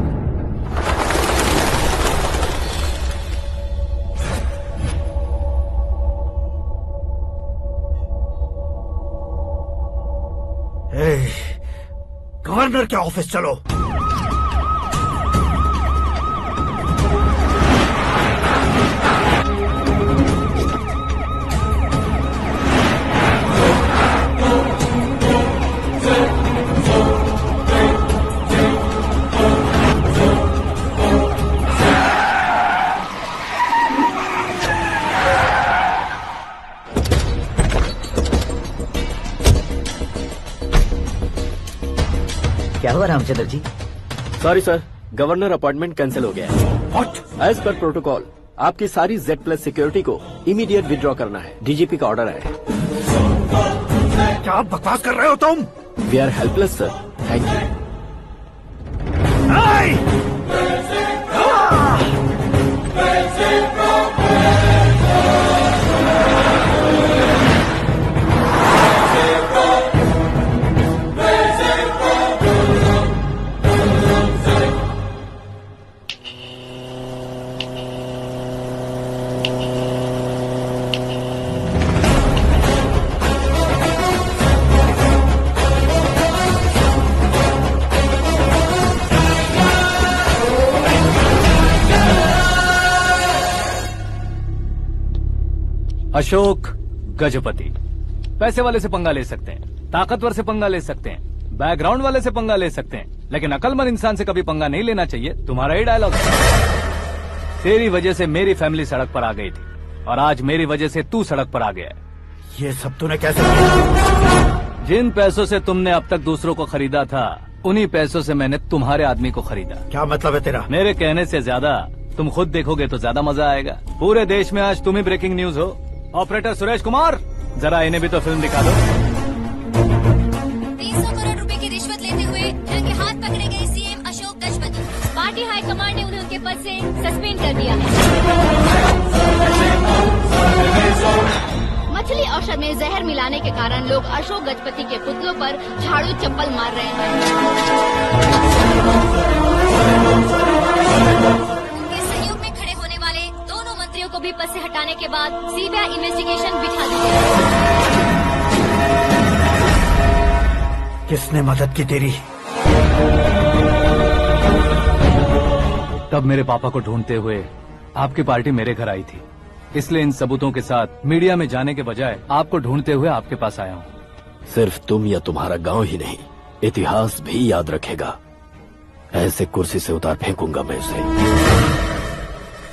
गवर्नर के ऑफिस चलो। क्या हुआ Ramchandra ji? Sorry sir, governor appointment cancel हो गया है। What? एज पर प्रोटोकॉल आपकी सारी Z+ सिक्योरिटी को इमीडिएट विड्रॉ करना है। डीजीपी का ऑर्डर है। क्या बकवास कर रहे हो तुम? We are helpless sir. Thank you. Ashok Gajapati. पैसे वाले से पंगा ले सकते हैं, ताकतवर से पंगा ले सकते हैं, बैकग्राउंड वाले से पंगा ले सकते हैं, लेकिन अकलमंद इंसान से कभी पंगा नहीं लेना चाहिए। तुम्हारा ही डायलॉग है। तेरी वजह से मेरी फैमिली सड़क पर आ गई थी और आज मेरी वजह से तू सड़क पर आ गया है। ये सब तूने कैसे किया? जिन पैसों से तुमने अब तक दूसरों को खरीदा था, उन्हीं पैसों से मैंने तुम्हारे आदमी को खरीदा। क्या मतलब है तेरा? मेरे कहने से ज्यादा तुम खुद देखोगे तो ज्यादा मजा आएगा। पूरे देश में आज तुम ही ब्रेकिंग न्यूज हो। ऑपरेटर सुरेश कुमार, जरा इन्हें भी तो फिल्म दिखा दो। 300 करोड़ रुपए की रिश्वत लेते हुए रंगे हाथ पकड़े गए CM Ashok Gajapati. Party high command ने उन्हें उनके पद से सस्पेंड कर दिया है। मछली औषध में जहर मिलाने के कारण लोग अशोक गजपति के पुतलों पर झाड़ू चप्पल मार रहे हैं। उनके सहयोग में खड़े होने वाले दोनों मंत्रियों को भी पद से हटाने के बाद सीबीआई इन्वेस्टिगेशन बिठा दी गई। किसने मदद की तेरी? तब मेरे पापा को ढूंढते हुए आपकी पार्टी मेरे घर आई थी, इसलिए इन सबूतों के साथ मीडिया में जाने के बजाय आपको ढूंढते हुए आपके पास आया हूँ। सिर्फ तुम या तुम्हारा गांव ही नहीं, इतिहास भी याद रखेगा। ऐसे कुर्सी से उतार फेंकूंगा मैं उसे।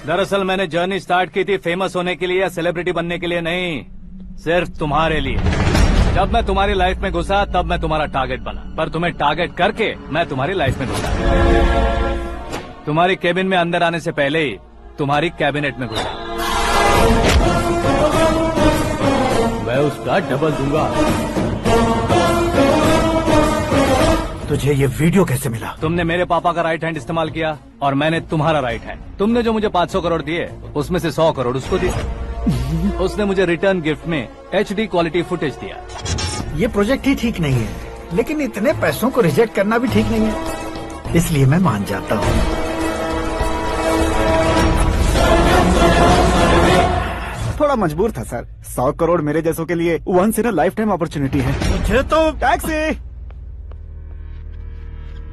दरअसल मैंने जर्नी स्टार्ट की थी फेमस होने के लिए या सेलिब्रिटी बनने के लिए नहीं, सिर्फ तुम्हारे लिए। जब मैं तुम्हारी लाइफ में घुसा तब मैं तुम्हारा टारगेट बना, पर तुम्हें टारगेट करके मैं तुम्हारी लाइफ में घुसा। तुम्हारी केबिन में अंदर आने से पहले ही तुम्हारी कैबिनेट में घुसा। मैं उसका डबल दूंगा। तुझे ये वीडियो कैसे मिला? तुमने मेरे पापा का राइट हैंड इस्तेमाल किया और मैंने तुम्हारा राइट हैंड। तुमने जो मुझे 500 करोड़ दिए, उसमें से 100 करोड़ उसको दिए। उसने मुझे रिटर्न गिफ्ट में HD क्वालिटी फुटेज दिया। ये प्रोजेक्ट ही ठीक नहीं है, लेकिन इतने पैसों को रिजेक्ट करना भी ठीक नहीं है, इसलिए मैं मान जाता हूँ। थोड़ा मजबूर था सर। 100 करोड़ मेरे जैसों के लिए once in a lifetime opportunity है। मुझे तो टैक्सी।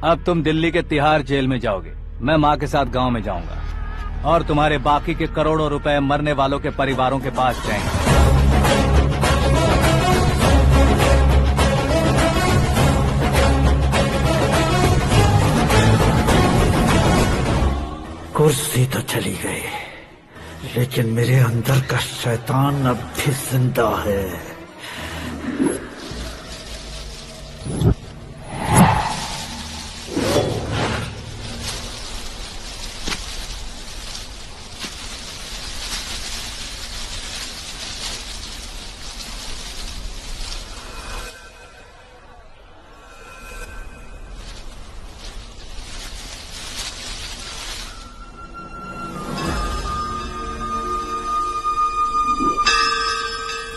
अब तुम दिल्ली के तिहाड़ जेल में जाओगे, मैं माँ के साथ गांव में जाऊंगा और तुम्हारे बाकी के करोड़ों रुपए मरने वालों के परिवारों के पास जाएंगे। कुर्सी तो चली गई, लेकिन मेरे अंदर का शैतान अब भी जिंदा है।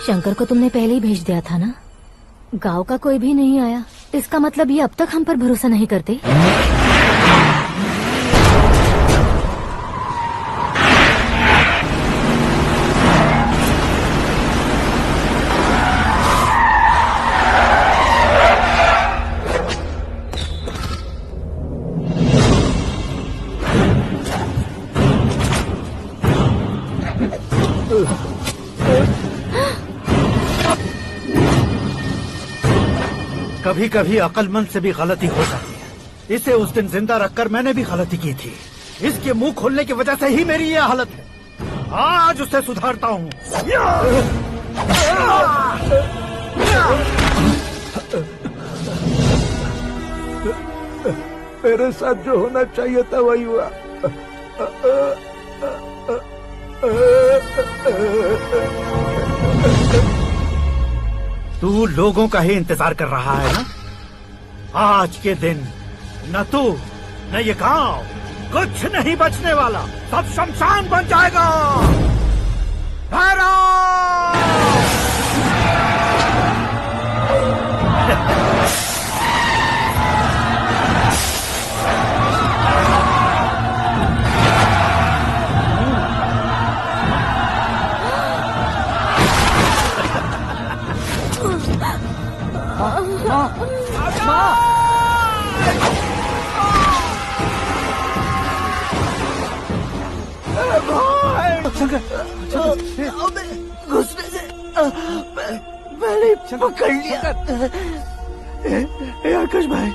शंकर को तुमने पहले ही भेज दिया था ना? गांव का कोई भी नहीं आया, इसका मतलब ये अब तक हम पर भरोसा नहीं करते। कभी कभी अक्लमंद से भी गलती हो जाती है। इसे उस दिन जिंदा रखकर मैंने भी गलती की थी। इसके मुंह खोलने की वजह से ही मेरी ये हालत है। आज उसे सुधारता हूँ। मेरे साथ जो होना चाहिए था वही हुआ। तू लोगों का ही इंतजार कर रहा है ना? आज के दिन न तू न ये गांव कुछ नहीं बचने वाला, सब शमशान बन जाएगा। घुसने मैंने पकड़ लिया। आकाश भाई,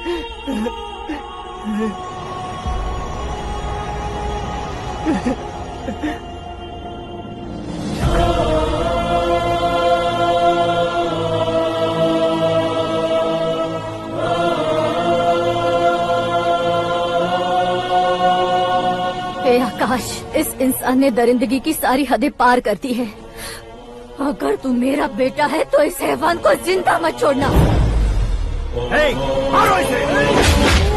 आकाश, इस इंसान ने दरिंदगी की सारी हदें पार कर दी है। अगर तू मेरा बेटा है तो इस हैवान को जिंदा मत छोड़ना। मारो इसे।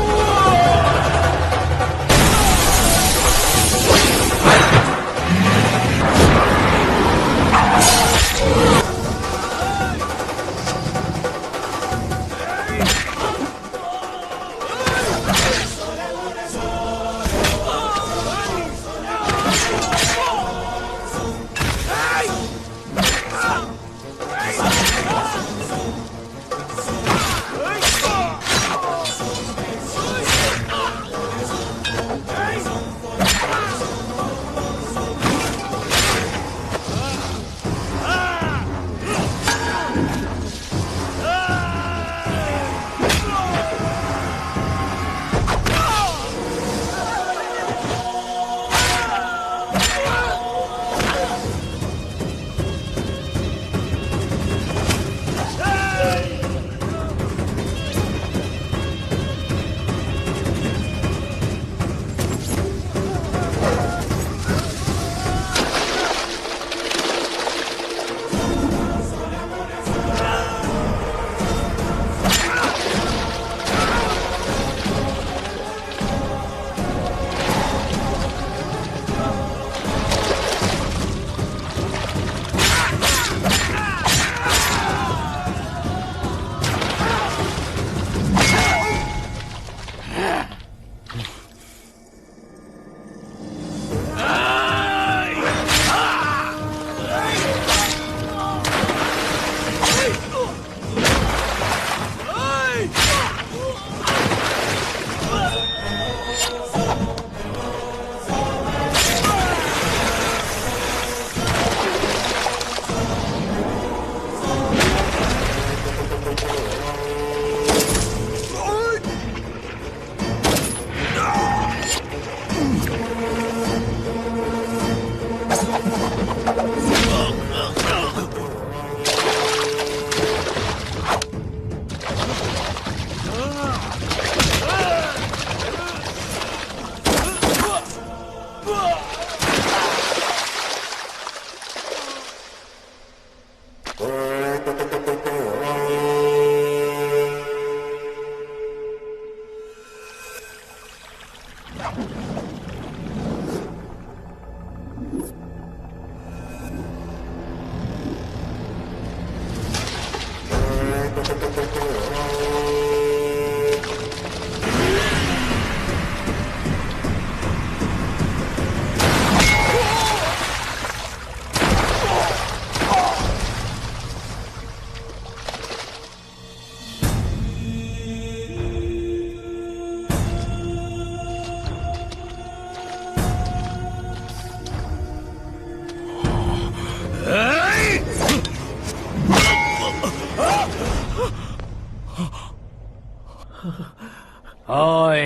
ओए,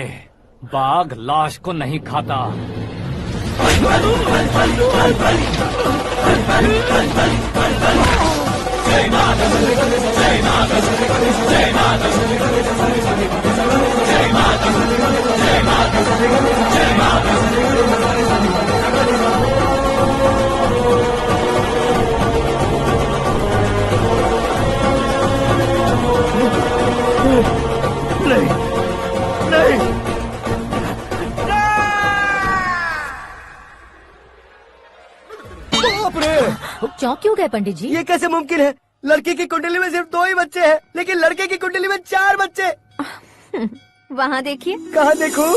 बाघ लाश को नहीं खाता। नहीं, नहीं, बाप रे! चौंक क्यों गए पंडित जी? ये कैसे मुमकिन है? लड़की की कुंडली में सिर्फ 2 ही बच्चे हैं, लेकिन लड़के की कुंडली में 4 बच्चे। वहाँ देखिए। कहाँ देखूं?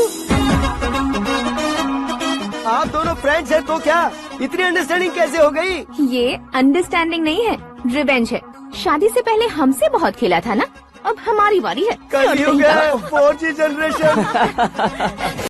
आप दोनों फ्रेंड्स हैं तो क्या? इतनी अंडरस्टैंडिंग कैसे हो गई? ये अंडरस्टैंडिंग नहीं है, रिवेंज है। शादी से पहले हमसे बहुत खेला था ना, अब हमारी बारी है। कल ही हो गया 4G जनरेशन।